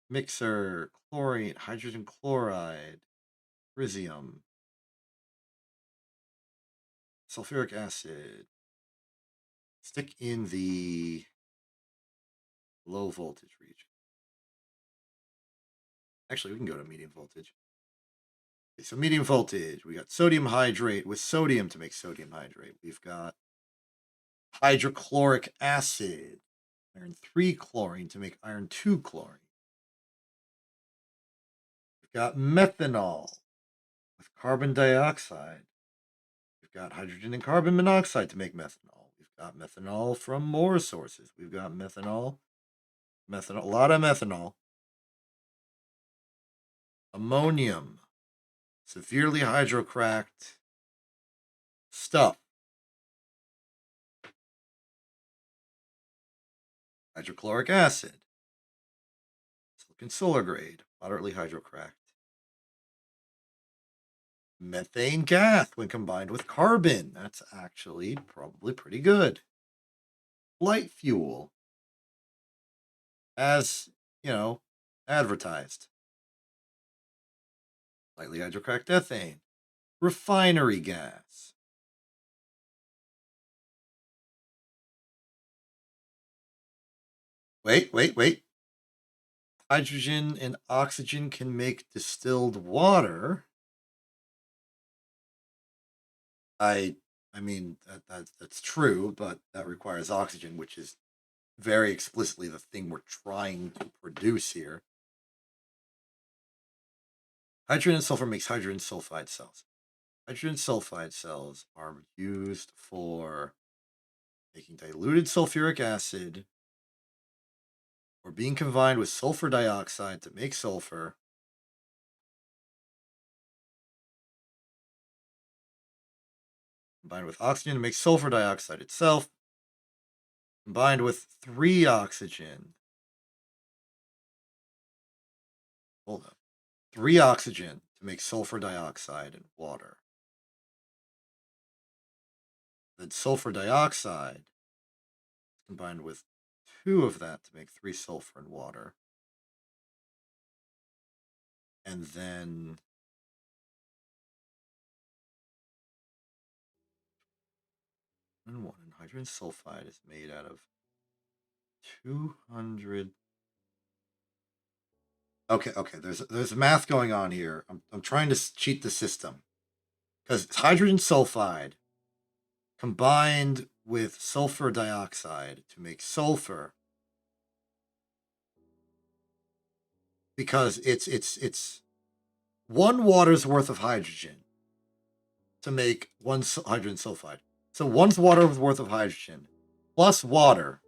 Mixer, chlorine, hydrogen chloride, tritium, sulfuric acid. Stick in the low voltage region. Actually, we can go to medium voltage. Okay, so medium voltage, we got sodium hydrate with sodium to make sodium hydrate. We've got hydrochloric acid, iron 3 chlorine to make iron 2 chlorine. We've got methanol with carbon dioxide. We've got hydrogen and carbon monoxide to make methanol. We've got methanol from more sources. We've got methanol, a lot of methanol. Ammonium, severely hydrocracked stuff. Hydrochloric acid, silicon solar grade, moderately hydrocracked. Methane gas when combined with carbon. That's actually probably pretty good. Light fuel, as advertised. Lightly hydrocracked ethane. Refinery gas. Wait. Hydrogen and oxygen can make distilled water. I mean that's true, but that requires oxygen, which is very explicitly the thing we're trying to produce here. Hydrogen and sulfur makes hydrogen sulfide cells. Hydrogen sulfide cells are used for making diluted sulfuric acid or being combined with sulfur dioxide to make sulfur. Combined with oxygen to make sulfur dioxide itself. Combined with 3 oxygen. Hold up. 3 oxygen to make sulfur dioxide and water. Then sulfur dioxide combined with 2 of that to make 3 sulfur and water. and then hydrogen sulfide is made out of 200. Okay. There's math going on here. I'm trying to cheat the system because hydrogen sulfide combined with sulfur dioxide to make sulfur, because it's one water's worth of hydrogen to make one hydrogen sulfide. So one's water's worth of hydrogen plus water.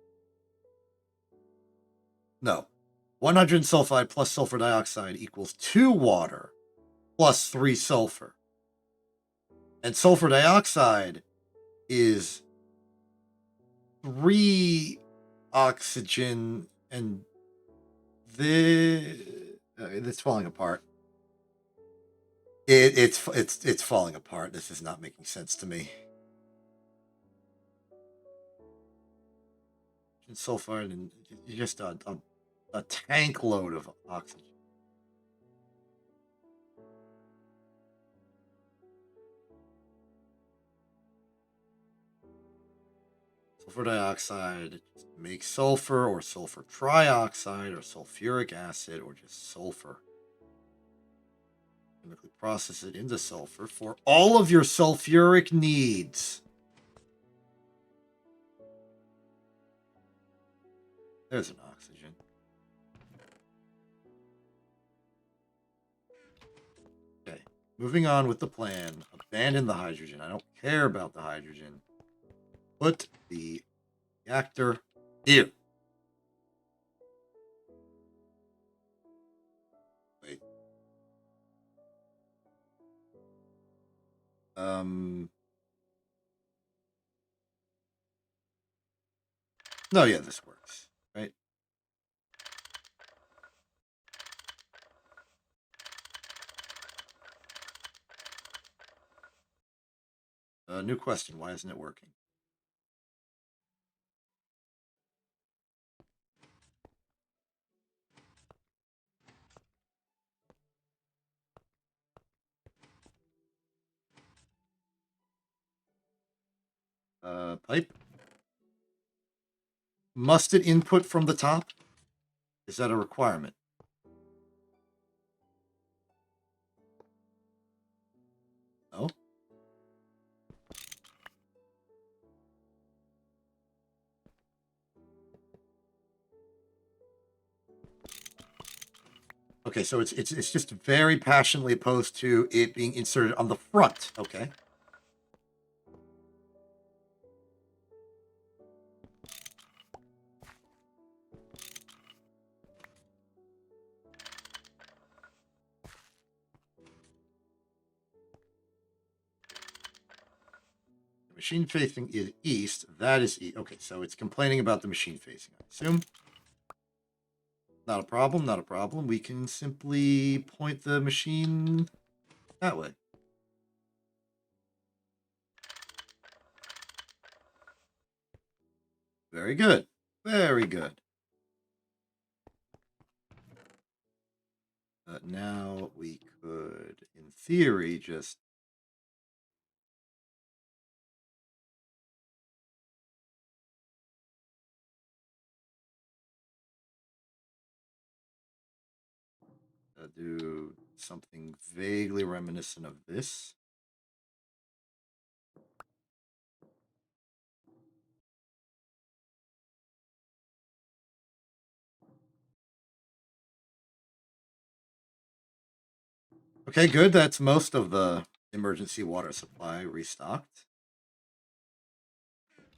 No, 1 hydrogen sulfide plus sulfur dioxide equals 2 water plus 3 sulfur. And sulfur dioxide is 3 oxygen, and it's falling apart. It's falling apart. This is not making sense to me. Sulfide and just a tank load of oxygen. Sulfur dioxide makes sulfur or sulfur trioxide or sulfuric acid or just sulfur. Chemically process it into sulfur for all of your sulfuric needs. There's an oxygen. Okay, moving on with the plan. Abandon the hydrogen. I don't care about the hydrogen. Put the reactor here. Wait. No, yeah, this works, right? New question. Why isn't it working? Pipe. Must it input from the top? Is that a requirement? No. Okay, so it's just very passionately opposed to it being inserted on the front. Okay. The machine facing is east. That is east. Okay, so it's complaining about the machine facing, I assume. Not a problem, not a problem. We can simply point the machine that way. Very good. Very good. Now we could, in theory, just do something vaguely reminiscent of this. Okay, good. That's most of the emergency water supply restocked.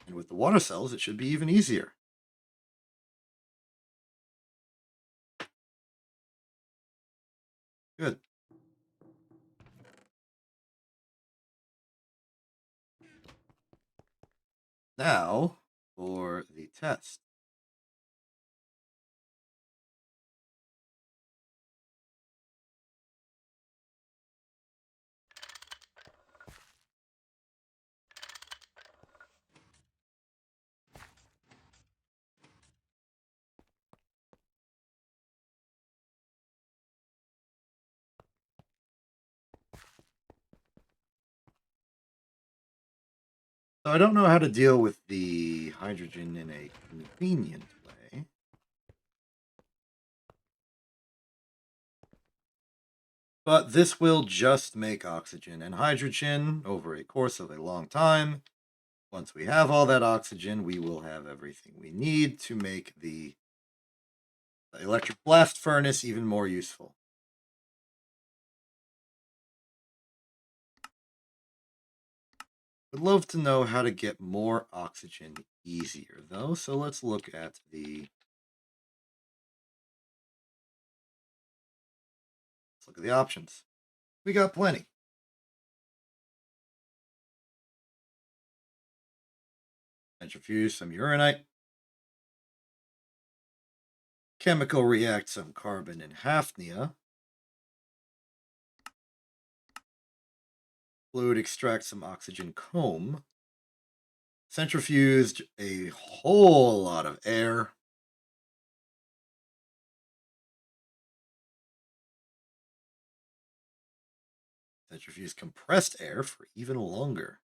And with the water cells, it should be even easier. Good. Now for the test. So I don't know how to deal with the hydrogen in a convenient way. But this will just make oxygen and hydrogen over a course of a long time. Once we have all that oxygen, we will have everything we need to make the electric blast furnace even more useful. Would love to know how to get more oxygen easier, though. So let's look at the options. We got plenty. Centrifuge some uranite. Chemical react some carbon and hafnia. Fluid extract some oxygen comb. Centrifuged a whole lot of air. Centrifuge compressed air for even longer.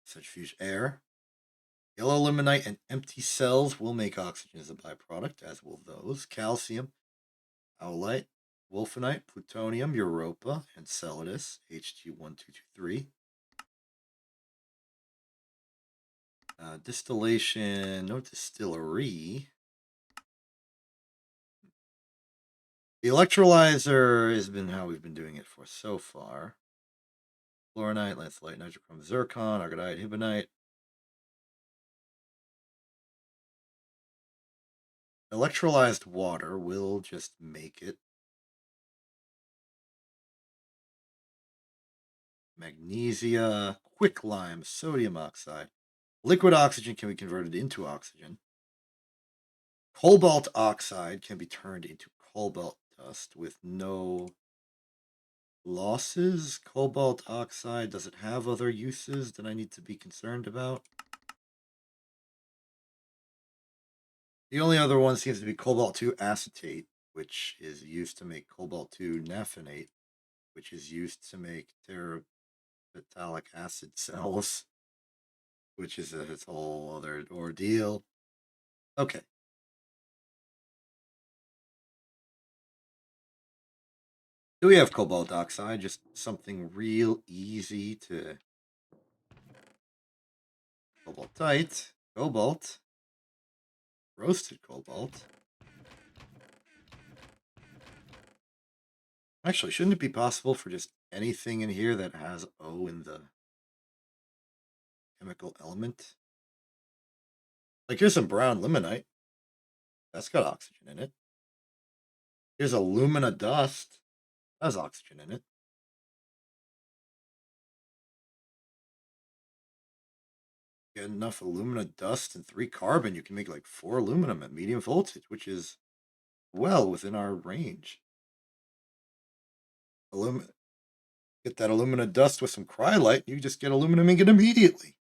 Centrifuge air. Yellow limonite and empty cells will make oxygen as a byproduct, as will those. Calcium, owlite, wolfenite, plutonium, europa, Enceladus, Hg1223. Distillation, no distillery. The electrolyzer has been how we've been doing it for so far. Fluorinite, lanthanide, nitrochrome, zircon, argonite, hibonite. Electrolyzed water will just make it. Magnesia, quicklime, sodium oxide. Liquid oxygen can be converted into oxygen. Cobalt oxide can be turned into cobalt dust with no losses. Cobalt oxide, does it have other uses that I need to be concerned about? The only other one seems to be cobalt 2 acetate, which is used to make cobalt 2 naphthenate, which is used to make terephthalic acid cells, which is a whole other ordeal. Okay. Do we have cobalt oxide? Just something real easy to. Cobaltite, cobalt, roasted cobalt. Actually, shouldn't it be possible for just anything in here that has O in the chemical element? Like here's some brown limonite. That's got oxygen in it. Here's alumina dust. That has oxygen in it. Get enough alumina dust and 3 carbon, you can make like 4 aluminum at medium voltage, which is well within our range. Get that alumina dust with some cryolite, you just get aluminum ingot immediately.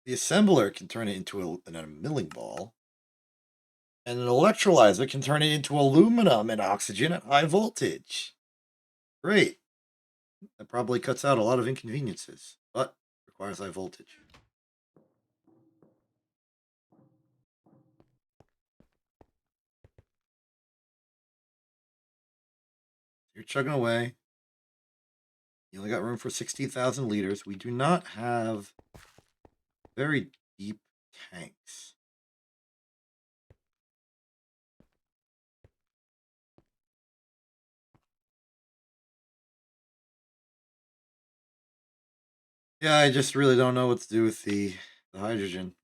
The assembler can turn it into a milling ball. And an electrolyzer can turn it into aluminum and oxygen at high voltage. Great. That probably cuts out a lot of inconveniences, but requires high voltage. You're chugging away. You only got room for 16,000 liters. We do not have very deep tanks. Yeah, I just really don't know what to do with the hydrogen.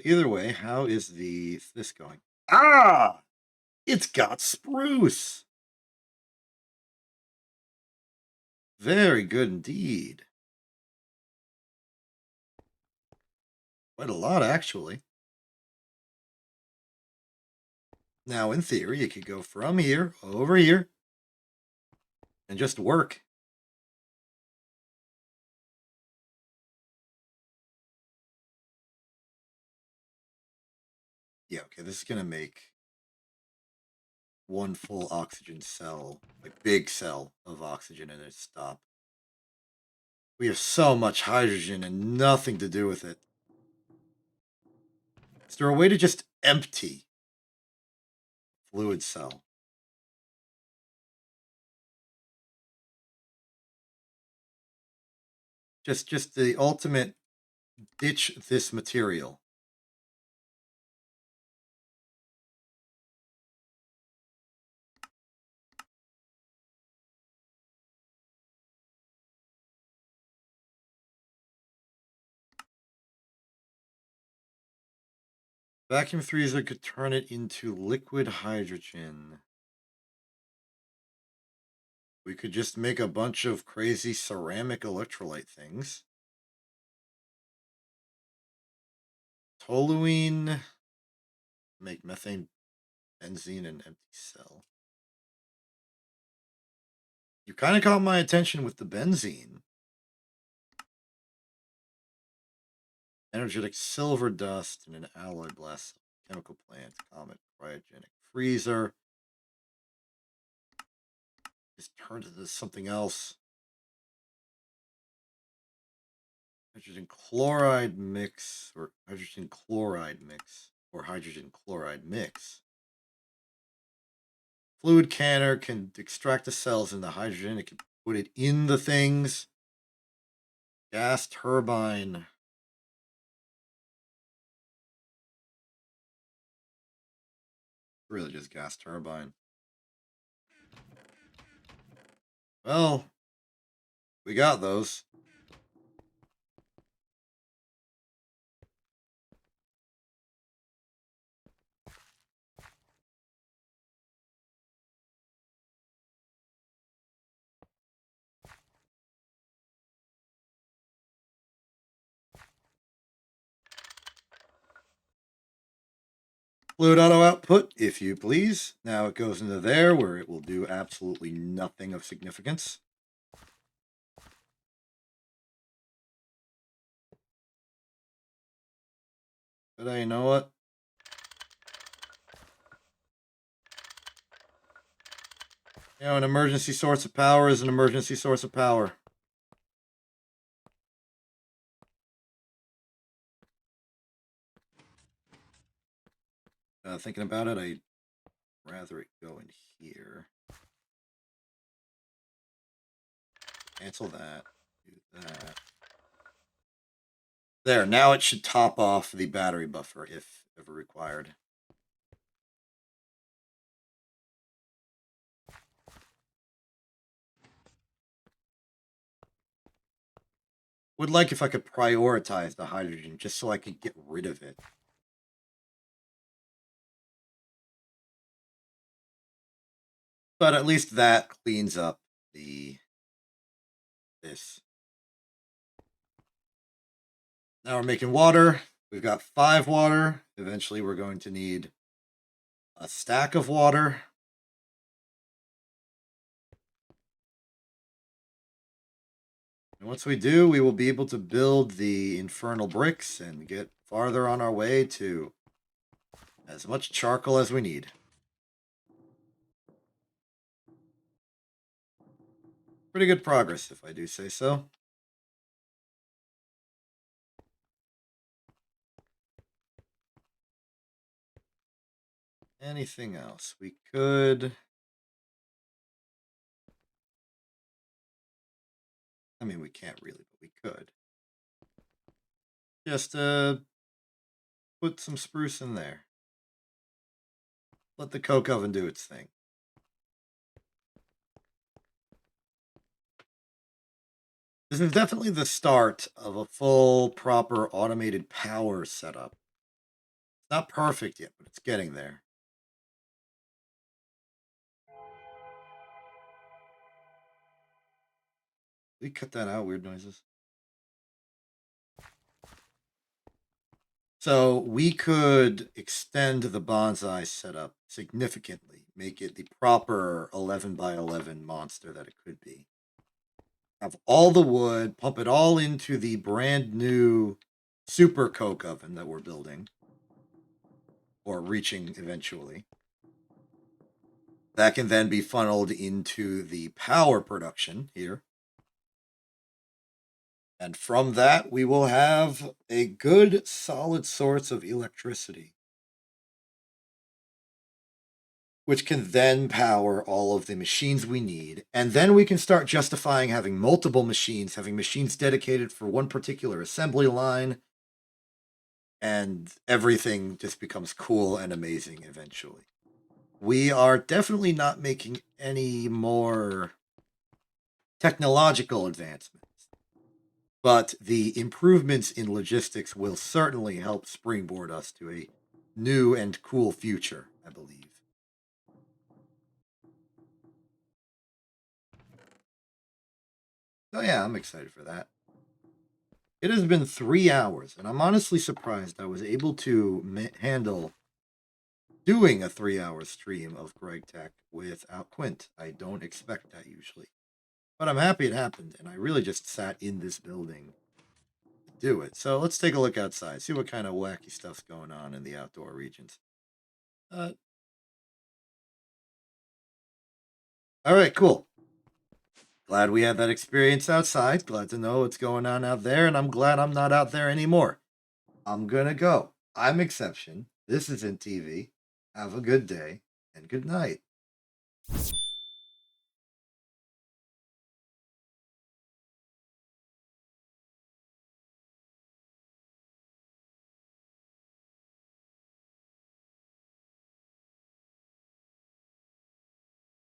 Either way, how is this going? Ah! It's got spruce! Very good indeed. Quite a lot, actually. Now, in theory, it could go from here over here and just work. Yeah, okay, this is gonna make one full oxygen cell, like big cell of oxygen, and then stop. We have so much hydrogen and nothing to do with it. Is there a way to just empty fluid cell? Just the ultimate ditch this material. Vacuum freezer could turn it into liquid hydrogen. We could just make a bunch of crazy ceramic electrolyte things. Toluene, make methane, benzene, and empty cell. You kind of caught my attention with the benzene. Energetic silver dust and an alloy blast. Chemical plant, comet, cryogenic freezer. Just turned into something else. Hydrogen chloride mix, or hydrogen chloride mix, or hydrogen chloride mix. Fluid canner can extract the cells in the hydrogen. It can put it in the things. Gas turbine. Really just gas turbine. Well, we got those. Fluid auto output, if you please. Now it goes into there where it will do absolutely nothing of significance. But you know what? You know, an emergency source of power is an emergency source of power. Thinking about it, I'd rather it go in here. Cancel that. Do that. There, now it should top off the battery buffer if ever required. Would like if I could prioritize the hydrogen just so I could get rid of it. But at least that cleans up this. Now we're making water. We've got 5 water. Eventually we're going to need a stack of water. And once we do, we will be able to build the infernal bricks and get farther on our way to as much charcoal as we need. Pretty good progress, if I do say so. Anything else? We could... I mean, we can't really, but we could. Just put some spruce in there. Let the coke oven do its thing. This is definitely the start of a full, proper, automated power setup. It's not perfect yet, but it's getting there. We cut that out, weird noises. So we could extend the bonsai setup significantly make it the proper 11 by 11 monster that it could be. Have all the wood, pump it all into the brand new super coke oven that we're building, or reaching eventually. That can then be funneled into the power production here. And from that, we will have a good, solid source of electricity, which can then power all of the machines we need. And then we can start justifying having multiple machines, having machines dedicated for one particular assembly line, and everything just becomes cool and amazing eventually. We are definitely not making any more technological advancements, but the improvements in logistics will certainly help springboard us to a new and cool future, I believe. So, yeah, I'm excited for that. It has been 3 hours, and I'm honestly surprised I was able to handle doing a 3 hour stream of Greg Tech without Quint. I don't expect that usually. But I'm happy it happened, and I really just sat in this building to do it. So let's take a look outside, see what kind of wacky stuff's going on in the outdoor regions. Uh, all right, cool. Glad we had that experience outside. Glad to know what's going on out there, and I'm glad I'm not out there anymore. I'm gonna go. I'm Exception. This isn't TV. Have a good day, and good night.